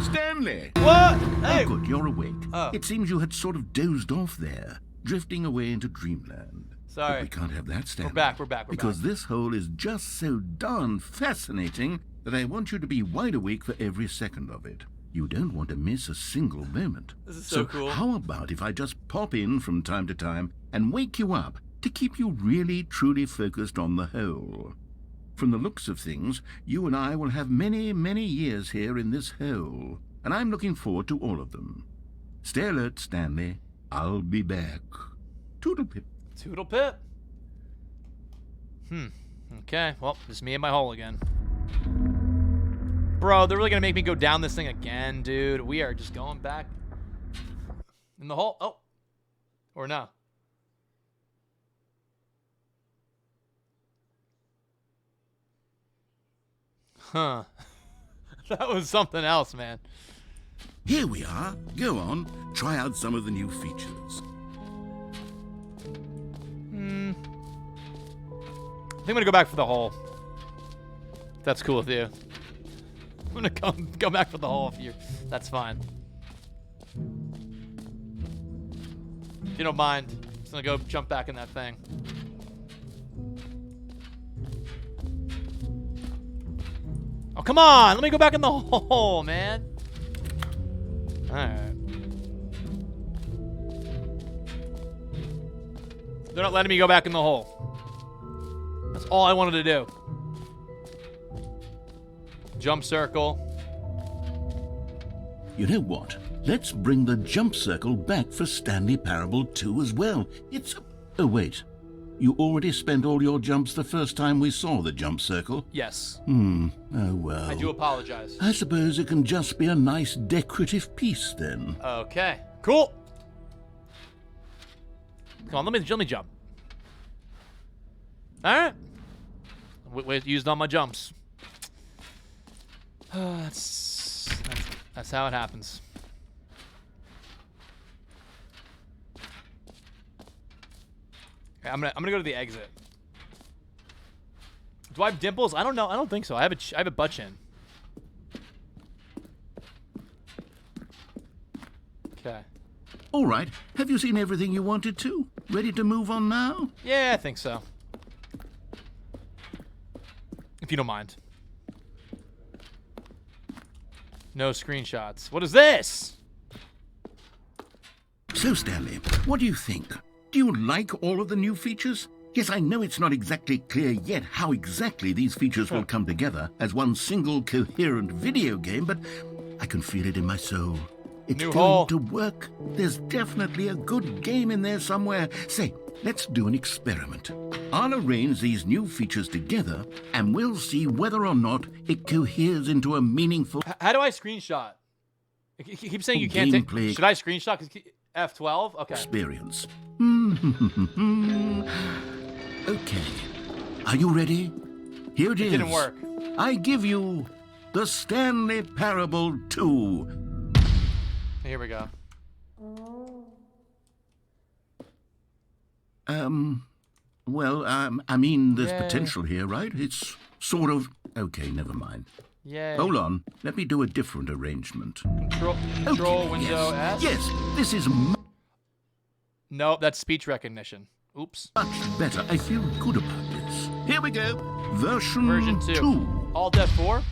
Stanley! What? Hey. Oh, good, you're awake. Oh. It seems you had sort of dozed off there, drifting away into dreamland. Sorry. But we can't have that, Stanley. We're back. Because this hole is just so darn fascinating that I want you to be wide awake for every second of it. You don't want to miss a single moment. This is so cool. How about if I just pop in from time to time and wake you up to keep you really, truly focused on the hole? From the looks of things, you and I will have many, many years here in this hole, and I'm looking forward to all of them. Stay alert, Stanley. I'll be back. Toodle-pip. Toodle pip. Okay, well, just me and my hole again. Bro, they're really gonna make me go down this thing again, dude. We are just going back in the hole. Oh. Or no. Huh. That was something else, man. Here we are. Go on. Try out some of the new features. I think I'm gonna go back for the hole. If that's cool with you. I'm gonna go back for the hole if you. That's fine. If you don't mind, I'm just gonna go jump back in that thing. Oh, come on! Let me go back in the hole, man. Alright. They're not letting me go back in the hole. That's all I wanted to do. Jump circle. You know what? Let's bring the jump circle back for Stanley Parable 2 as well. It's... Oh, wait. You already spent all your jumps the first time we saw the jump circle? Yes. Oh, well. I do apologize. I suppose it can just be a nice decorative piece, then. Okay. Cool. Come on, let me jump. Alright. Used all my jumps. That's how it happens. Okay, I'm gonna go to the exit. Do I have dimples? I don't know. I don't think so. I have a butt chin. Okay. All right. Have you seen everything you wanted to? Ready to move on now? Yeah, I think so. If you don't mind. No screenshots. What is this? So, Stanley, what do you think? Do you like all of the new features? Yes, I know it's not exactly clear yet how exactly these features will come together as one single coherent video game, but I can feel it in my soul. It's New going hole. to work. There's definitely a good game in there somewhere. Say, let's do an experiment. I'll arrange these new features together, and we'll see whether or not it coheres into a meaningful... How do I screenshot? You keep saying you can't take... Gameplay. Should I screenshot? 'Cause F12? Okay. experience. Okay. Are you ready? Here it is. didn't work. I give you the Stanley Parable 2. Here we go. I mean, there's Yay. potential here, right? It's sort of... Okay, never mind. Yay. Hold on. Let me do a different arrangement. Control Okay, window yes. S? Yes, this is Nope, that's speech recognition. Oops. much better. I feel good about this. Here we go. Version 2. Alt F4?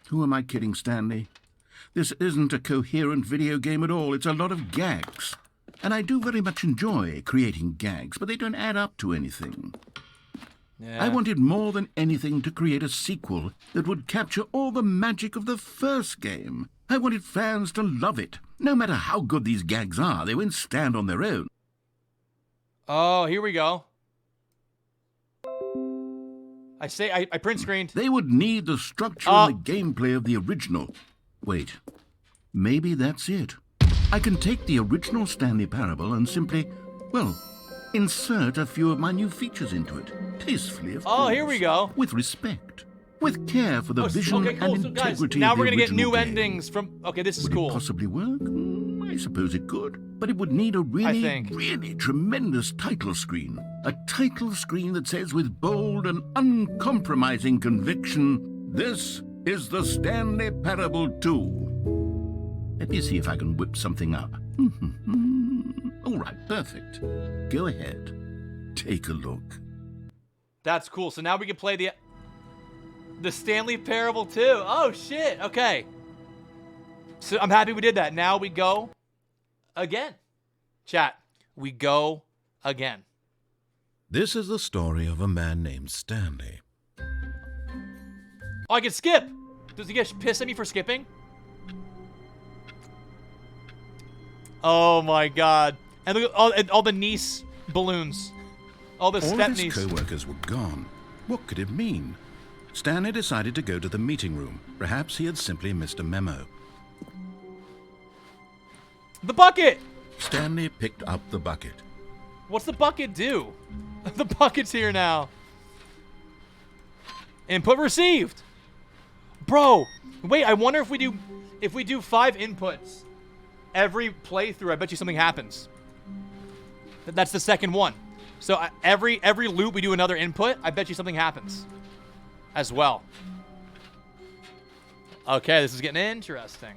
Who am I kidding, Stanley? This isn't a coherent video game at all. It's a lot of gags. And I do very much enjoy creating gags, but they don't add up to anything. Yeah. I wanted more than anything to create a sequel that would capture all the magic of the first game. I wanted fans to love it. No matter how good these gags are, they won't stand on their own. Oh, here we go. I print screened. They would need the structure and the gameplay of the original. Wait, maybe that's it. I can take the original Stanley Parable and simply, well, insert a few of my new features into it. Tastefully, of course. Oh, here we go. With respect. With care for the vision okay, cool. and So, guys, integrity now of the we're gonna get original new game. endings from... Okay, this is Would cool. it possibly work? I suppose it could. But it would need a really, really tremendous title screen. A title screen that says with bold and uncompromising conviction, "This is the Stanley Parable 2." Let me see if I can whip something up. All right, perfect. Go ahead. Take a look. That's cool. So now we can play the Stanley Parable 2. Oh, shit. Okay. So I'm happy we did that. Now we go again. Chat, we go again. This is the story of a man named Stanley. Oh, I can skip. Does he get pissed at me for skipping? Oh, my God. And look at all the niece balloons. All the All step of his niece. co-workers were gone. What could it mean? Stanley decided to go to the meeting room. Perhaps he had simply missed a memo. The bucket! Stanley picked up the bucket. What's the bucket do? The bucket's here now. Input received. Bro, wait, I wonder if we do 5 inputs every playthrough, I bet you something happens. That's the second one. So every loop we do another input, I bet you something happens as well. Okay, this is getting interesting.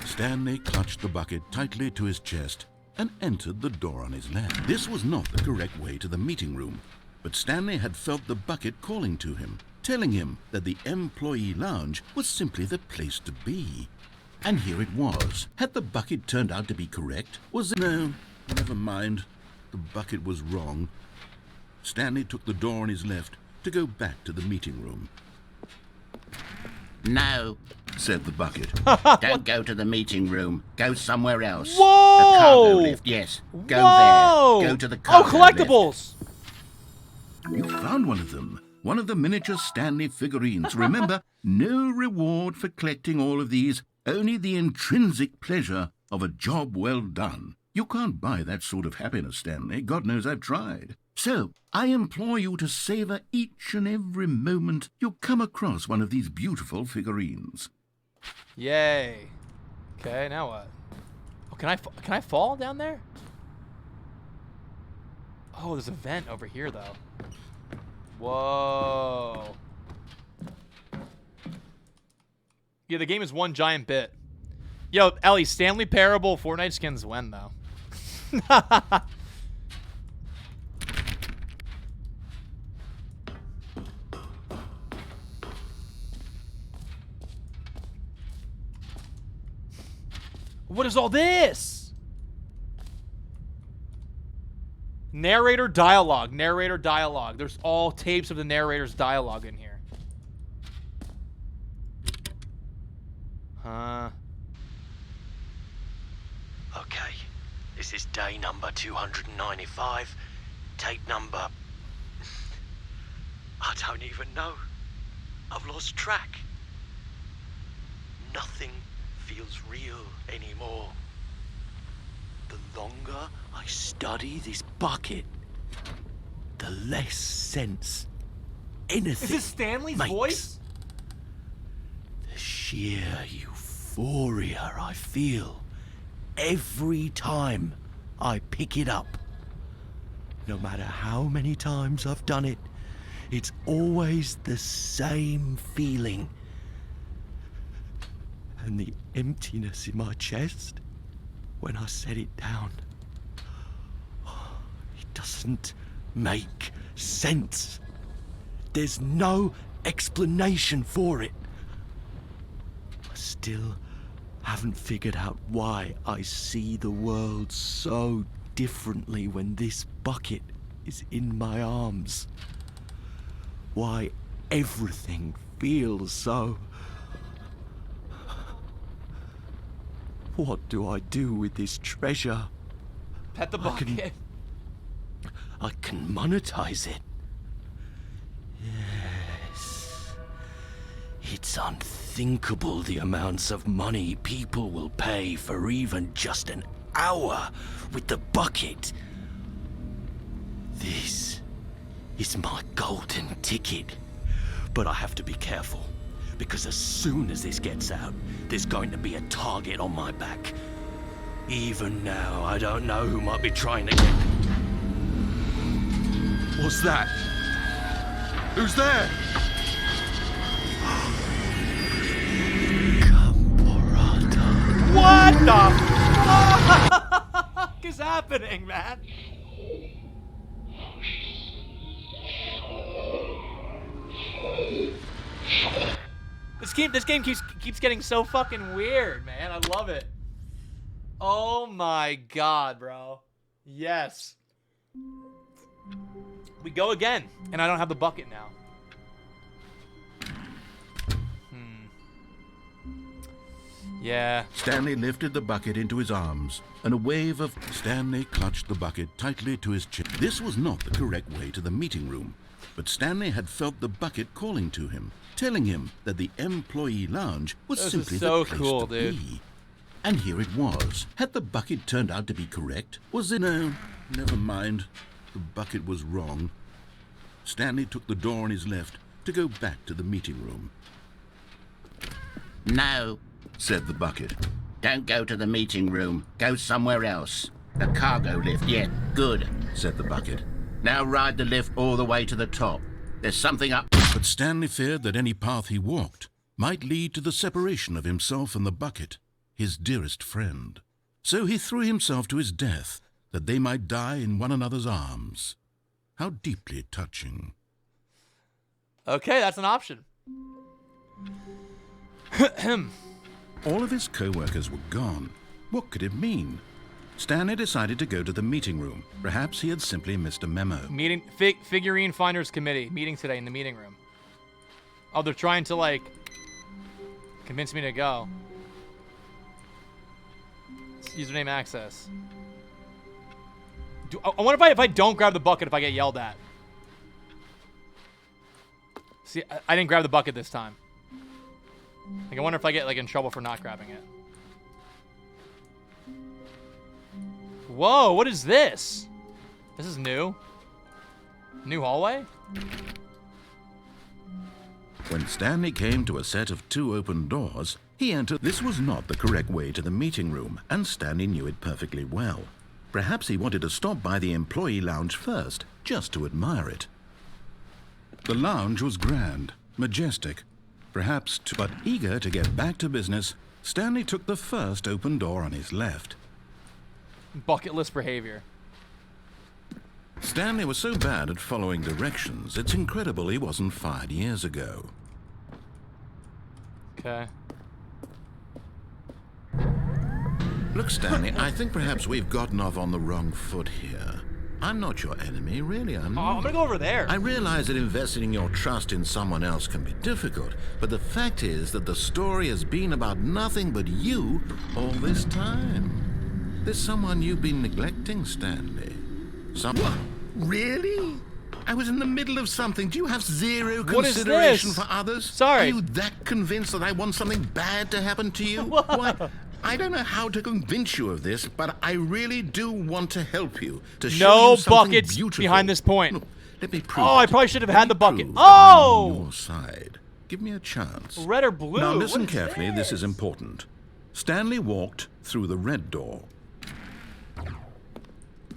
Stanley clutched the bucket tightly to his chest and entered the door on his left. This was not the correct way to the meeting room, but Stanley had felt the bucket calling to him, telling him that the employee lounge was simply the place to be. And here it was. Had the bucket turned out to be correct? Was it... No, never mind. The bucket was wrong. Stanley took the door on his left to go back to the meeting room. No, Said the bucket. don't go to the meeting room. Go somewhere else. Whoa! The cargo lift, yes. Go Whoa! there. Go to the cargo collectibles! You found one of them. One of the miniature Stanley figurines. Remember, no reward for collecting all of these, only the intrinsic pleasure of a job well done. You can't buy that sort of happiness, Stanley. God knows I've tried. So, I implore you to savor each and every moment you come across one of these beautiful figurines. Yay. Okay, now what? Oh, can I fall down there? Oh, there's a vent over here, though. Whoa. Yeah, the game is one giant bit. Yo, Ellie, Stanley Parable Fortnite skins when, though? What is all this? Narrator dialogue. Narrator dialogue. There's all tapes of the narrator's dialogue in here. Huh. Okay, this is day number 295. Tape number... I don't even know. I've lost track. Nothing feels real anymore. The longer I study this bucket, the less sense anything Is this Stanley's makes. voice? The sheer euphoria I feel every time I pick it up. No matter how many times I've done it, it's always the same feeling. And the emptiness in my chest when I set it down. It doesn't make sense. There's no explanation for it. I still haven't figured out why I see the world so differently when this bucket is in my arms. Why everything feels so... What do I do with this treasure? Pet the bucket. I can monetize it. Yes. It's unthinkable the amounts of money people will pay for even just an hour with the bucket. This is my golden ticket. But I have to be careful, because as soon as this gets out, there's going to be a target on my back. Even now, I don't know who might be trying to get... What's that? Who's there? What the fuck is happening, man? This game keeps getting so fucking weird, man. I love it. Oh my god, bro. Yes. We go again, and I don't have the bucket now. Yeah. Stanley lifted the bucket into his arms, and a wave of Stanley clutched the bucket tightly to his chest. This was not the correct way to the meeting room, but Stanley had felt the bucket calling to him, telling him that the employee lounge was This simply is so the place cool, to dude. be. And here it was. Had the bucket turned out to be correct? Was it? No, never mind. The bucket was wrong. Stanley took the door on his left to go back to the meeting room. No, Said the bucket. don't go to the meeting room. Go somewhere else. The cargo lift, yeah, good. Said the bucket. Now ride the lift all the way to the top. There's something up. But Stanley feared that any path he walked might lead to the separation of himself and the bucket, his dearest friend. So he threw himself to his death, that they might die in one another's arms. How deeply touching. Okay, that's an option. All of his co-workers were gone. What could it mean? Stanley decided to go to the meeting room. Perhaps he had simply missed a memo. Figurine Finders Committee. Meeting today in the meeting room. Oh, they're trying to, like, convince me to go. Username access. I wonder if I don't grab the bucket if I get yelled at. See, I didn't grab the bucket this time. Like, I wonder if I get, like, in trouble for not grabbing it. Whoa, what is this? This is new. New hallway? When Stanley came to a set of 2 open doors, he entered. This was not the correct way to the meeting room, and Stanley knew it perfectly well. Perhaps he wanted to stop by the employee lounge first, just to admire it. The lounge was grand, majestic, but eager to get back to business, Stanley took the first open door on his left. Bucket list behavior. Stanley was so bad at following directions, it's incredible he wasn't fired years ago. Okay. Look, Stanley, I think perhaps we've gotten off on the wrong foot here. I'm not your enemy, really, I'm not. I'm gonna go over there. I realize that investing your trust in someone else can be difficult, but the fact is that the story has been about nothing but you all this time. There's someone you've been neglecting, Stanley. Someone. Really? I was in the middle of something. Do you have zero consideration for others? Sorry. Are you that convinced that I want something bad to happen to you? Why? I don't know how to convince you of this, but I really do want to help you. To show you something buckets beautiful. Behind this point. No, let me prove Oh, I it. probably should have had the bucket. Prove that I'm Oh! on your side. Give me a chance. Red or blue? Now What listen is carefully. This is this? important. Stanley walked through the red door.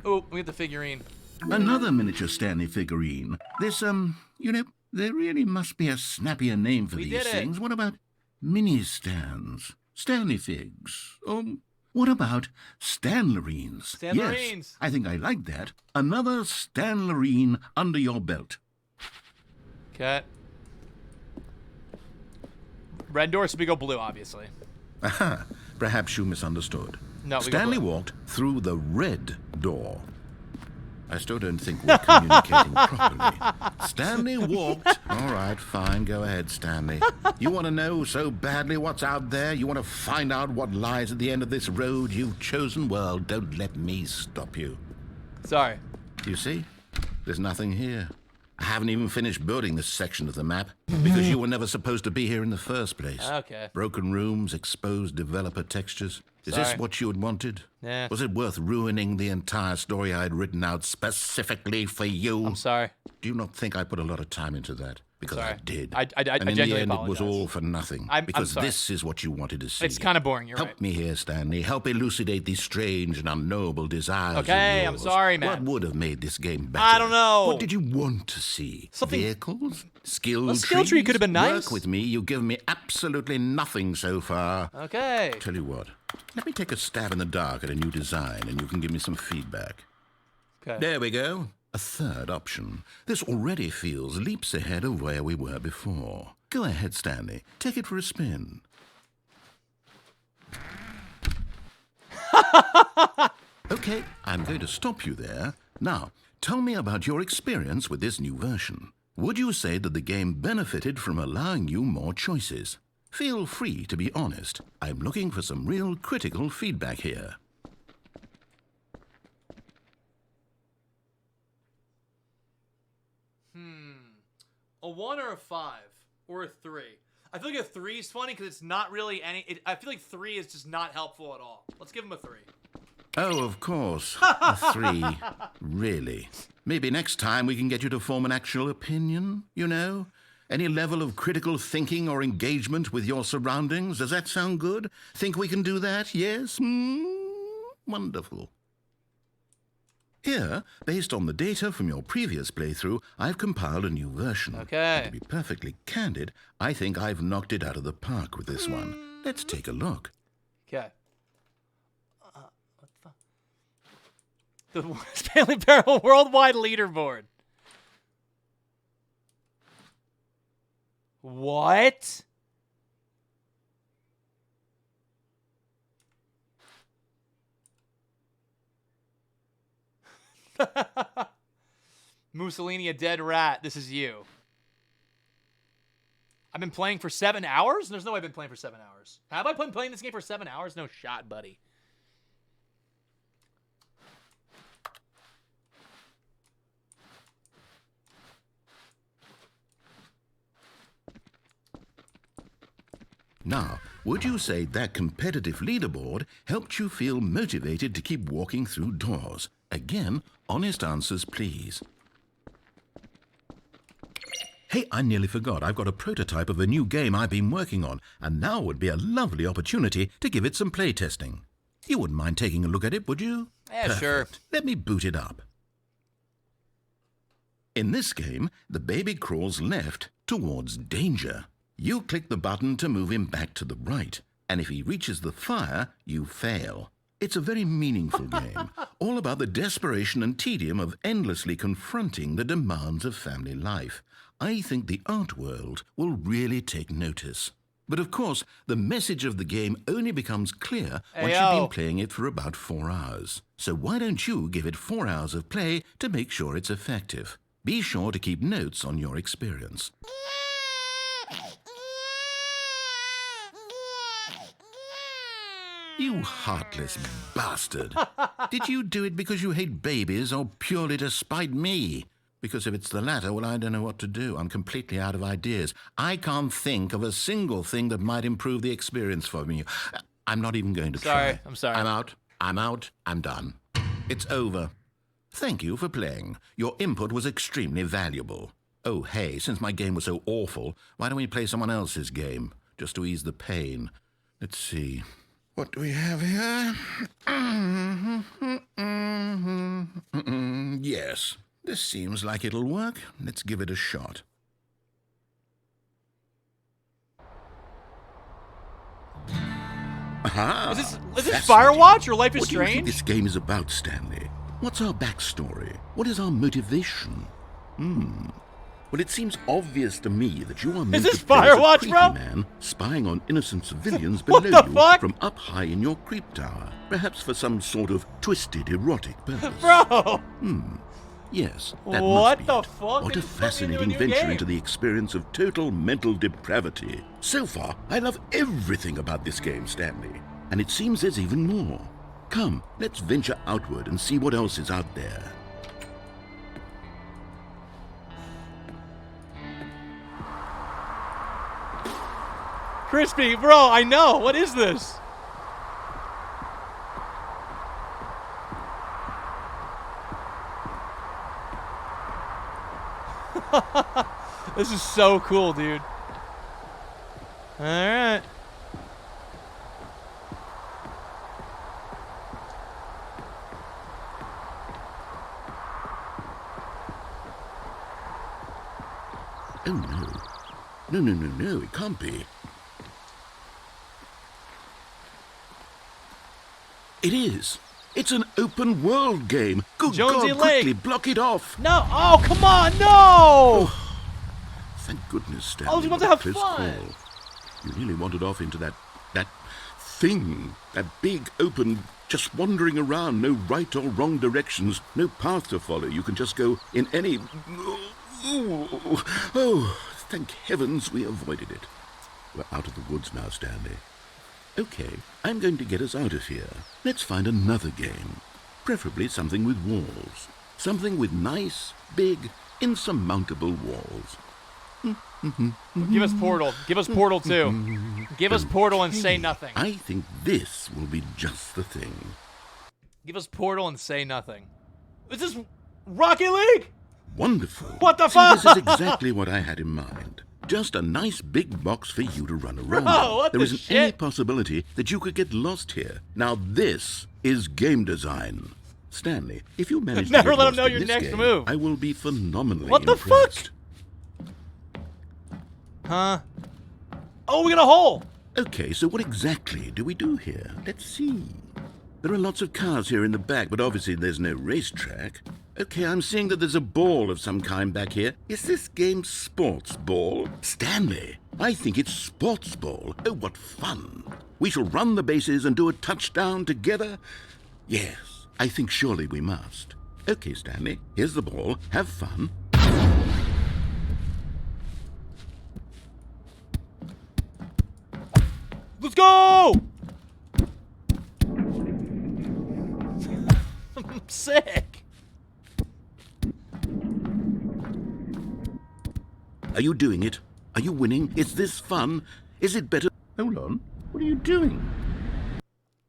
Oh, we get the figurine. Another miniature Stanley figurine. This, you know, there really must be a snappier name for We these did it. things. What about mini stands? Stanley figs? What about Stanlerines? Yes, Stanlerines. I think I like that. Another Stanlerine under your belt. Okay. Red door, so we go blue, obviously. Aha, perhaps you misunderstood. No, we go Stanley blue. walked through the red door. I still don't think we're communicating properly. Stanley walked. All right, fine. Go ahead, Stanley. You want to know so badly what's out there? You want to find out what lies at the end of this road you've chosen? Well, don't let me stop you. Sorry. You see? There's nothing here. I haven't even finished building this section of the map because you were never supposed to be here in the first place. Okay. Broken rooms, exposed developer textures. Is this Sorry. what you had wanted? Yeah. Was it worth ruining the entire story I had written out specifically for you? I'm sorry. Do you not think I put a lot of time into that? Because I Sorry. did. I and in the genuinely end, it was apologize. all for nothing. I'm because sorry. this is what you wanted to see. It's kind of boring, you're Help right. me here, Stanley. Help elucidate these strange and unknowable desires of Okay, I'm yours. sorry, man. What would have made this game better? I don't know. What did you want to see? Something- Vehicles? Skill A skill tree trees? could have been nice. Work with me. You've given me absolutely nothing so far. Okay. Tell you what. Let me take a stab in the dark at a new design, and you can give me some feedback. Okay. There we go. A third option. This already feels leaps ahead of where we were before. Go ahead, Stanley. Take it for a spin. Okay, I'm going to stop you there. Now, tell me about your experience with this new version. Would you say that the game benefited from allowing you more choices? Feel free to be honest. I'm looking for some real critical feedback here. A 1 or a 5 or a 3. I feel like a 3 is funny because it's not really any. I feel like 3 is just not helpful at all. Let's give him a 3. Oh, of course. A 3. Really? Maybe next time we can get you to form an actual opinion, you know? Any level of critical thinking or engagement with your surroundings. Does that sound good? Think we can do that? Yes? Wonderful. Here, based on the data from your previous playthrough, I've compiled a new version. Okay. And to be perfectly candid, I think I've knocked it out of the park with this one. Let's take a look. Okay. What the? The Stanley Parable Worldwide Leaderboard. What? Mussolini, a dead rat. This is you. I've been playing for 7 hours? There's no way I've been playing for 7 hours. Have I been playing this game for 7 hours? No shot, buddy. Now, would you say that competitive leaderboard helped you feel motivated to keep walking through doors? Again, honest answers, please. Hey, I nearly forgot. I've got a prototype of a new game I've been working on, and now would be a lovely opportunity to give it some playtesting. You wouldn't mind taking a look at it, would you? Yeah, sure. Let me boot it up. In this game, the baby crawls left towards danger. You click the button to move him back to the right, and if he reaches the fire, you fail. It's a very meaningful game, all about the desperation and tedium of endlessly confronting the demands of family life. I think the art world will really take notice. But of course, the message of the game only becomes clear once you've been playing it for about 4 hours. So why don't you give it 4 hours of play to make sure it's effective? Be sure to keep notes on your experience. You heartless bastard. Did you do it because you hate babies or purely to spite me? Because if it's the latter, well, I don't know what to do. I'm completely out of ideas. I can't think of a single thing that might improve the experience for me. I'm not even going to try. I'm sorry. I'm out. I'm done. It's over. Thank you for playing. Your input was extremely valuable. Oh, hey, since my game was so awful, why don't we play someone else's game, just to ease the pain? Let's see. What do we have here? Yes, this seems like it'll work. Let's give it a shot. Aha! Is this Firewatch or Life is What do you think Strange? this game is about, Stanley? What's our backstory? What is our motivation? Well, it seems obvious to me that you are meant this to play as a Firewatch, creepy bro? man spying on innocent civilians What below the you fuck? from up high in your creep tower, perhaps for some sort of twisted erotic purpose. Bro! Yes, that What must be the it. fuck? What They a just put me into a fascinating new venture game. into the experience of total mental depravity. So far, I love everything about this game, Stanley. And it seems there's even more. Come, let's venture outward and see what else is out there. Crispy, bro, I know. What is this? This is so cool, dude. All right. Oh, no. No, it can't be. It is. It's an open world game. Good Jonesy God, Lake. quickly block it off. No. Oh, come on. No. Thank goodness, Stanley. I was about to what a have close fun. call. You really wandered off into that thing, that big open, just wandering around, no right or wrong directions, no path to follow. You can just go in any... Oh, thank heavens we avoided it. We're out of the woods now, Stanley. Okay, I'm going to get us out of here. Let's find another game. Preferably something with walls. Something with nice, big, insurmountable walls. Give us Portal. Give us Portal 2. Give us Portal and say nothing. I think this will be just the thing. Give us Portal and say nothing. Is this Rocket League? Wonderful. What the See, fuck? This is exactly what I had in mind. Just a nice big box for you to run around. Bro, what There the isn't any shit? possibility that you could get lost here. Now this is game design. Stanley, if you manage Never to get let 'em lost know in your this next game, move. I will be phenomenally What the impressed. Huh? Oh, we got a hole. Okay, so what exactly do we do here? Let's see. There are lots of cars here in the back, but obviously there's no racetrack. Okay, I'm seeing that there's a ball of some kind back here. Is this game sports ball? Stanley, I think it's sports ball. Oh, what fun. We shall run the bases and do a touchdown together? Yes, I think surely we must. Okay, Stanley, here's the ball. Have fun. Let's go! I'm sick. Are you doing it? Are you winning? Is this fun? Is it better? Hold on. What are you doing?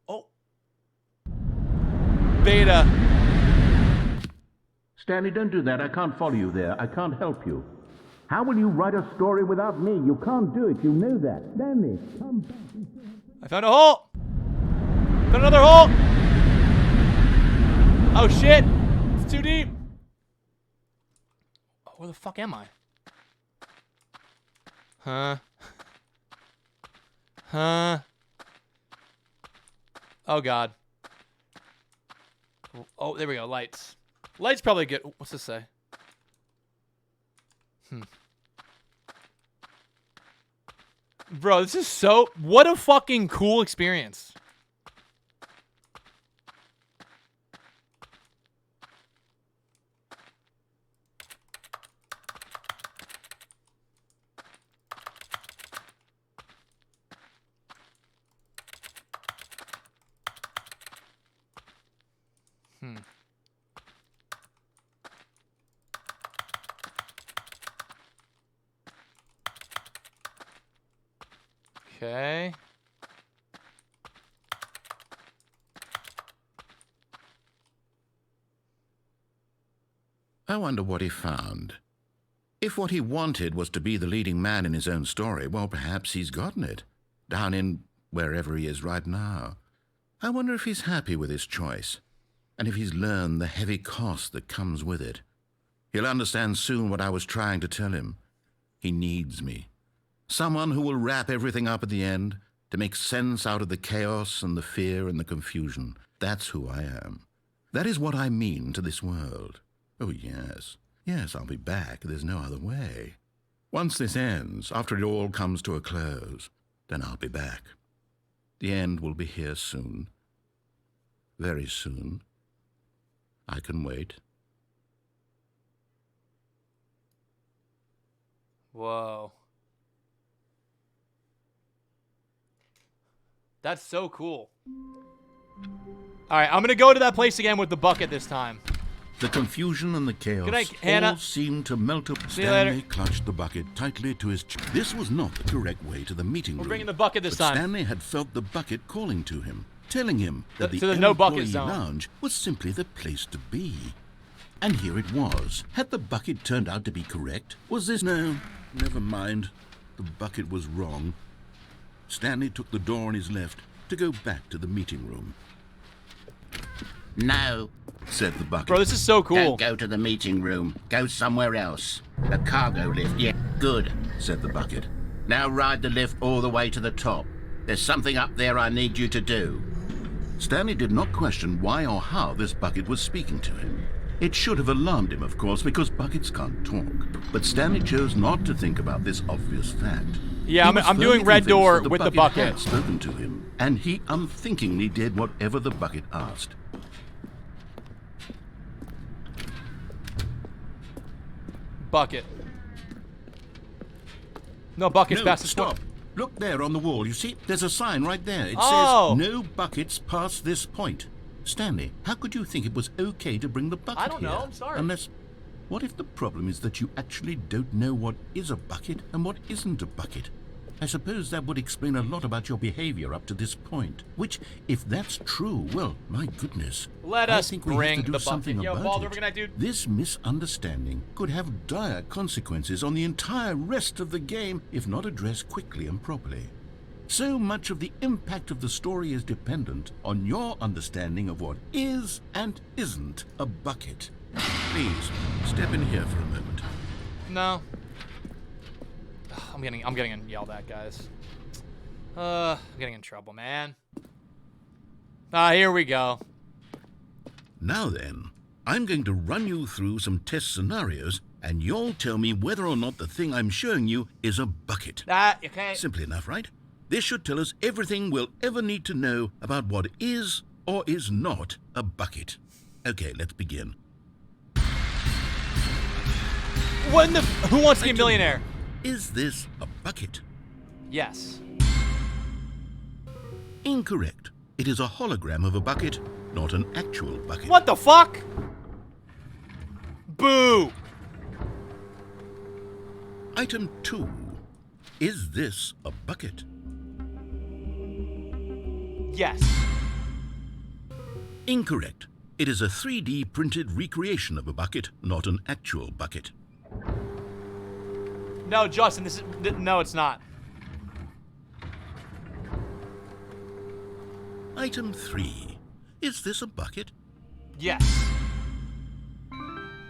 Oh. Beta. Stanley, don't do that. I can't follow you there. I can't help you. How will you write a story without me? You can't do it. You know that. Stanley, come back. I found a hole. Found another hole. Oh shit. It's too deep. Oh, where the fuck am I? Huh? Huh? Oh god. Oh, there we go. Lights. Lights probably good. What's this say? Bro, this is so... What a fucking cool experience. Okay. I wonder what he found. If what he wanted was to be the leading man in his own story, well, perhaps he's gotten it. Down in wherever he is right now. I wonder if he's happy with his choice, and if he's learned the heavy cost that comes with it. He'll understand soon what I was trying to tell him. He needs me. Someone who will wrap everything up at the end, to make sense out of the chaos and the fear and the confusion. That's who I am. That is what I mean to this world. Oh, yes. Yes, I'll be back. There's no other way. Once this ends, after it all comes to a close, then I'll be back. The end will be here soon. Very soon. I can wait. Whoa. That's so cool. Alright, I'm gonna go to that place again with the bucket this time. The confusion and the chaos Good night, Hannah. all seemed to melt away. See you later. Stanley clutched the bucket tightly to his chest. This was not the correct way to the meeting room. We're bringing the bucket this but time. Stanley had felt the bucket calling to him, telling him that To the the no bucket employee zone. lounge was simply the place to be. And here it was. Had the bucket turned out to be correct? Was this... No, never mind. The bucket was wrong. Stanley took the door on his left to go back to the meeting room. No, Said the bucket. Bro, this is so cool. don't go to the meeting room. Go somewhere else. The cargo lift, yeah, good. Said the bucket. Now ride the lift all the way to the top. There's something up there I need you to do. Stanley did not question why or how this bucket was speaking to him. It should have alarmed him, of course, because buckets can't talk. But Stanley chose not to think about this obvious fact. Yeah, He I'm was doing firmly red convinced door that with the bucket. had spoken to him, and he unthinkingly did whatever the bucket asked. Bucket. No buckets No, past this stop. point. Look there on the wall. You see, there's a sign right there. It Oh. says, no buckets past this point. Stanley, how could you think it was okay to bring the bucket I don't know, here? I'm sorry. Unless, what if the problem is that you actually don't know what is a bucket and what isn't a bucket? I suppose that would explain a lot about your behavior up to this point. Which, if that's true, well, my goodness. Let I us think we bring have to do the something bucket. Yo, about Baldur, it. we're gonna do- This misunderstanding could have dire consequences on the entire rest of the game if not addressed quickly and properly. So much of the impact of the story is dependent on your understanding of what is and isn't a bucket. Please, step in here for a moment. No. I'm getting yelled at, guys. I'm getting in trouble, man. Here we go. Now then, I'm going to run you through some test scenarios, and you'll tell me whether or not the thing I'm showing you is a bucket. You can't. Simple enough, right? This should tell us everything we'll ever need to know about what is or is not a bucket. Okay, let's begin. When the Who Wants to Be a Item Millionaire? 1. Is this a bucket? Yes. Incorrect. It is a hologram of a bucket, not an actual bucket. What the fuck? Boo. Item 2. Is this a bucket? Yes. Incorrect. It is a 3D printed recreation of a bucket, not an actual bucket. No, Justin, no, it's not. Item 3. Is this a bucket? Yes.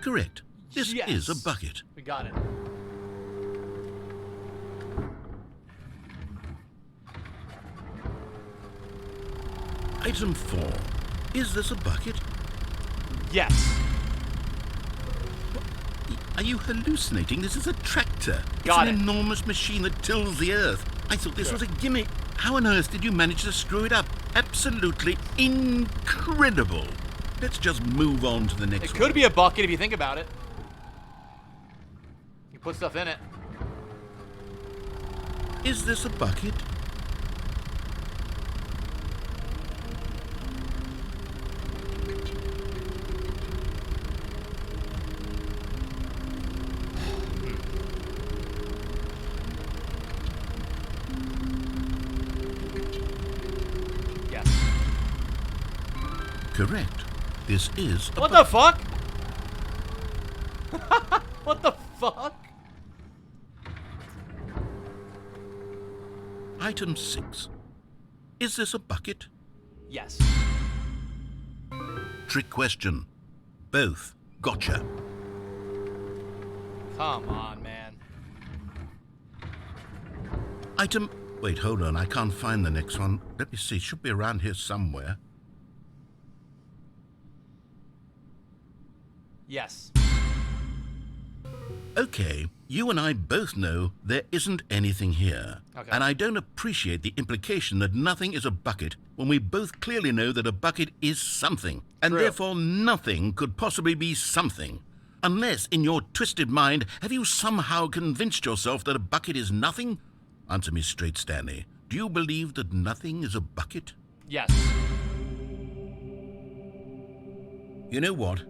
Correct. This Yes. is a bucket. We got it. Item 4. Is this a bucket? Yes. Are you hallucinating? This is a tractor. Got it's it. an enormous machine that tills the earth. I thought this was a gimmick. How on earth did you manage to screw it up? Absolutely incredible. Let's just move on to the next It one. could be a bucket if you think about it. You put stuff in it. Is this a bucket? Yes. Correct. This is a What the fuck? What the fuck? Item 6. Is this a bucket? Yes. Trick question. Both. Gotcha. Come on, man. Item... Wait, hold on. I can't find the next one. Let me see. It should be around here somewhere. Yes. Okay, you and I both know there isn't anything here. Okay. And I don't appreciate the implication that nothing is a bucket when we both clearly know that a bucket is something. And True. therefore nothing could possibly be something. Unless, in your twisted mind, have you somehow convinced yourself that a bucket is nothing? Answer me straight, Stanley. Do you believe that nothing is a bucket? Yes. You know what?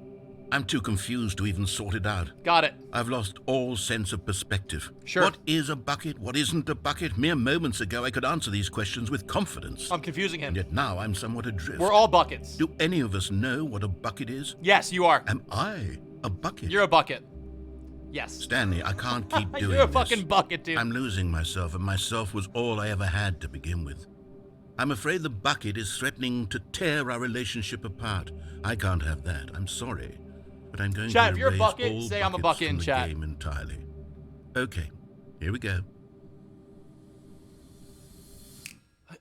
I'm too confused to even sort it out. Got it. I've lost all sense of perspective. Sure. What is a bucket? What isn't a bucket? Mere moments ago, I could answer these questions with confidence. I'm confusing And him. yet now I'm somewhat adrift. We're all buckets. Do any of us know what a bucket is? Yes, you are. Am I a bucket? You're a bucket. Yes. Stanley, I can't keep doing You're a this. fucking bucket, dude. I'm losing myself, and myself was all I ever had to begin with. I'm afraid the bucket is threatening to tear our relationship apart. I can't have that. I'm sorry. But I'm going Chat, to if you're a erase bucket, all say I'm a buckets bucket from in the chat. game entirely. Okay, here we go.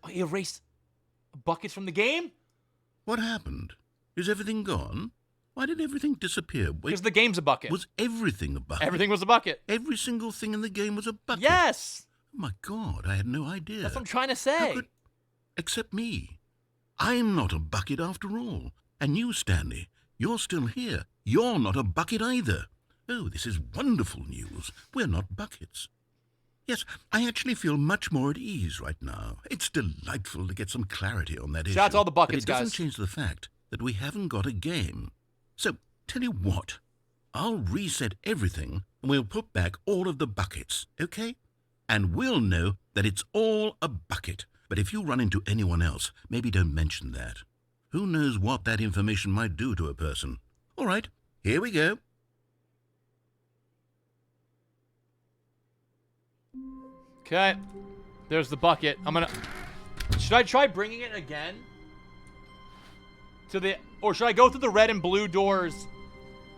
He erased buckets from the game? What happened? Is everything gone? Why did everything disappear? Wait, Because the game's a bucket. was everything a bucket? Everything was a bucket. Every single thing in the game was a bucket? Yes. Oh my God, I had no idea. That's what I'm trying to How say. could... Except me. I'm not a bucket after all. And you, Stanley, you're still here. You're not a bucket either. Oh, this is wonderful news. We're not buckets. Yes, I actually feel much more at ease right now. It's delightful to get some clarity on that issue. Shout out to all the buckets, but it doesn't guys. change the fact that we haven't got a game. So, tell you what, I'll reset everything and we'll put back all of the buckets, okay? And we'll know that it's all a bucket. But if you run into anyone else, maybe don't mention that. Who knows what that information might do to a person? All right, here we go. Okay. There's the bucket. Should I try bringing it again? Or should I go through the red and blue doors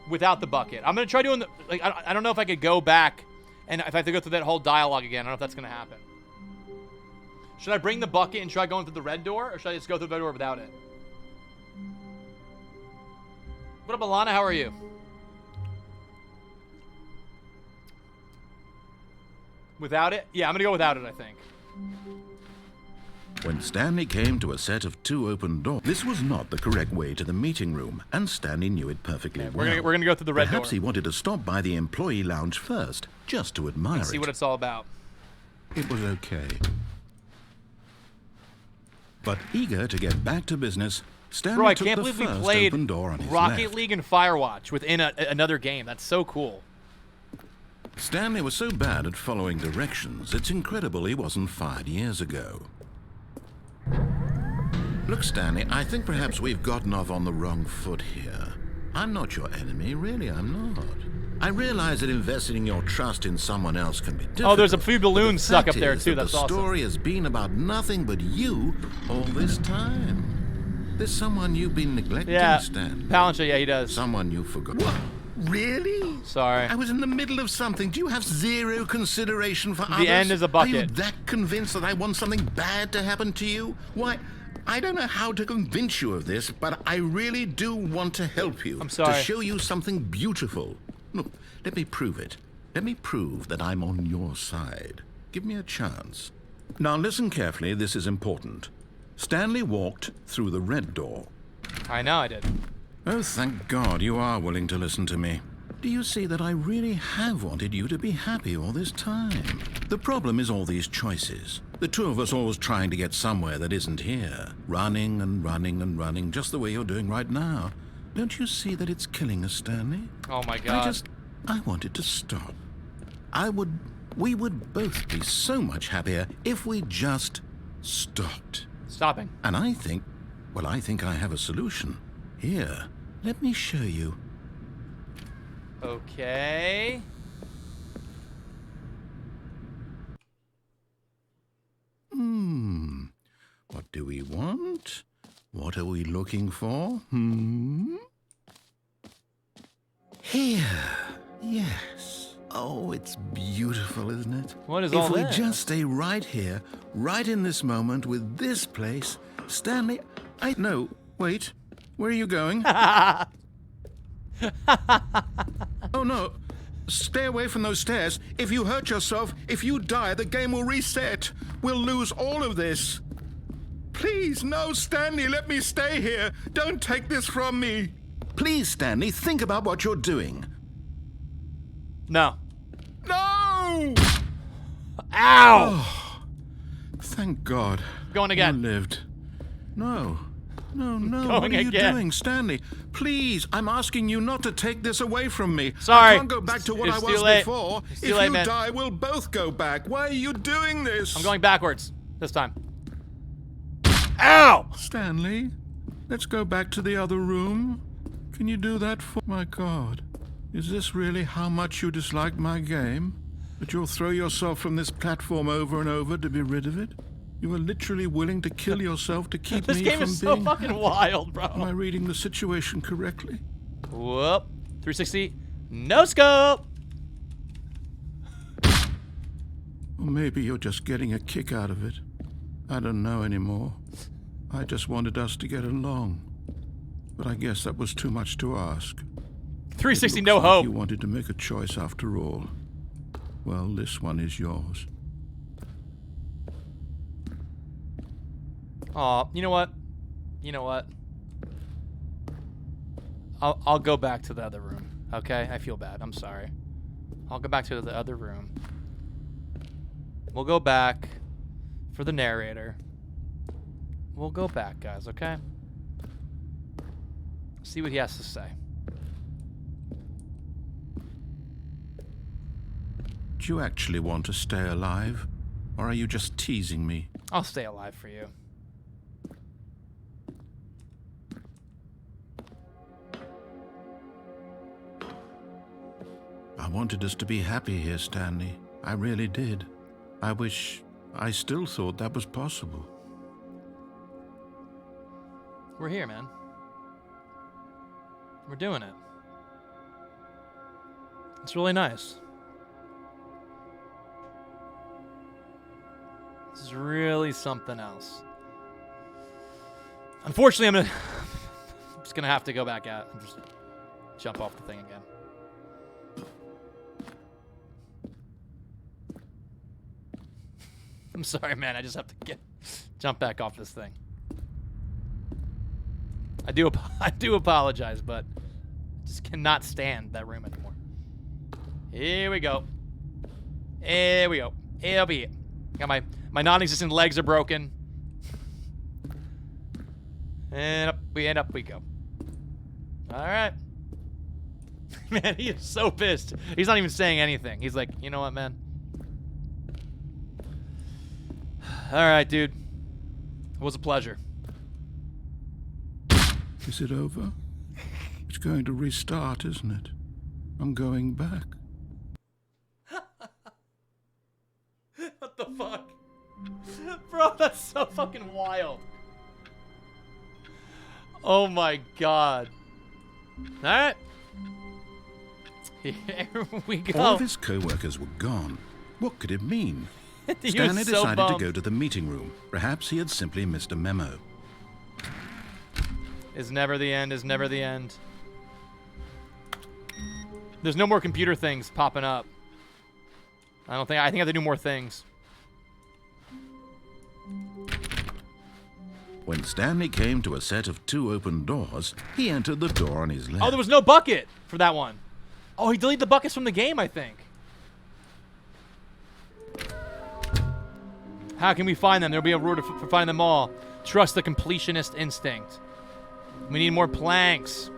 without the bucket? I'm gonna try doing I don't know if I could go back and if I have to go through that whole dialogue again. I don't know if that's gonna happen. Should I bring the bucket and try going through the red door, or should I just go through the red door without it? What up, Alana? How are you? Without it? Yeah, I'm gonna go without it, I think. When Stanley came to a set of 2 open doors, this was not the correct way to the meeting room, and Stanley knew it perfectly well. We're gonna go through the red door. Perhaps he wanted to stop by the employee lounge first, just to admire it. See what it's all about. It was okay. But eager to get back to business, Stanley Bro, I took can't the believe we first played open door on his Rocket left. League and Firewatch within another game. That's so cool. Stanley was so bad at following directions, it's incredible he wasn't fired years ago. Look, Stanley, I think perhaps we've gotten off on the wrong foot here. I'm not your enemy, really, I'm not. I realize that investing your trust in someone else can be difficult. Oh, there's a few balloons stuck up there, is too. that That's the awesome. The story has been about nothing but you all this time. There's someone you've been neglecting, Stanley. Palancha, yeah, he does. Someone you forgot. What? Really? Sorry. I was in the middle of something. Do you have zero consideration for others? The end is a bucket. Are you that convinced that I want something bad to happen to you? Why, I don't know how to convince you of this, but I really do want to help you. I'm sorry. To show you something beautiful. Look, let me prove it. Let me prove that I'm on your side. Give me a chance. Now listen carefully, this is important. Stanley walked through the red door. I know I did. Oh, thank God you are willing to listen to me. Do you see that I really have wanted you to be happy all this time? The problem is all these choices. The two of us always trying to get somewhere that isn't here. Running and running and running, just the way you're doing right now. Don't you see that it's killing us, Stanley? Oh my God. I wanted to stop. We would both be so much happier if we just stopped. Stopping. And I think I have a solution. Here, let me show you. Okay. What do we want? What are we looking for? Here. Yes. Oh, it's beautiful, isn't it? What is all If we this? just stay right here, right in this moment with this place, Stanley, No, wait. Where are you going? Oh, no. Stay away from those stairs. If you hurt yourself, if you die, the game will reset. We'll lose all of this. Please, no, Stanley, let me stay here. Don't take this from me. Please, Stanley, think about what you're doing. No. No! Ow! Thank God. Going again. You lived. No. Going What are you again. doing, Stanley? Please, I'm asking you not to take this away from me. Sorry. I can't go back to what I It's too was late. before. It's If too late, you man. die, we'll both go back. Why are you doing this? I'm going backwards this time. Ow! Stanley, let's go back to the other room. Can you do that for... My God. Is this really how much you dislike my game? That you'll throw yourself from this platform over and over to be rid of it? You are literally willing to kill yourself to keep This me game from is so being fucking happy. wild, bro. Am I reading the situation correctly? Whoop. 360. No scope. Or maybe you're just getting a kick out of it. I don't know anymore. I just wanted us to get along. But I guess that was too much to ask. 360. It No looks like hope. You wanted to make a choice after all. Well, this one is yours. Aw, you know what? I'll go back to the other room. Okay? I feel bad. I'm sorry. I'll go back to the other room. We'll go back for the narrator. We'll go back, guys, okay? See what he has to say. Do you actually want to stay alive? Or are you just teasing me? I'll stay alive for you. I wanted us to be happy here, Stanley. I really did. I still thought that was possible. We're here, man. We're doing it. It's really nice. This is really something else. Unfortunately, I'm just gonna have to go back out and just jump off the thing again. I'm sorry, man. I just have to get Jump back off this thing. I do apologize, but I just cannot stand that room anymore. Here we go. Here we go. It'll be it. Got my non-existent legs are broken. And up we go. All right. Man, he is so pissed. He's not even saying anything. He's like, you know what, man? All right, dude. It was a pleasure. Is it over? It's going to restart, isn't it? I'm going back. What the fuck? Bro, that's so fucking wild. Oh my god. Alright. Here we go. All of his co-workers were gone. What could it mean? He Stanley was so decided to bummed. go to the meeting room. Perhaps he had simply missed a memo. Is never the end, is never the end. There's no more computer things popping up. I think I have to do more things. When Stanley came to a set of 2 open doors, he entered the door on his left. Oh, there was no bucket for that one. Oh, he deleted the buckets from the game, I think. How can we find them? There'll be a rule for finding them all. Trust the completionist instinct. We need more planks.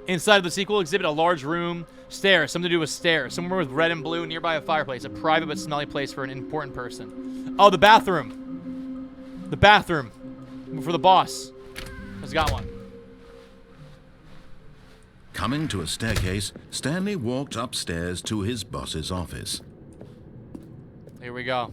Inside of the sequel exhibit, a large room. Stairs. Something to do with stairs. Somewhere with red and blue nearby a fireplace. A private but smelly place for an important person. Oh, the bathroom. The bathroom. For the boss. Has got one. Coming to a staircase, Stanley walked upstairs to his boss's office. Here we go.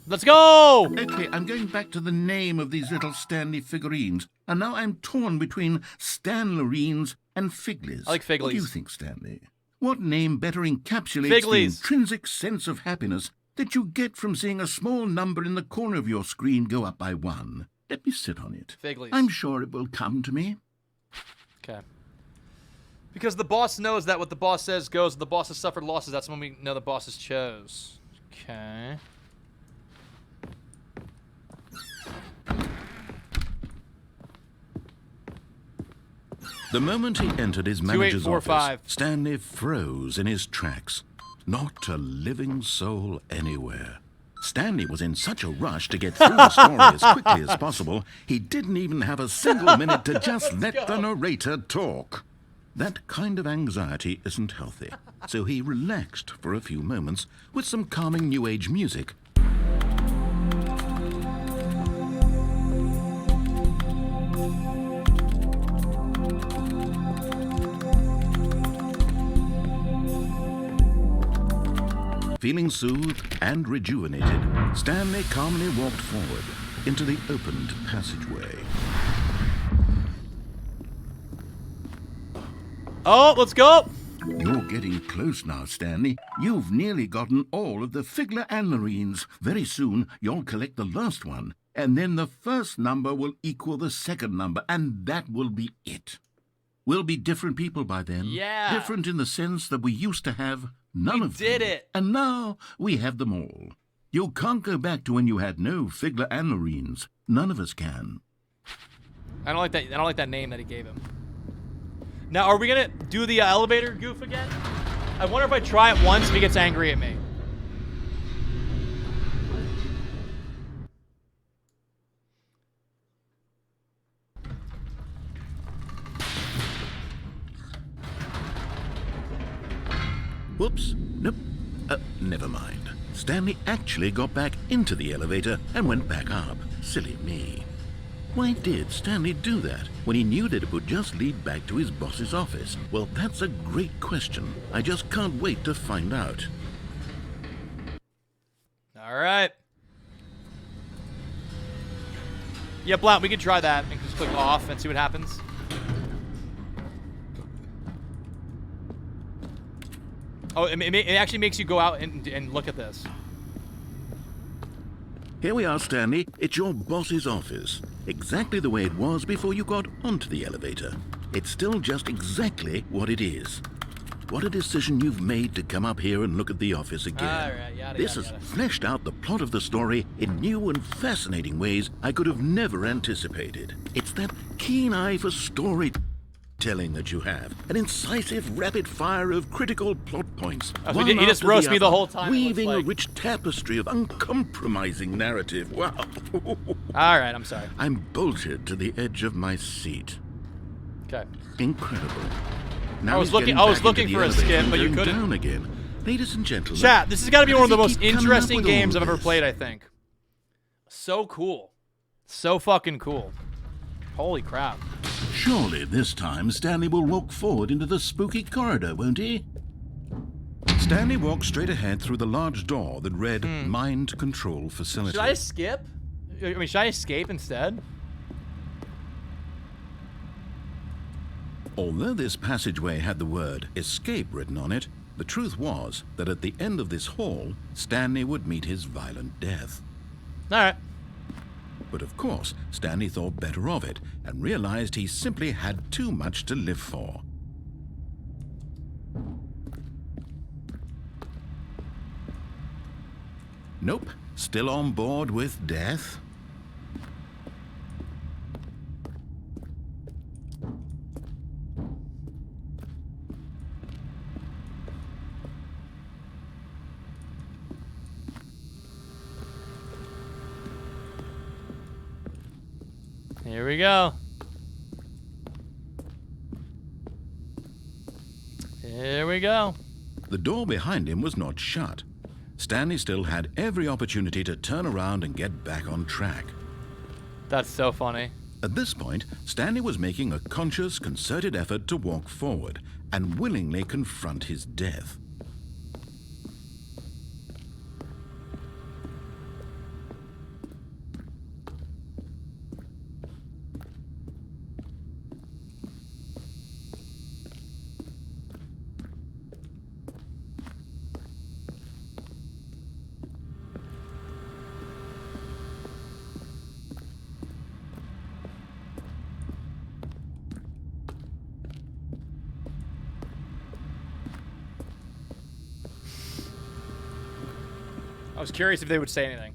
Let's go! Okay, I'm going back to the name of these little Stanley figurines, and now I'm torn between Stanlerines and Figlies. I like Figlies. What do you think, Stanley? What name better encapsulates Figlies. the intrinsic sense of happiness that you get from seeing a small number in the corner of your screen go up by 1? Let me sit on it. Figlies. I'm sure it will come to me. Okay. Because the boss knows that what the boss says goes. The boss has suffered losses. That's when we know the bosses chose. Okay. The moment he entered his manager's 2845. office, Stanley froze in his tracks. Not a living soul anywhere. Stanley was in such a rush to get through the story as quickly as possible, he didn't even have a single minute to just let the narrator talk. That kind of anxiety isn't healthy, so he relaxed for a few moments with some calming New Age music. Feeling soothed and rejuvenated, Stanley calmly walked forward into the opened passageway. Oh, let's go! You're getting close now, Stanley. You've nearly gotten all of the Figler Anlarines. Very soon, you'll collect the last one, and then the first number will equal the second number, and that will be it. We'll be different people by then. Yeah. Different in the sense that we used to have none of them. did it. And now we have them all. You can't go back to when you had no Figler Anlarines. None of us can. I don't like that. I don't like that name that he gave him. Now, are we gonna do the elevator goof again? I wonder if I try it once if he gets angry at me. Whoops. Nope. Never mind. Stanley actually got back into the elevator and went back up. Silly me. Why did Stanley do that when he knew that it would just lead back to his boss's office? Well, that's a great question. I just can't wait to find out. All right. Yeah, Blount, we could try that and just click off and see what happens. Oh, it actually makes you go out and look at this. Here we are, Stanley. It's your boss's office. Exactly the way it was before you got onto the elevator. It's still just exactly what it is. what a decision you've made to come up here and look at the office again. All right, yada, This yada, has yada. fleshed out the plot of the story in new and fascinating ways I could have never anticipated. It's that keen eye for storytelling that you have, an incisive rapid fire of critical plot points. Oh, so one he just after roasts me the other, whole time, it looks weaving a like. rich tapestry of uncompromising narrative. Wow. All right, I'm sorry. I'm bolted to the edge of my seat. Okay. Incredible. Now I was he's looking- getting I was back looking into for the a skip, elevator and but you going couldn't. down again. Ladies and gentlemen. Chat, this has got to be how one of the does he most keep coming up interesting with games all I've ever this? played, I think. So cool. So fucking cool. Holy crap. Surely this time Stanley will walk forward into the spooky corridor, won't he? Stanley walked straight ahead through the large door that read Mind Control Facility. Should I skip? I mean, should I escape instead? Although this passageway had the word escape written on it, the truth was that at the end of this hall, Stanley would meet his violent death. All right. But of course, Stanley thought better of it and realized he simply had too much to live for. Nope, still on board with death. Here we go. Here we go. The door behind him was not shut. Stanley still had every opportunity to turn around and get back on track. That's so funny. At this point, Stanley was making a conscious, concerted effort to walk forward and willingly confront his death. I was curious if they would say anything.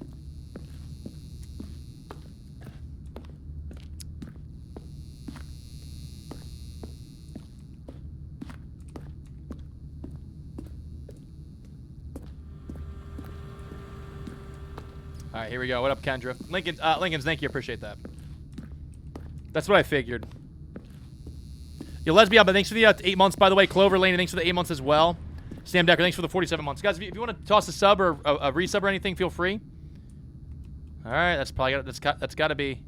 All right, here we go. What up, Kendra? Lincoln's, thank you. Appreciate that. That's what I figured. Yo, Lesbian, but thanks for the 8 months, by the way. Clover Lane, thanks for the 8 months as well. Sam Decker, thanks for the 47 months. Guys, if you want to toss a sub or a resub or anything, feel free. All right, that's probably that's got to be.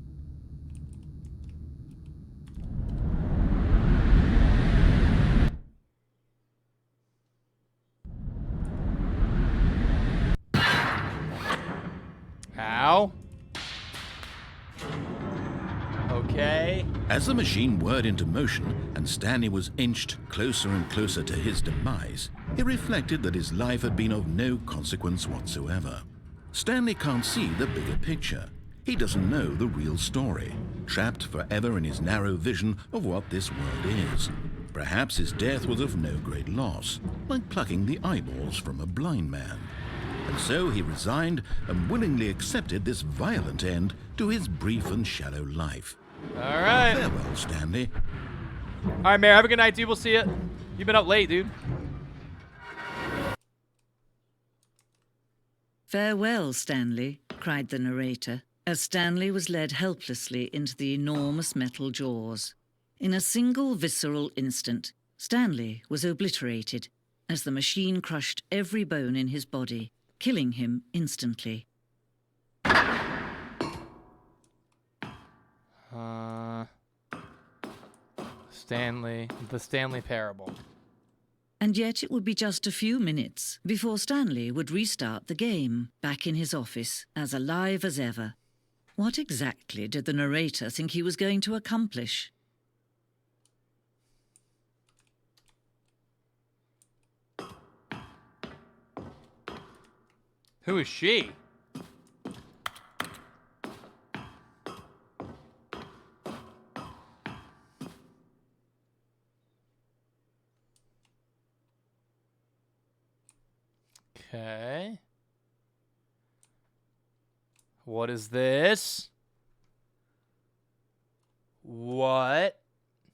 How? Okay. As the machine whirred into motion and Stanley was inched closer and closer to his demise, he reflected that his life had been of no consequence whatsoever. Stanley can't see the bigger picture. He doesn't know the real story, trapped forever in his narrow vision of what this world is. Perhaps his death was of no great loss, like plucking the eyeballs from a blind man. And so he resigned and willingly accepted this violent end to his brief and shallow life. All right. Farewell, Stanley. All right, Mayor. Have a good night, dude. We'll see you. You've been up late, dude. "Farewell, Stanley," cried the narrator, as Stanley was led helplessly into the enormous metal jaws. In a single visceral instant, Stanley was obliterated as the machine crushed every bone in his body, killing him instantly. The Stanley Parable. And yet it would be just a few minutes before Stanley would restart the game, back in his office, as alive as ever. What exactly did the narrator think he was going to accomplish? Who is she? Okay. What is this? What?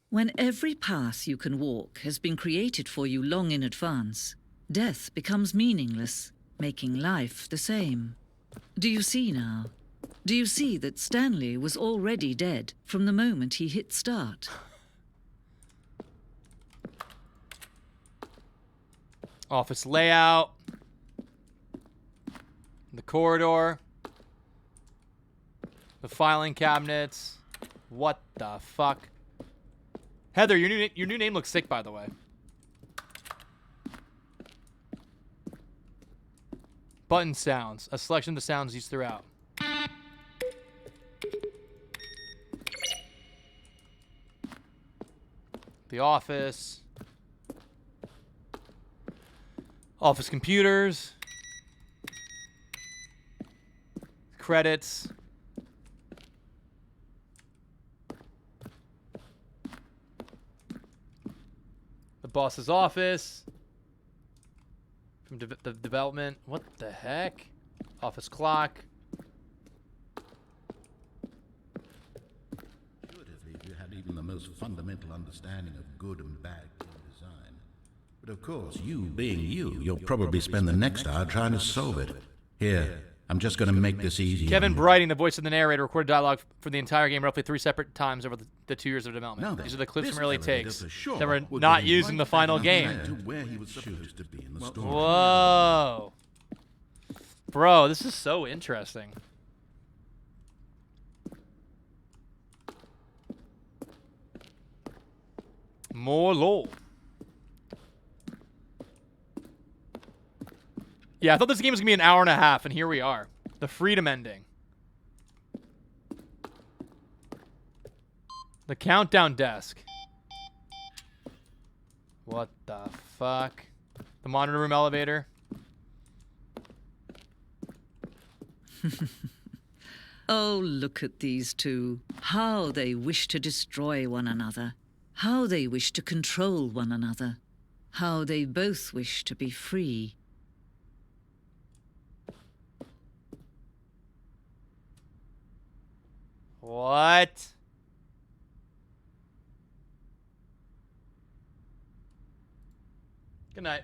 When every path you can walk has been created for you long in advance, death becomes meaningless, making life the same. Do you see now? Do you see that Stanley was already dead from the moment he hit start? Office layout. The corridor. The filing cabinets. What the fuck? Heather, your new name looks sick, by the way. Button sounds. A selection of the sounds used throughout. The office. Office computers. Credits. The boss's office. From the development. What the heck? Office clock. Intuitively, if you had even the most fundamental understanding of good and bad game design. But of course, you being you, you'll probably spend the next hour trying to solve it. Here, I'm just going to make this easy. Kevin Brighting, the voice of the narrator, recorded dialogue for the entire game roughly 3 separate times over the 2 years of development. Now These are then, the clips this from early elevator takes for sure that were would not get used in the right final back game. to where he was supposed to be in the story. Whoa. Bro, this is so interesting. More lore. Yeah, I thought this game was going to be an hour and a half, and here we are. The freedom ending. The countdown desk. What the fuck? The monitor room elevator. Oh, look at these two. How they wish to destroy one another. How they wish to control one another. How they both wish to be free. What? Good night.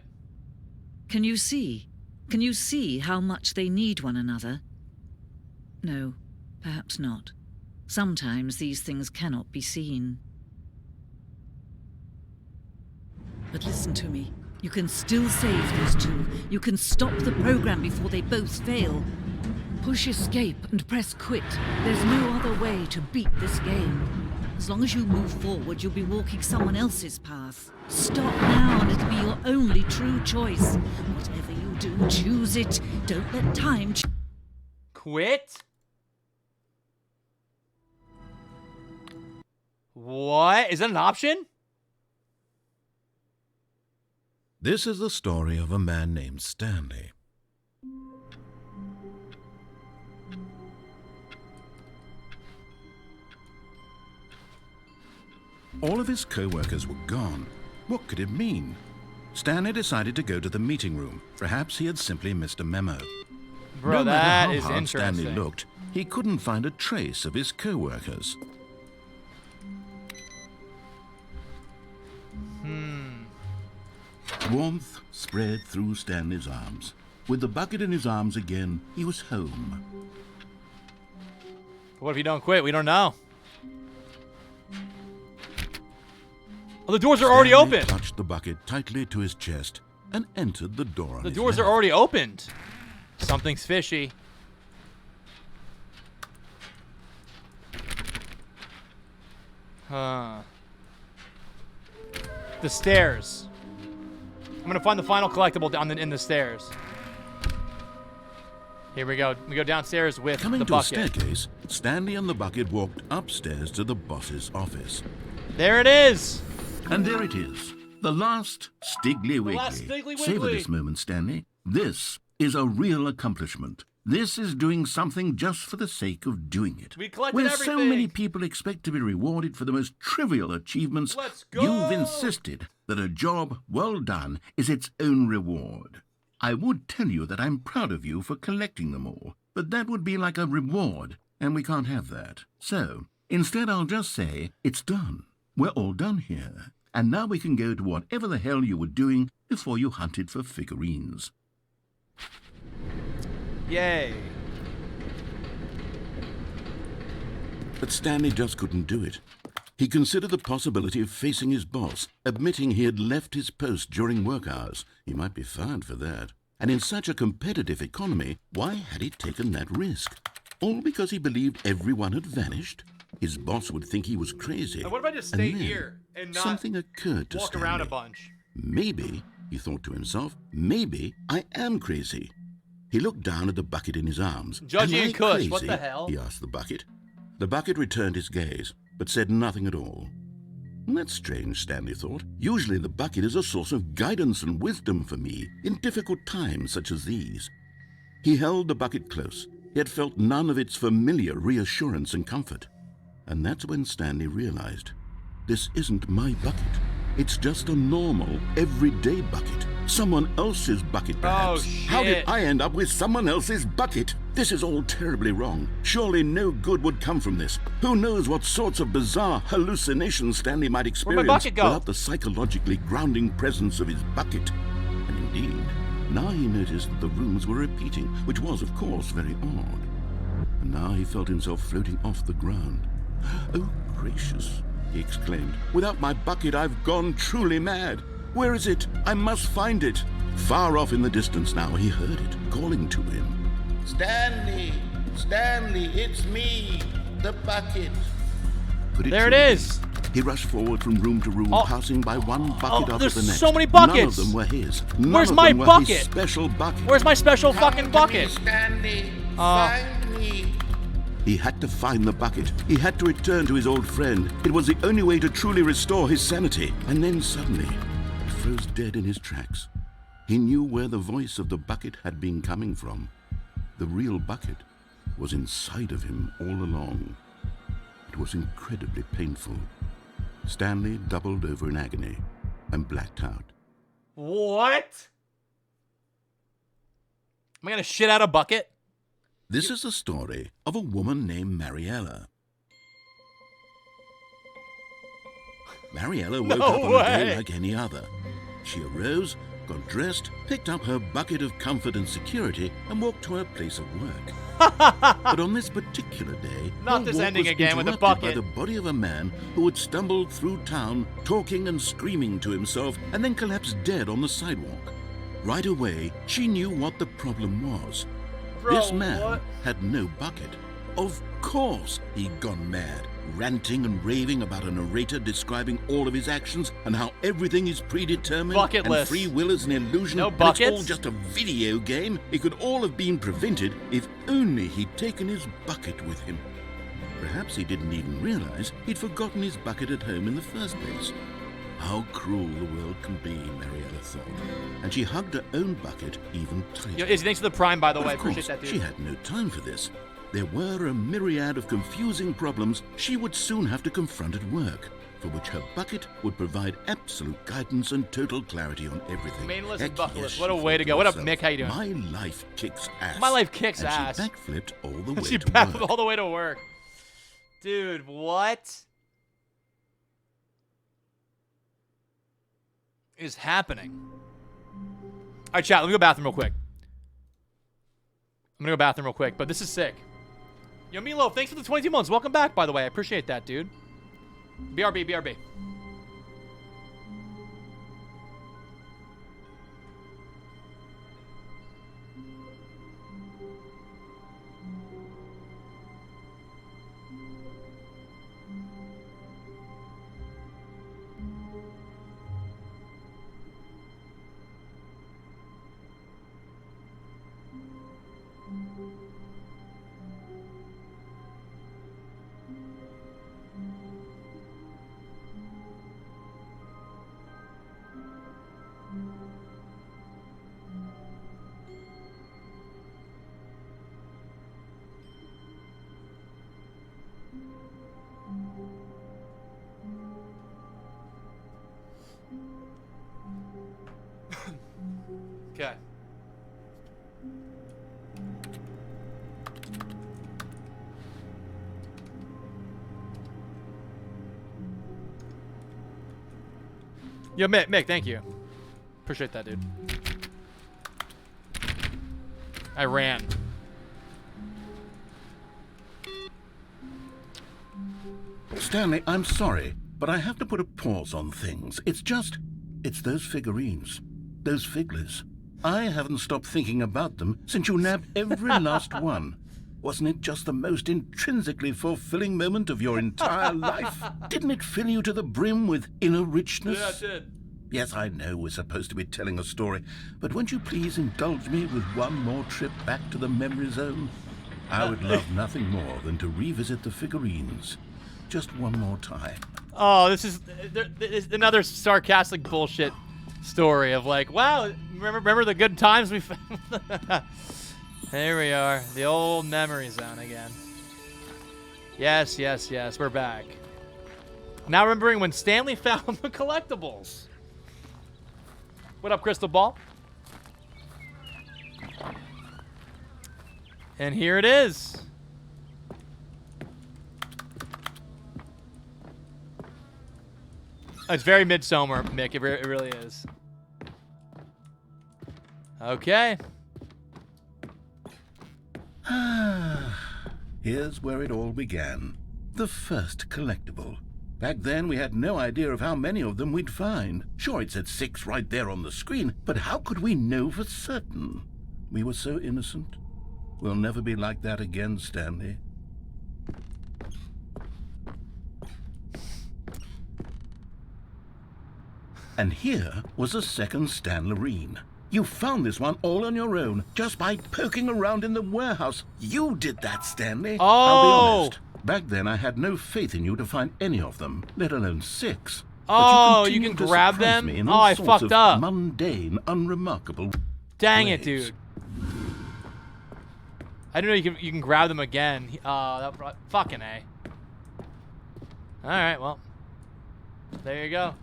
Can you see? Can you see how much they need one another? No, perhaps not. Sometimes these things cannot be seen. But listen to me. You can still save these two. You can stop the program before they both fail. Push escape and press quit. There's no other way to beat this game. As long as you move forward, you'll be walking someone else's path. Stop now and it'll be your only true choice. Whatever you do, choose it. Don't let time Quit? What? Is that an option? This is the story of a man named Stanley. All of his co-workers were gone. What could it mean? Stanley decided to go to the meeting room. Perhaps he had simply missed a memo. Bro, no that matter is how hard interesting. Stanley looked, he couldn't find a trace of his co-workers. Warmth spread through Stanley's arms. With the bucket in his arms again, he was home. What if you don't quit? We don't know. Oh, the doors are already Stanley open. clutched the bucket tightly to his chest and entered the door on The his doors are left. already opened. Something's fishy. Huh. The stairs. I'm gonna find the final collectible in the stairs. Here we go. We go downstairs with Coming the to a bucket. staircase, Stanley and the bucket walked upstairs to the boss's office. There it is. And there it is, the last Stiggly Wiggly. last Stiggly Savor Wiggly. this moment, Stanley. This is a real accomplishment. This is doing something just for the sake of doing it. We collected Where everything. so many people expect to be rewarded for the most trivial achievements, Let's go. you've insisted that a job well done is its own reward. I would tell you that I'm proud of you for collecting them all, but that would be like a reward, and we can't have that. So, instead I'll just say, it's done. We're all done here. And now we can go to whatever the hell you were doing before you hunted for figurines. Yay. But Stanley just couldn't do it. He considered the possibility of facing his boss, admitting he had left his post during work hours. He might be fired for that. And in such a competitive economy, why had he taken that risk? All because he believed everyone had vanished? His boss would think he was crazy. And what if I just stay here and not something occurred to walk Stanley. around a bunch? Maybe, he thought to himself, maybe I am crazy. He looked down at the bucket in his arms. Judgy and Kush, crazy? what the hell? He asked the bucket. The bucket returned his gaze, but said nothing at all. That's strange, Stanley thought. Usually the bucket is a source of guidance and wisdom for me in difficult times such as these. He held the bucket close, yet felt none of its familiar reassurance and comfort. And that's when Stanley realized, this isn't my bucket. It's just a normal, everyday bucket. Someone else's bucket, perhaps. Oh, shit. How did I end up with someone else's bucket? This is all terribly wrong. Surely no good would come from this. Who knows what sorts of bizarre hallucinations Stanley might experience Where'd my bucket go? without the psychologically grounding presence of his bucket. And indeed, now he noticed that the rooms were repeating, which was, of course, very odd. And now he felt himself floating off the ground. Oh, gracious, he exclaimed. Without my bucket, I've gone truly mad. Where is it? I must find it. Far off in the distance now, he heard it, calling to him. Stanley! Stanley, it's me, the bucket. Could There it truly be? is. He rushed forward from room to room, passing by one bucket after there's the next. so many None of buckets. them were his. None Where's of my them were bucket? His special bucket. Where's my special Come fucking to bucket? Me, Stanley. Find me. He had to find the bucket. He had to return to his old friend. It was the only way to truly restore his sanity. And then suddenly, he froze dead in his tracks. He knew where the voice of the bucket had been coming from. The real bucket was inside of him all along. It was incredibly painful. Stanley doubled over in agony and blacked out. What? Am I gonna shit out a bucket? This is the story of a woman named Mariella. Mariella woke No up on a way. day like any other. She arose, got dressed, picked up her bucket of comfort and security, and walked to her place of work. But on this particular day, Not her this walk ending was again with a interrupted by bucket. the body of a man who had stumbled through town, talking and screaming to himself, and then collapsed dead on the sidewalk. Right away, she knew what the problem was. Bro, This man what? had no bucket. Of course he'd gone mad, ranting and raving about a narrator describing all of his actions and how everything is predetermined and Bucketless. free will is an illusion No and it's all buckets? just a video game. It could all have been prevented if only he'd taken his bucket with him. Perhaps he didn't even realize he'd forgotten his bucket at home in the first place. How cruel the world can be, Mariella thought, and she hugged her own bucket even tighter. Yo, Izzy, thanks for the prime, by the But way. I of appreciate course, that, she dude. had no time for this. There were a myriad of confusing problems she would soon have to confront at work, for which her bucket would provide absolute guidance and total clarity on everything. Mainless Heck and buckless. yes, What a she way thought to go. What up, herself. Mick? How you doing? My life kicks ass. My life kicks and ass. She backflipped all the way She to backed work. all the way to work. Dude, what is happening? All right, chat, let me go bathroom real quick. I'm gonna go bathroom real quick, but this is sick. Yo, Milo, thanks for the 22 months. Welcome back, by the way. I appreciate that, dude. BRB, BRB. Yo, Mick, thank you. Appreciate that, dude. I ran. Stanley, I'm sorry, but I have to put a pause on things. It's those figurines. Those figglers. I haven't stopped thinking about them since you nabbed every last one. Wasn't it just the most intrinsically fulfilling moment of your entire life? Didn't it fill you to the brim with inner richness? Yeah, it did. Yes, I know we're supposed to be telling a story, but won't you please indulge me with one more trip back to the memory zone? I would love nothing more than to revisit the figurines. Just one more time. Oh, this is another sarcastic bullshit story of like, wow, remember the good times we found? Here we are, the old memory zone again. Yes, we're back. Now remembering when Stanley found the collectibles. What up, Crystal Ball? And here it is. It's very Midsommar, Mick. It really is. Okay. Here's where it all began. The first collectible. Back then, we had no idea of how many of them we'd find. Sure, it said 6 right there on the screen, but how could we know for certain? We were so innocent. We'll never be like that again, Stanley. And here was a second Stanlerine. You found this one all on your own, just by poking around in the warehouse. You did that, Stanley. Oh! I'll be honest. Back then, I had no faith in you to find any of them, let alone 6. Oh, But you can continue to grab surprise them? me in Oh, all I sorts fucked of up. Mundane, unremarkable Dang it, ways. dude. I didn't know you can grab them again. Fucking A. Alright, well. There you go.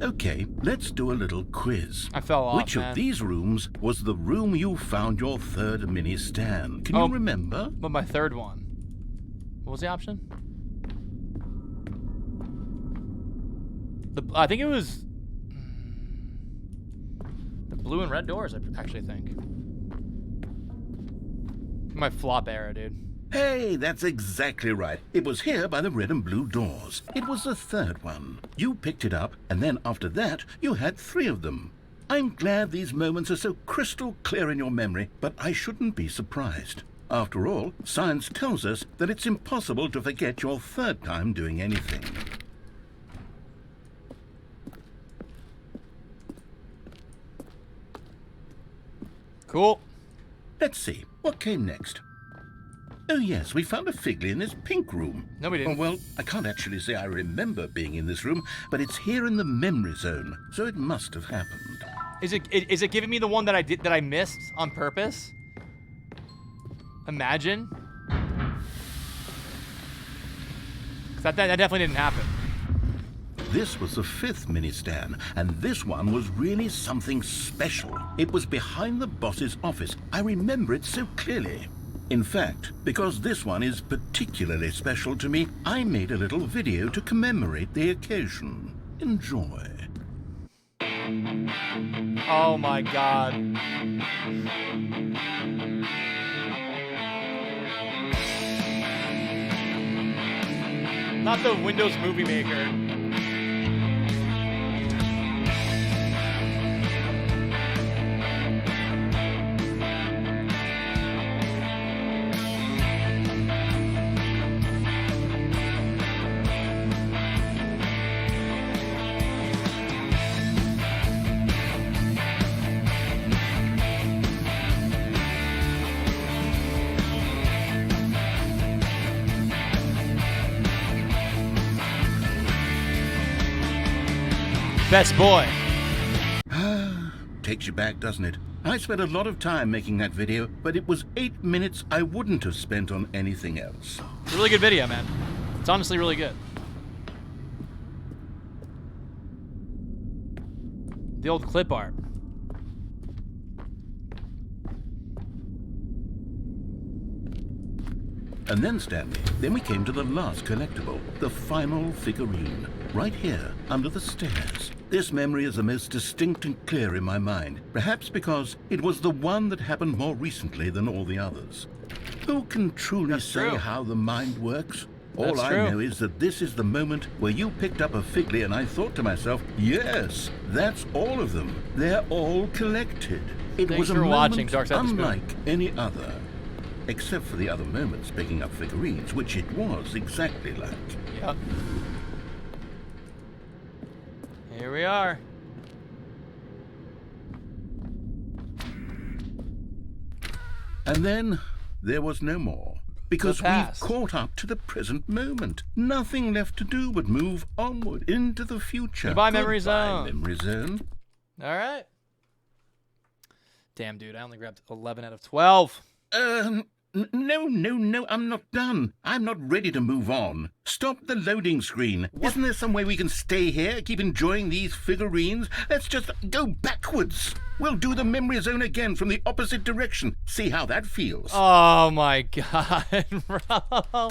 Okay, let's do a little quiz. I fell off, Which man. of these rooms was the room you found your third mini Stan? Can Oh. you remember? But my third one. What was the option? I think it was the blue and red doors, I actually think. My flop era, dude. Hey, that's exactly right. It was here by the red and blue doors. It was the third one. You picked it up, and then after that, you had 3 of them. I'm glad these moments are so crystal clear in your memory, but I shouldn't be surprised. After all, science tells us that it's impossible to forget your third time doing anything. Cool. Let's see, what came next? Oh yes, we found a Figley in this pink room. No, we didn't. Oh, well, I can't actually say I remember being in this room, but it's here in the memory zone, so it must have happened. Is it giving me the one that I missed on purpose? Imagine. 'Cause that definitely didn't happen. This was the 5th mini Stan, and this one was really something special. It was behind the boss's office. I remember it so clearly. In fact, because this one is particularly special to me, I made a little video to commemorate the occasion. Enjoy. Oh my god. Not the Windows Movie Maker. Best boy. Takes you back, doesn't it? I spent a lot of time making that video, but it was 8 minutes I wouldn't have spent on anything else. It's a really good video, man. It's honestly really good. The old clip art. And then, Stanley, then we came to the last collectible, the final figurine, right here, under the stairs. This memory is the most distinct and clear in my mind, perhaps because it was the one that happened more recently than all the others. Who can truly say how the mind works? All I know is that this is the moment where you picked up a Figley and I thought to myself, yes, that's all of them. They're all collected. It was a moment unlike any other. Except for the other moments picking up figurines, which it was exactly like. Yep. Here we are. And then there was no more. Because we've caught up to the present moment. Nothing left to do but move onward into the future. Goodbye, Memory Zone. Memory Zone. All right. Damn, dude, I only grabbed 11 out of 12. No, I'm not done. I'm not ready to move on. Stop the loading screen. What? Isn't there some way we can stay here, keep enjoying these figurines? Let's just go backwards. We'll do the memory zone again from the opposite direction. See how that feels. Oh my god, bro.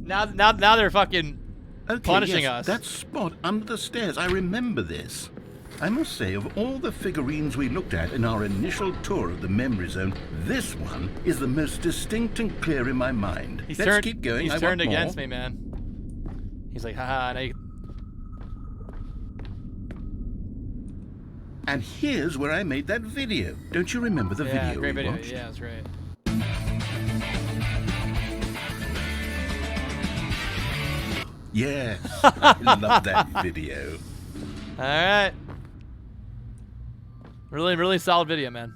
Now they're fucking punishing us. That spot under the stairs, I remember this. I must say, of all the figurines we looked at in our initial tour of the memory zone, this one is the most distinct and clear in my mind. Let's keep going. He's turned against me, man. He's like, haha. And here's where I made that video. Don't you remember the video great we video. watched? Yeah, that's right. Yes, I love that video. All right. Really solid video, man.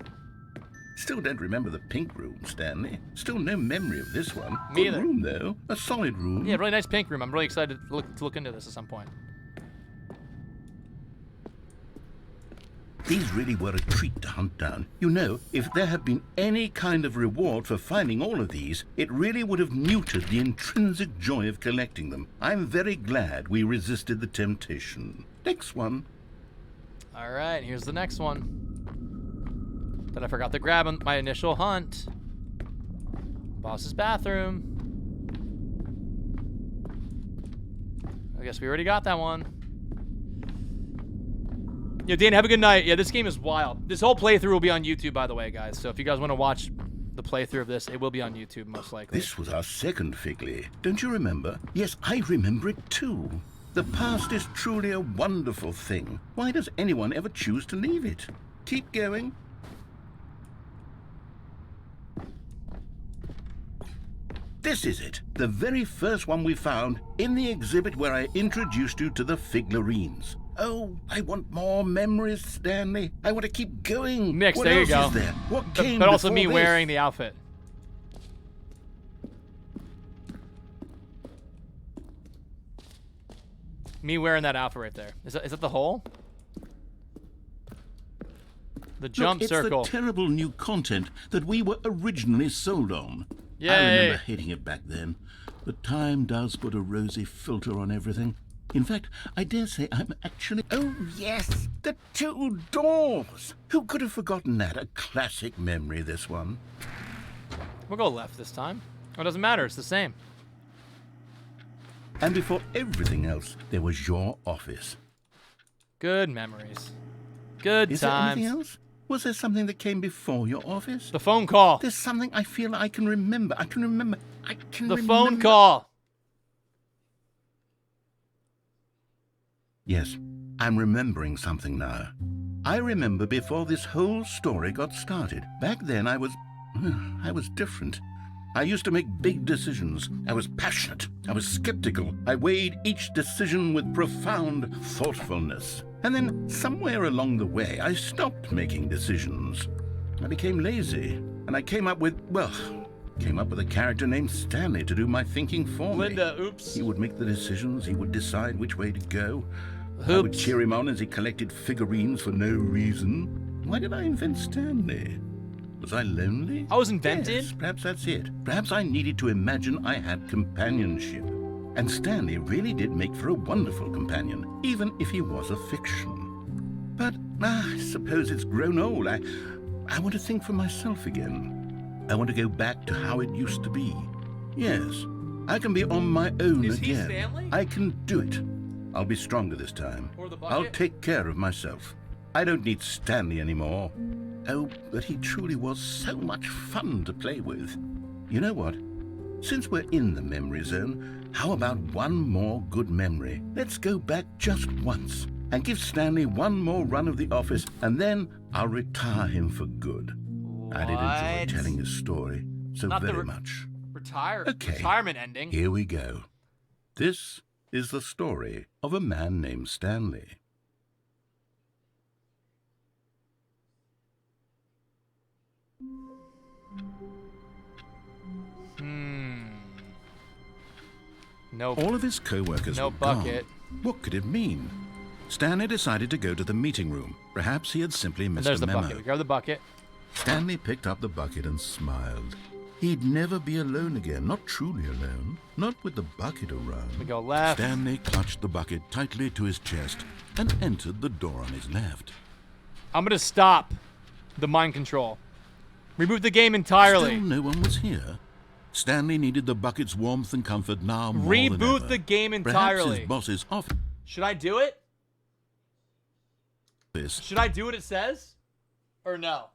Still don't remember the pink room, Stanley. Still no memory of this one. Me Good either. room, though. A solid room. Yeah, really nice pink room. I'm really excited to look into this at some point. These really were a treat to hunt down. You know, if there had been any kind of reward for finding all of these, it really would have muted the intrinsic joy of collecting them. I'm very glad we resisted the temptation. Next one. All right, here's the next one. That I forgot to grab on my initial hunt. Boss's bathroom. I guess we already got that one. Yo, Dan, have a good night. Yeah, this game is wild. This whole playthrough will be on YouTube, by the way, guys. So if you guys want to watch the playthrough of this, it will be on YouTube, most likely. This was our second Figley. Don't you remember? Yes, I remember it too. The past is truly a wonderful thing. Why does anyone ever choose to leave it? Keep going. This is it, the very first one we found in the exhibit where I introduced you to the figurines. Oh, I want more memories, Stanley. I want to keep going. Mix, what there else you go. Is there? What came but also before me this? wearing the outfit. Me wearing that outfit right there. Is that the hole? The jump circle. It's the terrible new content that we were originally sold on. Yay. I remember hating it back then, but time does put a rosy filter on everything. In fact, I dare say I'm actually... Oh, yes, the two doors. Who could have forgotten that? A classic memory, this one. We'll go left this time. Oh, it doesn't matter. It's the same. And before everything else, there was your office. Good memories. Good Is times. there anything else? Was there something that came before your office? The phone call. There's something I feel I can remember. I can remember. The phone call. Yes, I'm remembering something now. I remember before this whole story got started. Back then I was different. I used to make big decisions. I was passionate. I was skeptical. I weighed each decision with profound thoughtfulness. And then somewhere along the way, I stopped making decisions. I became lazy, and I came up with a character named Stanley to do my thinking for me. Linda, oops. He would make the decisions. He would decide which way to go. Oops. I would cheer him on as he collected figurines for no reason. Why did I invent Stanley? Was I lonely? I was invented? Yes, perhaps that's it. Perhaps I needed to imagine I had companionship. And Stanley really did make for a wonderful companion, even if he was a fiction. But I suppose it's grown old. I I want to think for myself again. I want to go back to how it used to be. Yes, I can be on my own Is he again. Stanley? I can do it. I'll be stronger this time. Or the bucket? I'll take care of myself. I don't need Stanley anymore. Oh, but he truly was so much fun to play with. You know what? Since we're in the memory zone, how about one more good memory? Let's go back just once and give Stanley one more run of the office, and then I'll retire him for good. I did enjoy telling his story so Not very much. Okay, Retirement ending. here we go. This is the story of a man named Stanley. No. All of his co-workers No were bucket. gone. What could it mean? Stanley decided to go to the meeting room. Perhaps he had simply And missed there's a the memo. bucket. We grab the bucket. Stanley picked up the bucket and smiled. He'd never be alone again, not truly alone, not with the bucket around. We go left. Stanley clutched the bucket tightly to his chest and entered the door on his left. I'm gonna stop the mind control. Reboot the game entirely. Still no one was here. Stanley needed the bucket's warmth and comfort now more than ever. Reboot the game entirely. Perhaps his boss's office. Should I do it? Should I do what it says? Or no?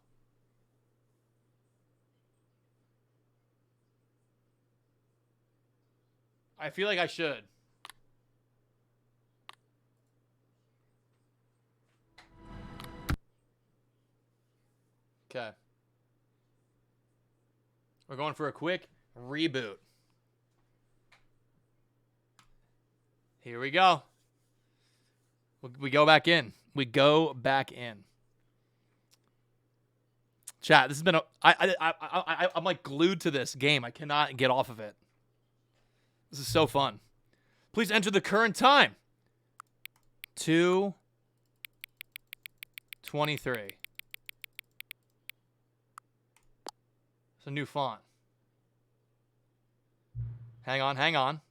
I feel like I should. Okay. We're going for a quick reboot. Here we go. We go back in. We go back in. Chat, this has been a... I'm like glued to this game. I cannot get off of it. This is so fun. Please enter the current time. 2:23. It's a new font. Hang on, hang on.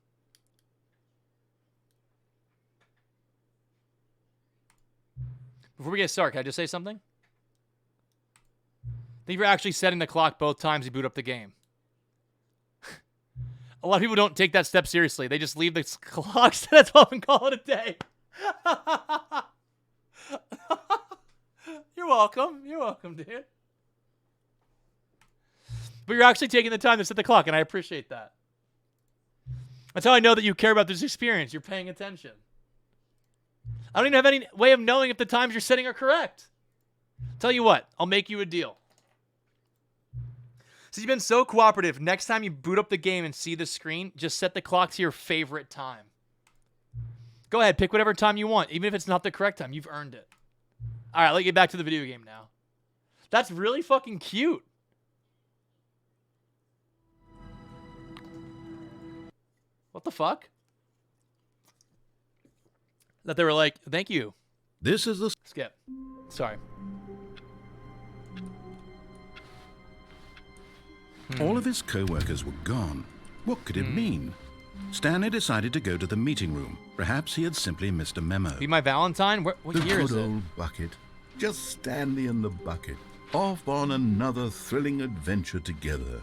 Before we get started, can I just say something? I think you're actually setting the clock both times you boot up the game. A lot of people don't take that step seriously. They just leave the clock set at 12 and call it a day. You're welcome. You're welcome, dude. But you're actually taking the time to set the clock, and I appreciate that. That's how I know that you care about this experience. You're paying attention. I don't even have any way of knowing if the times you're setting are correct. Tell you what, I'll make you a deal. So you've been so cooperative. Next time you boot up the game and see the screen, just set the clock to your favorite time. Go ahead, pick whatever time you want, even if it's not the correct time. You've earned it. All right, let's get back to the video game now. That's really fucking cute. What the fuck? That they were like, thank you. This is the... Skip. Sorry. All of his co-workers were gone. What could it mean? Stanley decided to go to the meeting room. Perhaps he had simply missed a memo. Be my Valentine? What The year is good it? old bucket. Just Stanley and the bucket. Off on another thrilling adventure together.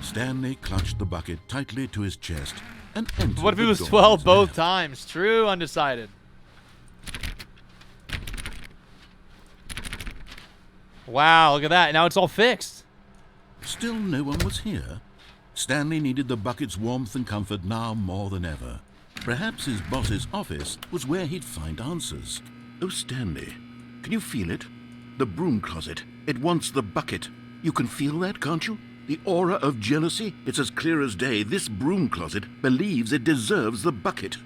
Stanley clutched the bucket tightly to his chest and entered What if it the was door on 12 his both left. times? True, undecided. Wow, look at that. Now it's all fixed. Still no one was here. Stanley needed the bucket's warmth and comfort now more than ever. Perhaps his boss's office was where he'd find answers. Oh, Stanley, can you feel it? The broom closet. It wants the bucket. You can feel that, can't you? The aura of jealousy? It's as clear as day. This broom closet believes it deserves the bucket.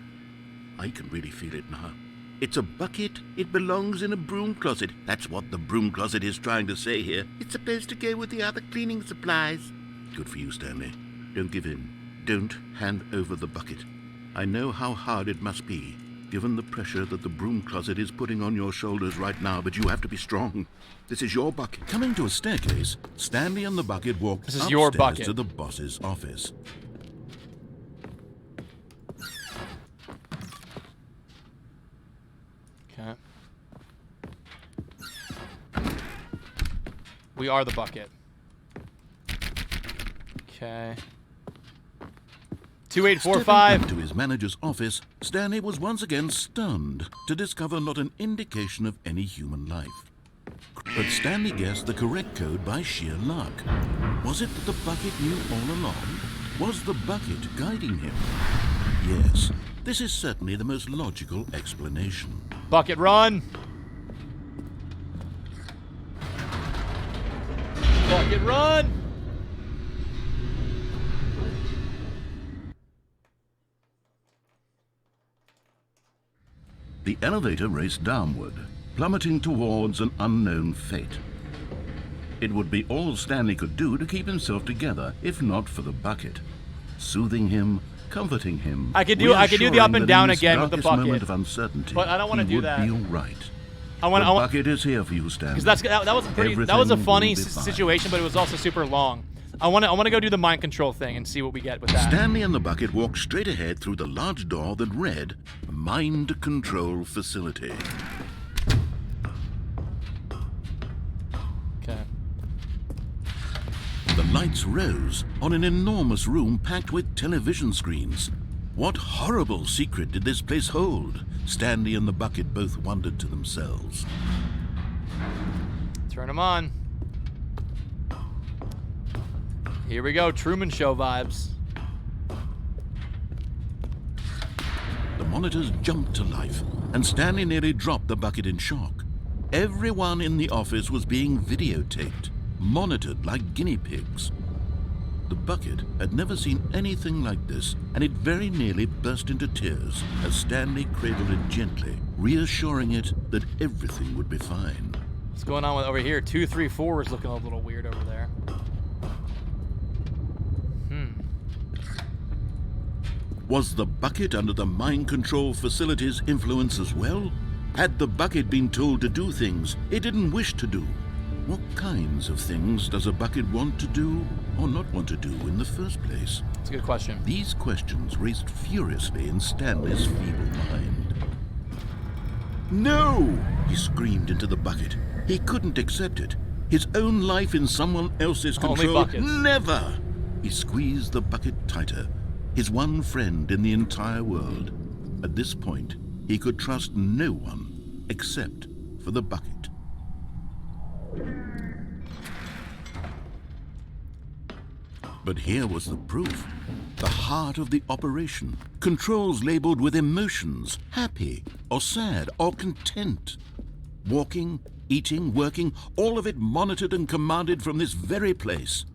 I can really feel it now. It's a bucket. It belongs in a broom closet. That's what the broom closet is trying to say here. It's supposed to go with the other cleaning supplies. Good for you, Stanley. Don't give in. Don't hand over the bucket. I know how hard it must be, given the pressure that the broom closet is putting on your shoulders right now, but you have to be strong. This is your bucket. Coming to a staircase, Stanley and the bucket walked This is upstairs your bucket. to the boss's office. Okay. We are the bucket. Okay. 2845. Stepping into his manager's office, Stanley was once again stunned to discover not an indication of any human life. But Stanley guessed the correct code by sheer luck. Was it that the bucket knew all along? Was the bucket guiding him? Yes, this is certainly the most logical explanation. Bucket run. Bucket run. The elevator raced downward, plummeting towards an unknown fate. It would be all Stanley could do to keep himself together, if not for the bucket. Soothing him, comforting him. I could do the up and down again with the bucket. Moment of uncertainty, but I don't want to do that. He would be all right. The bucket is here for you, Stanley. Because that was a funny situation, but it was also super long. I want to go do the mind control thing and see what we get with that. Stanley and the bucket walked straight ahead through the large door that read Mind Control Facility. Okay. The lights rose on an enormous room packed with television screens. What horrible secret did this place hold? Stanley and the bucket both wondered to themselves. Turn them on. Here we go, Truman Show vibes. The monitors jumped to life, and Stanley nearly dropped the bucket in shock. Everyone in the office was being videotaped, monitored like guinea pigs. The bucket had never seen anything like this, and it very nearly burst into tears as Stanley cradled it gently, reassuring it that everything would be fine. What's going on over here? 234 is looking a little weird over there. Was the bucket under the mind control facility's influence as well? Had the bucket been told to do things it didn't wish to do? What kinds of things does a bucket want to do or not want to do in the first place? That's a good question. These questions raced furiously in Stanley's feeble mind. No! He screamed into the bucket. He couldn't accept it. His own life in someone else's control. Never! He squeezed the bucket tighter. His one friend in the entire world. At this point, he could trust no one except for the bucket. But here was the proof. The heart of the operation. Controls labeled with emotions, happy or sad or content. Walking, eating, working, all of it monitored and commanded from this very place.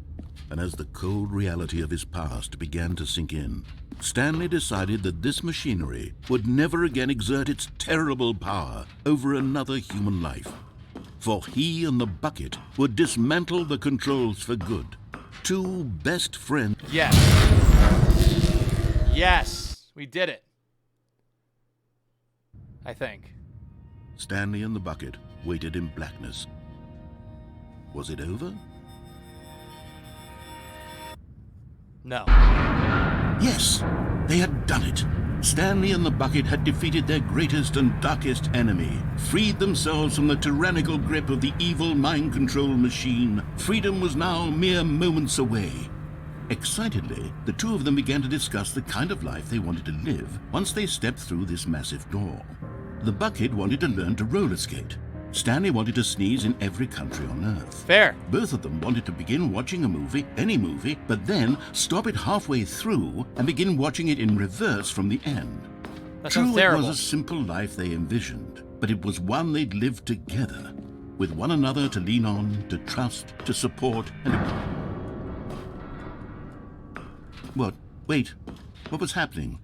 And as the cold reality of his past began to sink in, Stanley decided that this machinery would never again exert its terrible power over another human life. For he and the bucket would dismantle the controls for good. Two best friends. Yes. Yes. We did it. I think. Stanley and the bucket waited in blackness. Was it over? No. Yes, they had done it. Stanley and the bucket had defeated their greatest and darkest enemy, freed themselves from the tyrannical grip of the evil mind control machine. Freedom was now mere moments away. Excitedly, the two of them began to discuss the kind of life they wanted to live once they stepped through this massive door. The bucket wanted to learn to roller skate. Stanley wanted to sneeze in every country on Earth. Fair. Both of them wanted to begin watching a movie, any movie, but then stop it halfway through and begin watching it in reverse from the end. That sounds True, terrible. it was a simple life they envisioned, but it was one they'd lived together, with one another to lean on, to trust, to support, and... What? Wait. What was happening?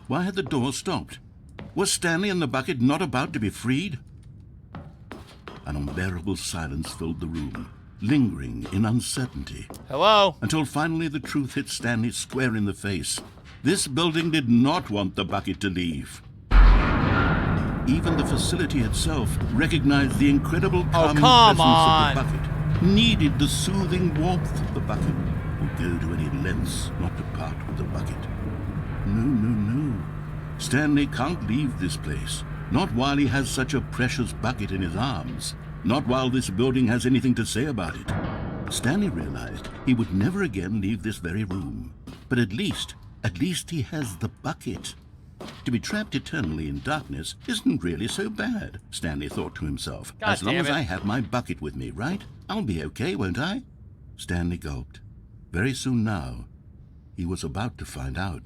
Why had the door stopped? Was Stanley and the bucket not about to be freed? An unbearable silence filled the room, lingering in uncertainty. Hello? Until finally the truth hit Stanley square in the face. This building did not want the bucket to leave. Even the facility itself recognized the incredible calming presence of the bucket, needed the soothing warmth of the bucket, would go to any lengths not to part with the bucket. No. Stanley can't leave this place. Not while he has such a precious bucket in his arms. Not while this building has anything to say about it. Stanley realized he would never again leave this very room. But at least he has the bucket. To be trapped eternally in darkness isn't really so bad, Stanley thought to himself. God as long damn as it. I have my bucket with me, right? I'll be okay, won't I? Stanley gulped. Very soon now, he was about to find out.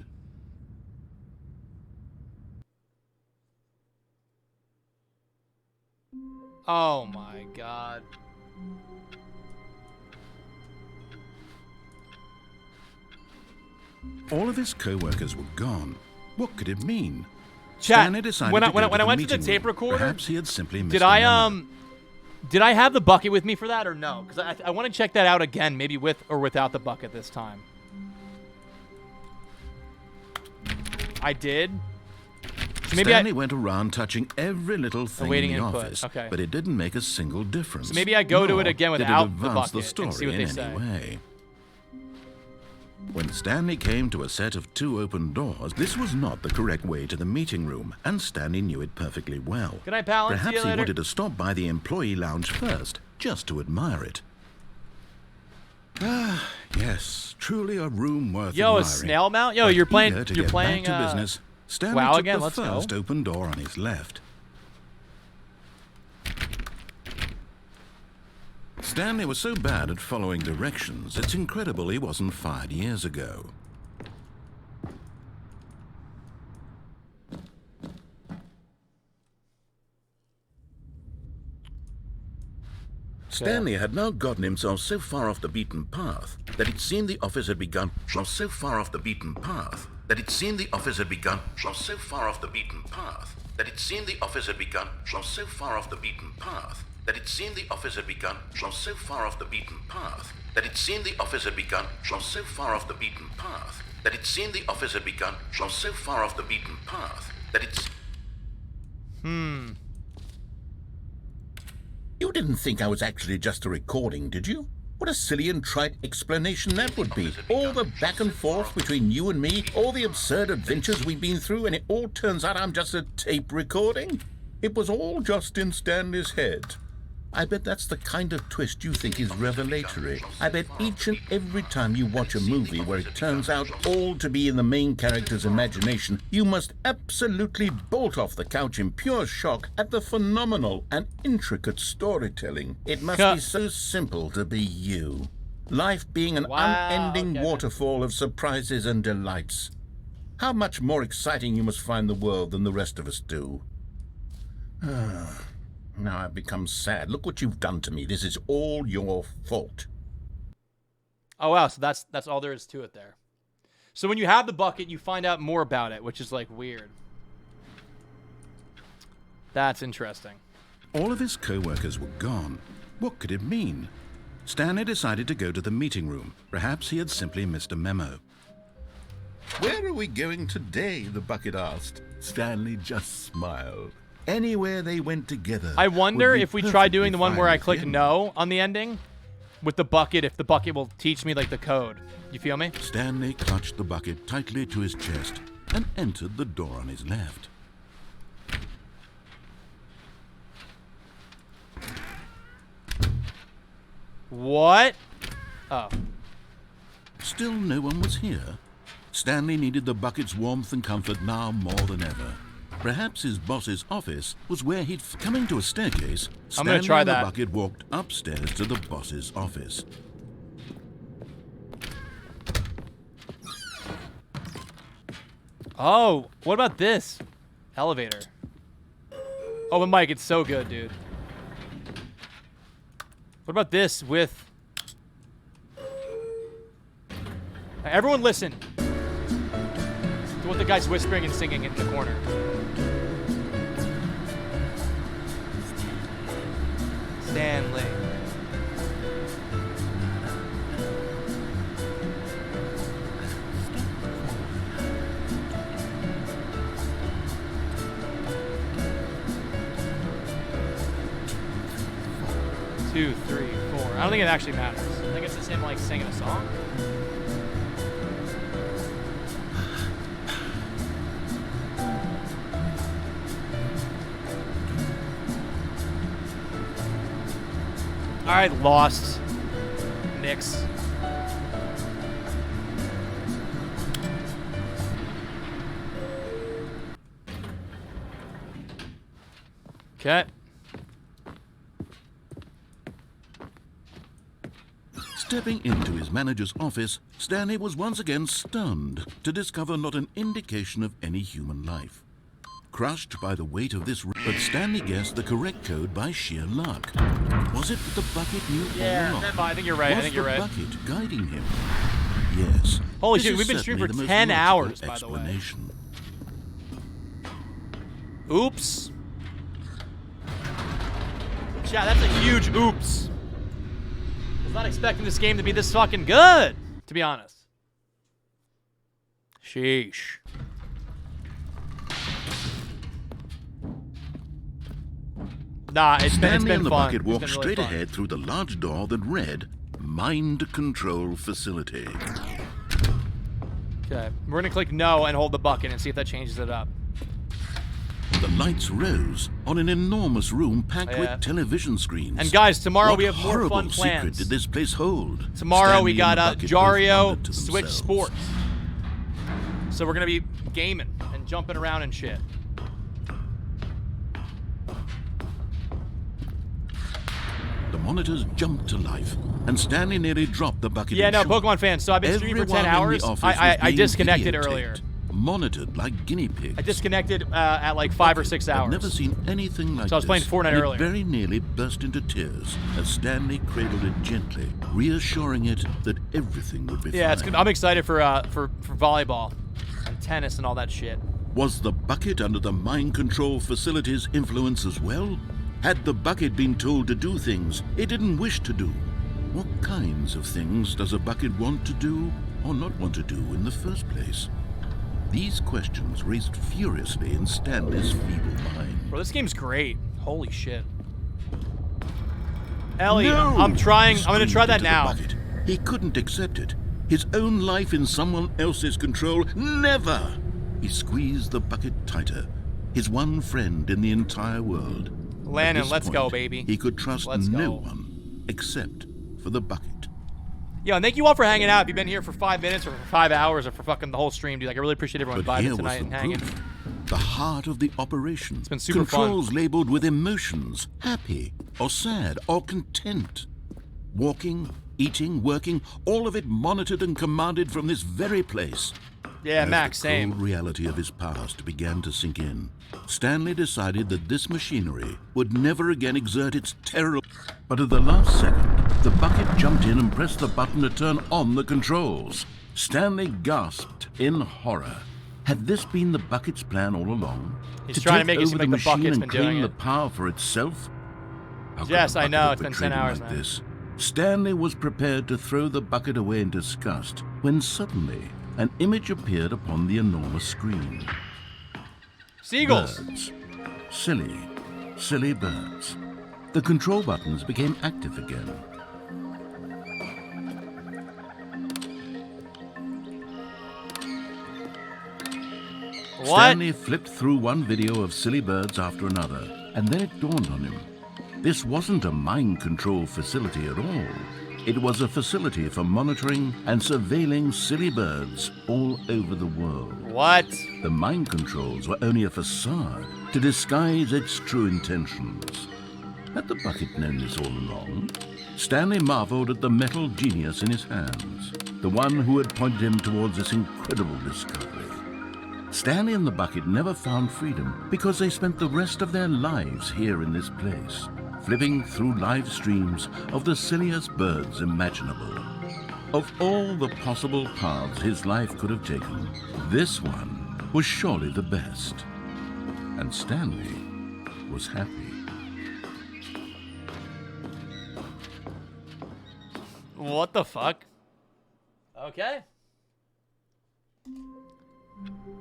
Oh my god. All of his co-workers were gone. What could it mean? Chat, Stanley decided when I to go went to the meeting tape room. recorder, Perhaps he had simply missed did a I memo. did I have the bucket with me for that or no? Because I want to check that out again, maybe with or without the bucket this time. I did. So maybe Stanley went around touching every little thing Awaiting in the input. office, Okay. but it didn't make a single difference. So maybe I go to it Nor again did without it the advance bucket story and see what in they any say. way. When Stanley came to a set of 2 open doors, this was not the correct way to the meeting room, and Stanley knew it perfectly well. Good night, pal. See Perhaps you he later. wanted to stop by the employee lounge first, just to admire it. Ah, yes, truly a room worth Yo, a admiring. snail mount? Yo, But you're playing. eager to You're get playing. back to business. Stanley WoW took again. the Let's go. first open door on his left. Stanley was so bad at following directions, it's incredible he wasn't fired years ago. Stanley had now gotten himself so far off the beaten path that it seemed the office had begun. So far off the beaten path that it seemed the office had begun. So far off the beaten path that it seemed the office had begun. So far off the beaten path that it seemed the office had begun. So far off the beaten path that it seemed the office had begun. So far off the beaten path that it seemed the office had begun. So far off the beaten path that it's. You didn't think I was actually just a recording, did you? What a silly and trite explanation that would be. All the back and forth between you and me, all the absurd adventures we've been through, and it all turns out I'm just a tape recording? It was all just in Stanley's head. I bet that's the kind of twist you think is revelatory. I bet each and every time you watch a movie where it turns out all to be in the main character's imagination, you must absolutely bolt off the couch in pure shock at the phenomenal and intricate storytelling. It must be so simple to be you. Life being an unending waterfall of surprises and delights. How much more exciting you must find the world than the rest of us do. Now I've become sad. Look what you've done to me. This is all your fault. Oh wow, so that's all there is to it there. So when you have the bucket, you find out more about it, which is like weird. That's interesting. All of his co-workers were gone. What could it mean? Stanley decided to go to the meeting room. Perhaps he had simply missed a memo. Where are we going today? The bucket asked. Stanley just smiled. Anywhere they went together. I wonder would be if we try doing the one perfectly where I fine click with him. no on the ending with the bucket, if the bucket will teach me like the code. You feel me? Stanley clutched the bucket tightly to his chest and entered the door on his left. What? Oh. Still no one was here. Stanley needed the bucket's warmth and comfort now more than ever. Perhaps his boss's office was where he'd... Coming to a staircase, I'm gonna Stanley try and the that. bucket walked upstairs to the boss's office. Oh, what about this? Elevator. Oh, but Mike, it's so good, dude. What about this with... Everyone listen to what the guy's whispering and singing in the corner. Stanley. Two, three, four. I don't think it actually matters. I think it's just him like singing a song. All right, lost. Knicks. Okay. Stepping into his manager's office, Stanley was once again stunned to discover not an indication of any human life. Crushed by the weight of this, but Stanley guessed the correct code by sheer luck. Was it that the bucket knew all along? I think you're right. Was I think you're right. the bucket guiding him? Yes. Holy This shit, is we've been streaming certainly for the most 10 hours, logical by the way. explanation. Oops. Yeah, that's a huge oops. I was not expecting this game to be this fucking good, to be honest. Sheesh. Nah, it's Stanley been and the fun. bucket It's walked been really straight fun. ahead through the large door that read, Mind Control Facility. Okay, we're gonna click no and hold the bucket and see if that changes it up. The lights rose on an enormous room packed Yeah. with television screens. And guys, tomorrow What we have more horrible fun secret plans. did this place hold? Tomorrow we Stanley got and the bucket both Jario wondered to Switch themselves. Sports. So we're gonna be gaming and jumping around and shit. The monitors jumped to life, and Stanley nearly dropped the bucket. Yeah, in no, shock. Pokemon fans. So I've been streaming for 10 Everyone in hours. the office I was being disconnected videotaped, earlier. Monitored like guinea pigs. I disconnected at like 5 or 6 hours. I've never seen anything like So I was playing this, Fortnite and earlier. It very nearly burst into tears as Stanley cradled it gently, reassuring it that everything would be Yeah, fine. it's good. I'm excited for volleyball and tennis and all that shit. Was the bucket under the mind control facility's influence as well? Had the bucket been told to do things it didn't wish to do? What kinds of things does a bucket want to do or not want to do in the first place? These questions raced furiously in Stanley's feeble mind. Bro, this game's great. Holy shit. Ellie, No! I'm trying. He I'm gonna try screamed that into the now. bucket. He couldn't accept it. His own life in someone else's control. Never! He squeezed the bucket tighter. His one friend in the entire world. At Landon, this let's go, point, baby. He could trust Let's no go. one except for the bucket. Yo, and thank you all for hanging out. If you've been here for 5 minutes or for 5 hours or for fucking the whole stream, dude, like I really appreciate everyone But here vibing was tonight the and hanging. proof. The heart of the operation. It's been super Controls labeled with emotions, happy or sad or content. Walking, eating, working, all of it monitored and commanded from this very place. Yeah, As Max, the same. cold reality of his past began to sink in, Stanley decided that this machinery would never again exert its terrible... But at the last second, the bucket jumped in and pressed the button to turn on the controls. Stanley gasped in horror. Had this been the bucket's plan all along? He's trying to take make it seem over like the machine bucket's and been doing claim the it. power for itself? How could Yes, the I bucket know, have it's been betrayed 10 him hours, like man. this? Stanley was prepared to throw the bucket away in disgust when suddenly an image appeared upon the enormous screen. Seagulls. Birds. Silly, silly birds. The control buttons became active again. What? Stanley flipped through one video of silly birds after another, and then it dawned on him. This wasn't a mind control facility at all. It was a facility for monitoring and surveilling silly birds all over the world. What? The mind controls were only a facade to disguise its true intentions. Had the bucket known this all along? Stanley marveled at the metal genius in his hands, the one who had pointed him towards this incredible discovery. Stanley and the bucket never found freedom because they spent the rest of their lives here in this place, flipping through live streams of the silliest birds imaginable. Of all the possible paths his life could have taken, this one was surely the best. And Stanley was happy. What the fuck? Okay.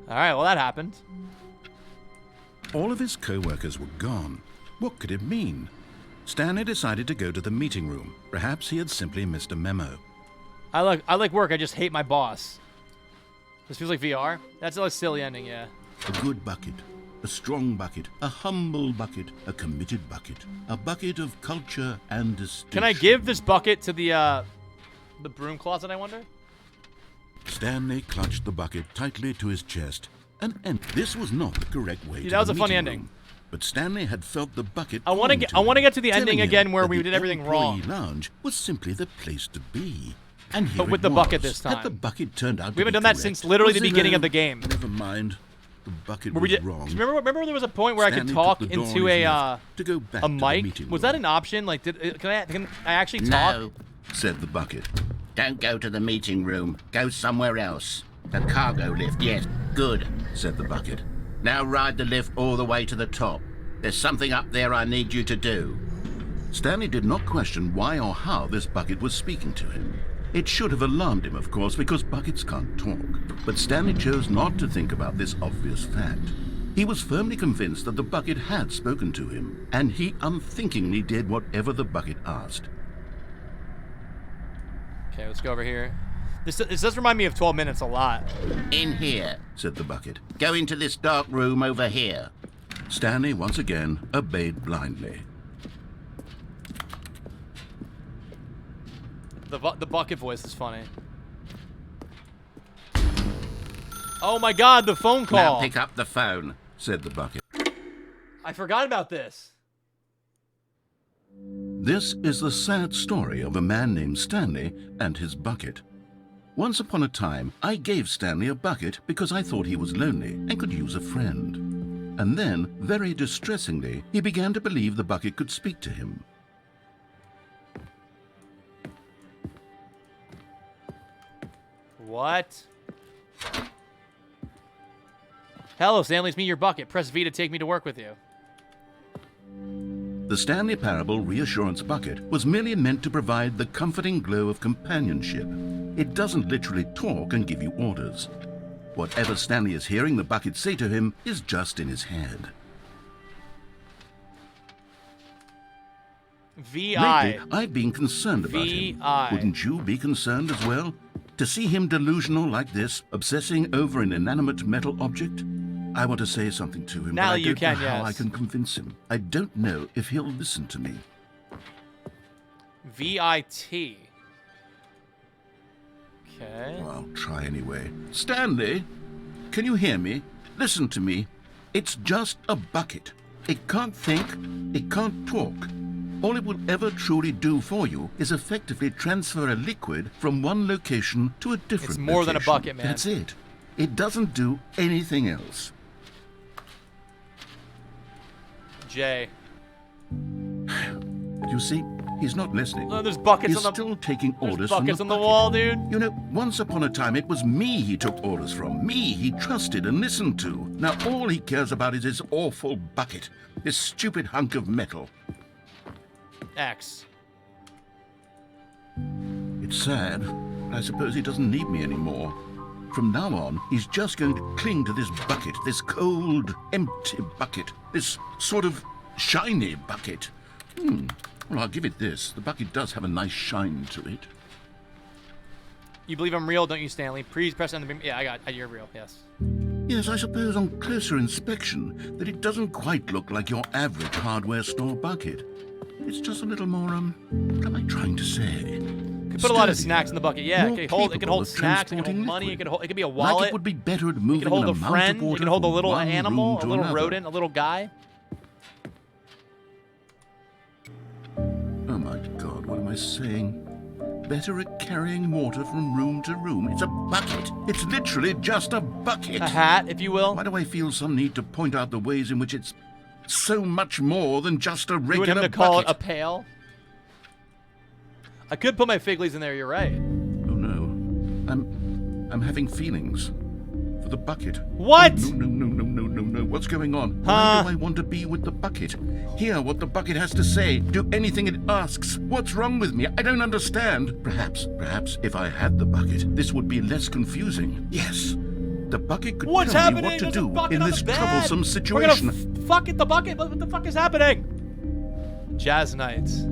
All right, well, that happened. All of his co-workers were gone. What could it mean? Stanley decided to go to the meeting room. Perhaps he had simply missed a memo. I like work. I just hate my boss. This feels like VR. That's a silly ending, yeah. A good bucket. A strong bucket, a humble bucket, a committed bucket, a bucket of culture and distinction. Can I give this bucket to the broom closet, I wonder? Stanley clutched the bucket tightly to his chest, and this was not the correct way to that was the a funny meeting ending. room. But Stanley had felt the bucket. I want to get to the ending again where we did everything wrong. The lounge was simply the place to be. And here But with it the was. bucket this Had the time. bucket turned out We haven't to be done that correct, since literally the was it beginning of the game. Never mind. The bucket Where was we did, wrong. remember there was a point where I could Stanley talk took the door into on his a left to go back to the mic? meeting Was room. that an option? Like, can I actually talk? No, Said the bucket. don't go to the meeting room. Go somewhere else. The cargo lift, yes. Good. Said the bucket. Now ride the lift all the way to the top. There's something up there I need you to do. Stanley did not question why or how this bucket was speaking to him. It should have alarmed him, of course, because buckets can't talk. But Stanley chose not to think about this obvious fact. He was firmly convinced that the bucket had spoken to him, and he unthinkingly did whatever the bucket asked. Okay, let's go over here. This does remind me of 12 Minutes a lot. In here. Said the bucket. Go into this dark room over here. Stanley once again obeyed blindly. The bucket voice is funny. Oh my God, the phone Now call. pick up the phone. Said the bucket. I forgot about this. This is the sad story of a man named Stanley and his bucket. Once upon a time, I gave Stanley a bucket because I thought he was lonely and could use a friend. And then, very distressingly, he began to believe the bucket could speak to him. What? Hello, Stanley, it's me, your bucket. Press V to take me to work with you. The Stanley Parable Reassurance Bucket was merely meant to provide the comforting glow of companionship. It doesn't literally talk and give you orders. Whatever Stanley is hearing the bucket say to him is just in his head. VI. Lately, I've been concerned about him. VI. Wouldn't you be concerned as well? To see him delusional like this, obsessing over an inanimate metal object? I want to say something to him, Now but I you don't know can, how yes. I can convince him. I don't know if he'll listen to me. VIT. Okay. Well, I'll try anyway. Stanley, can you hear me? Listen to me. It's just a bucket. It can't think, it can't talk. All it will ever truly do for you is effectively transfer a liquid from one location to a different It's more than a location. bucket, man. That's it. It doesn't do anything else. J. You see, he's not listening. Oh, there's buckets He's on the still taking there's orders buckets from on the bucket. wall, dude. You know, once upon a time, it was me he took orders from. Me he trusted and listened to. Now all he cares about is his awful bucket. This stupid hunk of metal. X. It's sad. I suppose he doesn't need me anymore. From now on, he's just going to cling to this bucket, this cold, empty bucket, this sort of shiny bucket. Well, I'll give it this. The bucket does have a nice shine to it. You believe I'm real, don't you, Stanley? Please press on the beam. Yeah, I got. You're real. Yes. Yes, I suppose on closer inspection that it doesn't quite look like your average hardware store bucket. It's just a little more, what am I trying to say? You could put a lot of Sturdier, snacks in the bucket. Yeah, more it could capable hold of snacks. It could hold transporting money. liquid. It could be a Like wallet. it would be better at It moving could hold an a amount friend. of It water could hold a from little one animal, room a to little another. rodent, a little guy. Oh my God, what am I saying? Better at carrying water from room to room. It's a bucket. It's literally just a bucket. A hat, if you will. Why do I feel some need to point out the ways in which it's so much more than just a You want regular him to call bucket? it a pail? I could put my fig leaves in there. You're right. Oh no, I'm having feelings for the bucket. What? No. What's going on? Huh? Why do I want to be with the bucket? Hear what the bucket has to say. Do anything it asks. What's wrong with me? I don't understand. Perhaps if I had the bucket, this would be less confusing. Yes. The bucket could What's tell happening? me what to There's a do bucket in on this the bed. troublesome We're situation. gonna fuck it, the bucket. What the fuck is happening? Jazz nights.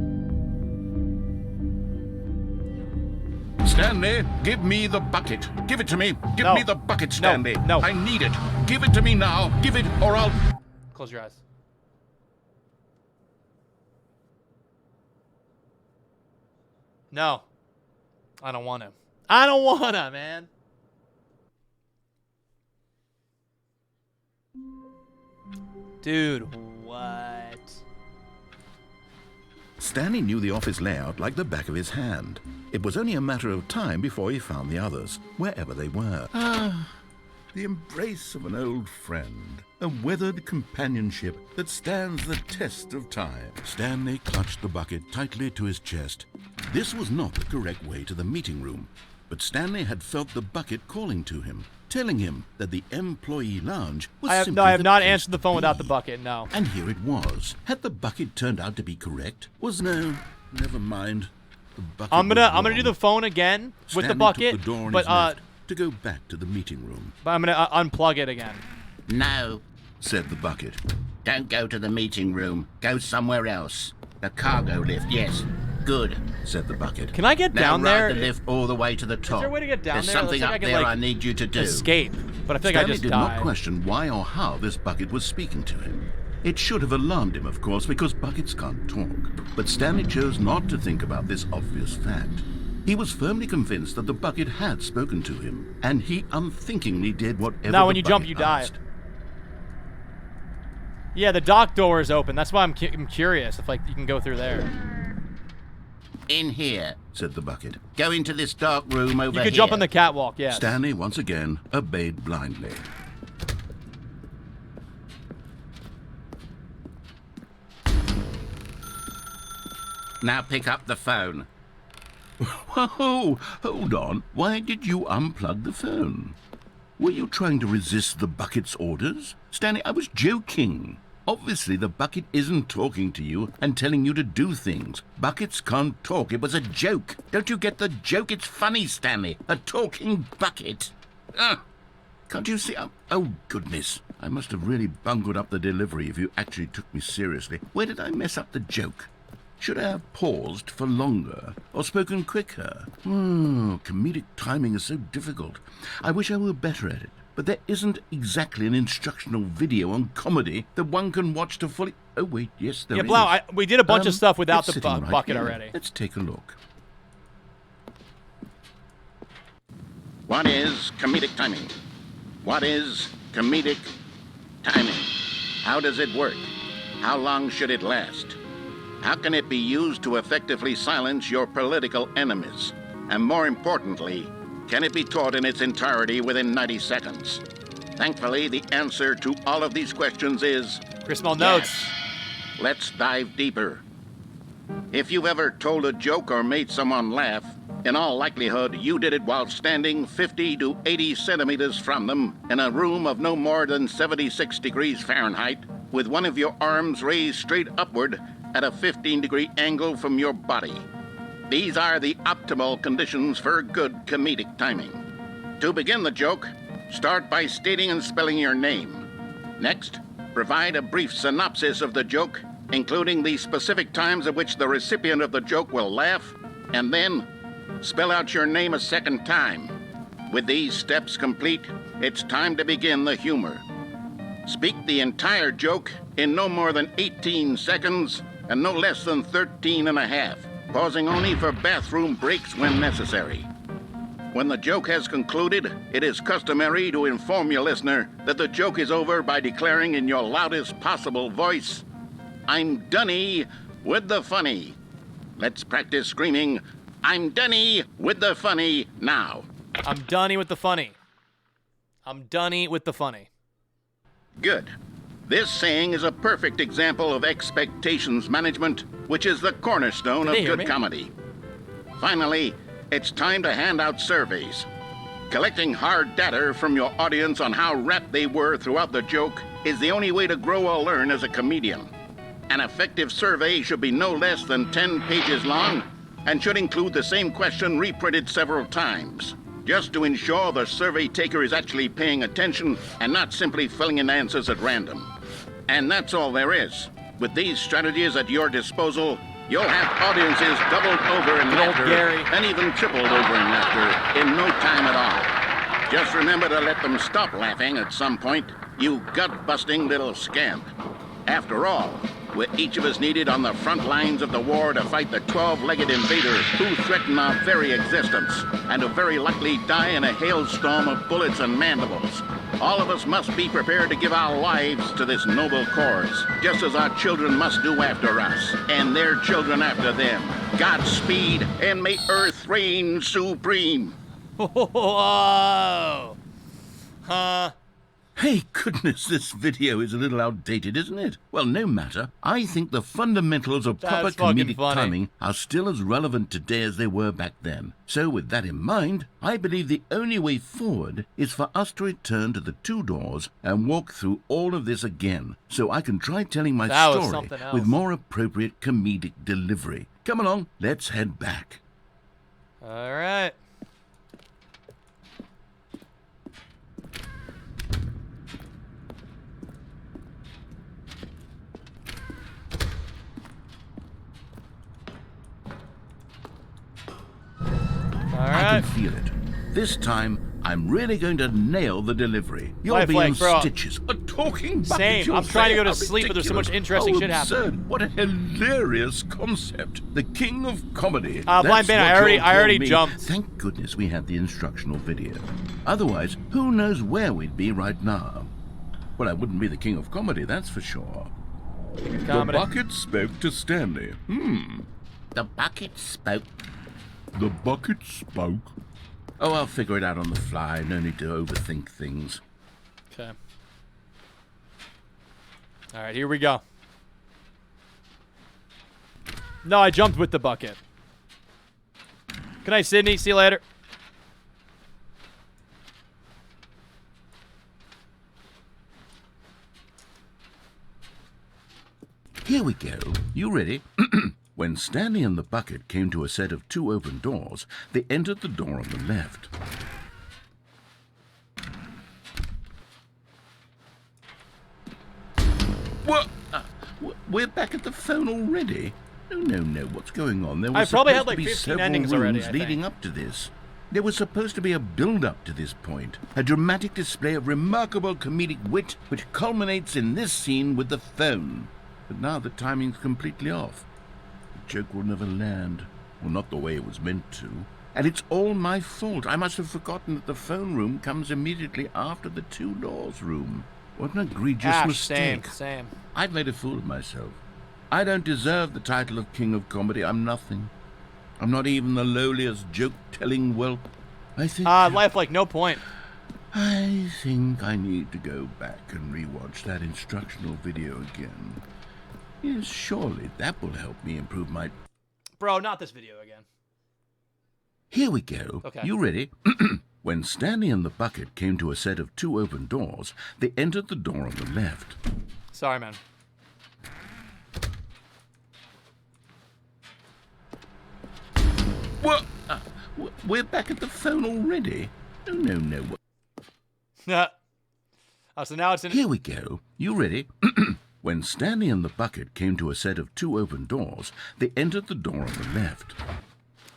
Stanley, give me the bucket. Give it to me. Give No. me the bucket, Stanley. No. I need it. Give it to me now. Give it, or I'll... Close your eyes. No. I don't want to. I don't want to, man. Dude, what? Stanley knew the office layout like the back of his hand. It was only a matter of time before he found the others, wherever they were. The embrace of an old friend, a weathered companionship that stands the test of time. Stanley clutched the bucket tightly to his chest. This was not the correct way to the meeting room, but Stanley had felt the bucket calling to him, telling him that the employee lounge was I have simply the not place answered the to phone without the be. bucket, no. And here it was. Had the bucket turned out to be correct? Never mind. The bucket I'm was gonna do wrong. the phone again with the Stanley bucket, took the door on but his left to go back to the meeting room. I'm gonna unplug it again. No, Said the bucket. don't go to the meeting room. Go somewhere else. The cargo lift, yes. Good. Said the bucket. Can I get Now down ride there? the lift all the way to the top. there a way to get down There's there? It looks something like I up can, there like, I need you to do. Escape, but I think I Stanley just did died. not question why or how this bucket was speaking to him. It should have alarmed him, of course, because buckets can't talk. But Stanley chose not to think about this obvious fact. He was firmly convinced that the bucket had spoken to him, and he unthinkingly did whatever Now, the when you jump, bucket you die. asked. Yeah, the dock door is open. That's why I'm curious if like you can go through there. In here. Said the bucket. Go into this dark room over You here. could jump on the catwalk. Yes. Stanley once again obeyed blindly. Now pick up the phone. Whoa, hold on. Why did you unplug the phone? Were you trying to resist the bucket's orders? Stanley, I was joking. Obviously, the bucket isn't talking to you and telling you to do things. Buckets can't talk. It was a joke. Don't you get the joke? It's funny, Stanley. A talking bucket. Ah. Can't you see? Oh, goodness. I must have really bungled up the delivery if you actually took me seriously. Where did I mess up the joke? Should I have paused for longer or spoken quicker? Comedic timing is so difficult. I wish I were better at it. But there isn't exactly an instructional video on comedy that one can watch to fully... Oh, wait, yes, there is. Yeah, Blau, we did a bunch of stuff without it's the sitting right bucket here. already. Let's take a look. What is comedic timing? What is comedic timing? How does it work? How long should it last? How can it be used to effectively silence your political enemies? And more importantly, can it be taught in its entirety within 90 seconds? Thankfully, the answer to all of these questions is Chris Mel notes. yes. Let's dive deeper. If you've ever told a joke or made someone laugh, in all likelihood, you did it while standing 50 to 80 centimeters from them in a room of no more than 76 degrees Fahrenheit, with one of your arms raised straight upward at a 15-degree angle from your body. These are the optimal conditions for good comedic timing. To begin the joke, start by stating and spelling your name. Next, provide a brief synopsis of the joke, including the specific times at which the recipient of the joke will laugh, and then spell out your name a second time. With these steps complete, it's time to begin the humor. Speak the entire joke in no more than 18 seconds and no less than 13 and a half, pausing only for bathroom breaks when necessary. When the joke has concluded, it is customary to inform your listener that the joke is over by declaring in your loudest possible voice, "I'm Dunny with the funny." Let's practice screaming, "I'm Dunny with the funny" now. I'm Dunny with the funny. I'm Dunny with the funny. Good. This saying is a perfect example of expectations management, which is the cornerstone Can of they hear good me? comedy. Finally, it's time to hand out surveys. Collecting hard data from your audience on how rapt they were throughout the joke is the only way to grow or learn as a comedian. An effective survey should be no less than 10 pages long and should include the same question reprinted several times, just to ensure the survey taker is actually paying attention and not simply filling in answers at random. And that's all there is. With these strategies at your disposal, You'll have audiences doubled over in Good old laughter Gary. and even tripled over in laughter in no time at all. Just remember to let them stop laughing at some point, you gut-busting little scamp. After all, we're each of us needed on the front lines of the war to fight the 12-legged invaders who threaten our very existence and who very likely die in a hailstorm of bullets and mandibles. All of us must be prepared to give our lives to this noble cause, just as our children must do after us, and their children after them. Godspeed, and may Earth reign supreme. Whoa. Huh. Hey, goodness, this video is a little outdated, isn't it? Well, no matter. I think the fundamentals of proper That's fucking comedic funny. timing are still as relevant today as they were back then. So with that in mind, I believe the only way forward is for us to return to the two doors and walk through all of this again, so I can try telling my That was story something else. with more appropriate comedic delivery. Come along, let's head back. All right. All I right. can feel it. This time, I'm really going to nail the delivery. You'll Life be like, in bro. stitches. A talking bucket, Same. you'll I'm trying to say? go to How sleep, but there's so much ridiculous. interesting How shit happening. absurd. What a hilarious concept. The king of comedy. Blind That's Ben, what I already- you'll I already call me. jumped. Thank goodness we had the instructional video. Otherwise, who knows where we'd be right now. Well, I wouldn't be the king of comedy, that's for sure. Comedy. The bucket spoke to Stanley. The bucket spoke. The bucket spoke. Oh, I'll figure it out on the fly. No need to overthink things. Okay. All right, here we go. No, I jumped with the bucket. Good night, Sydney. See you later. Here we go. You ready? When Stanley and the bucket came to a set of two open doors, they entered the door on the left. What? We're back at the phone already? No. What's going on? There I was probably had, supposed to like, be 15 several endings rooms already, I leading think. up to this. There was supposed to be a build-up to this point, a dramatic display of remarkable comedic wit which culminates in this scene with the phone. But now the timing's completely off. The joke will never land, or not the way it was meant to. And it's all my fault. I must have forgotten that the phone room comes immediately after the two doors room. What an egregious mistake. Same. I've made a fool of myself. I don't deserve the title of King of Comedy. I'm nothing. I'm not even the lowliest joke-telling whelp. I think... Life like no point. I think I need to go back and rewatch that instructional video again. Yes, surely that will help me improve my... Bro, not this video again. Here we go. Okay. You ready? When Stanley and the bucket came to a set of two open doors, they entered the door on the left. Sorry, man. What? We're back at the phone already? No. Yeah. Oh, so now it's in... Here we go. You ready? When Stanley and the bucket came to a set of two open doors, they entered the door on the left.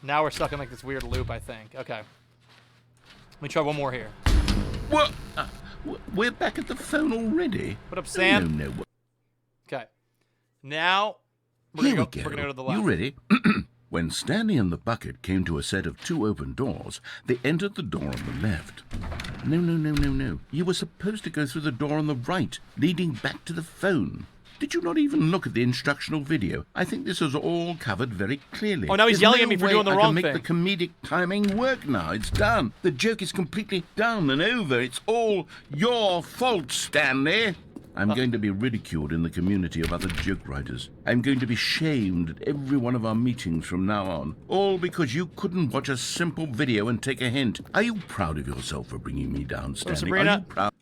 Now we're stuck in like this weird loop, I think. Okay. Let me try one more here. What? We're back at the phone already? What up, Sam? No. Okay. Now we're Here gonna we go to the left. You ready? When Stanley and the bucket came to a set of two open doors, they entered the door on the left. No. You were supposed to go through the door on the right, leading back to the phone. Did you not even look at the instructional video? I think this is all covered very clearly. Oh, now he's There's yelling no at me for way doing the I wrong can thing. make the comedic timing work now. It's done. The joke is completely done and over. It's all your fault, Stanley. I'm going to be ridiculed in the community of other joke writers. I'm going to be shamed at every one of our meetings from now on. All because you couldn't watch a simple video and take a hint. Are you proud of yourself for bringing me down, Stanley? Sabrina? Are you proud?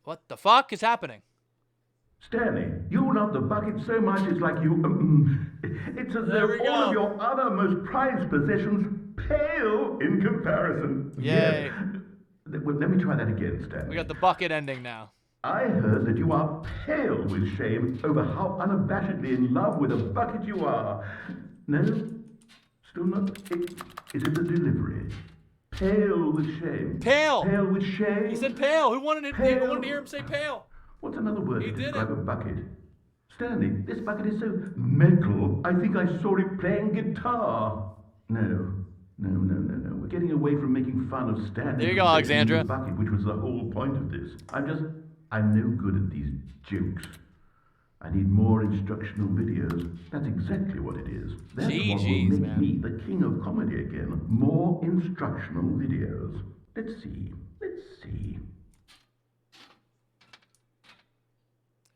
What the fuck is happening? Stanley, you love the bucket so much it's like you... it's as There though we all go. of your other most prized possessions pale in comparison. Yay. Yes. Well, let me try that again, Stanley. We got the bucket ending now. I heard that you are pale with shame over how unabashedly in love with a bucket you are. No? Still not? Is it the delivery? Pale with shame. Pale. Pale with shame. He said pale. Who wanted to hear him say pale? What's another word He to did describe it. a bucket? Stanley, this bucket is so metal. I think I saw it playing guitar. No. We're getting away from making fun of Stanley. There you go, Alexandra. The bucket, which was the whole point of this. I'm no good at these jokes. I need more instructional videos. That's exactly what it is. That's what will make me the king of comedy again. More instructional videos. Let's see.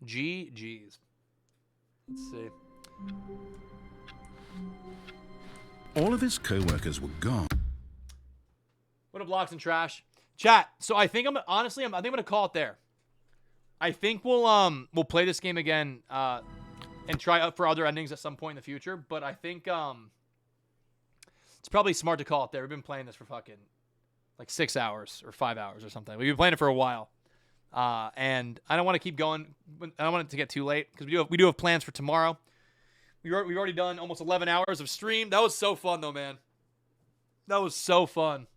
GG's. Let's see. All of his co-workers were gone. What up, Blocks and Trash? Chat. So I think I'm gonna call it there. I think we'll play this game again and try out for other endings at some point in the future. But I think it's probably smart to call it there. We've been playing this for fucking like 6 hours or 5 hours or something. We've been playing it for a while, and I don't want to keep going. I don't want it to get too late because we do have plans for tomorrow. We've already done almost 11 hours of stream. That was so fun though, man. That was so fun.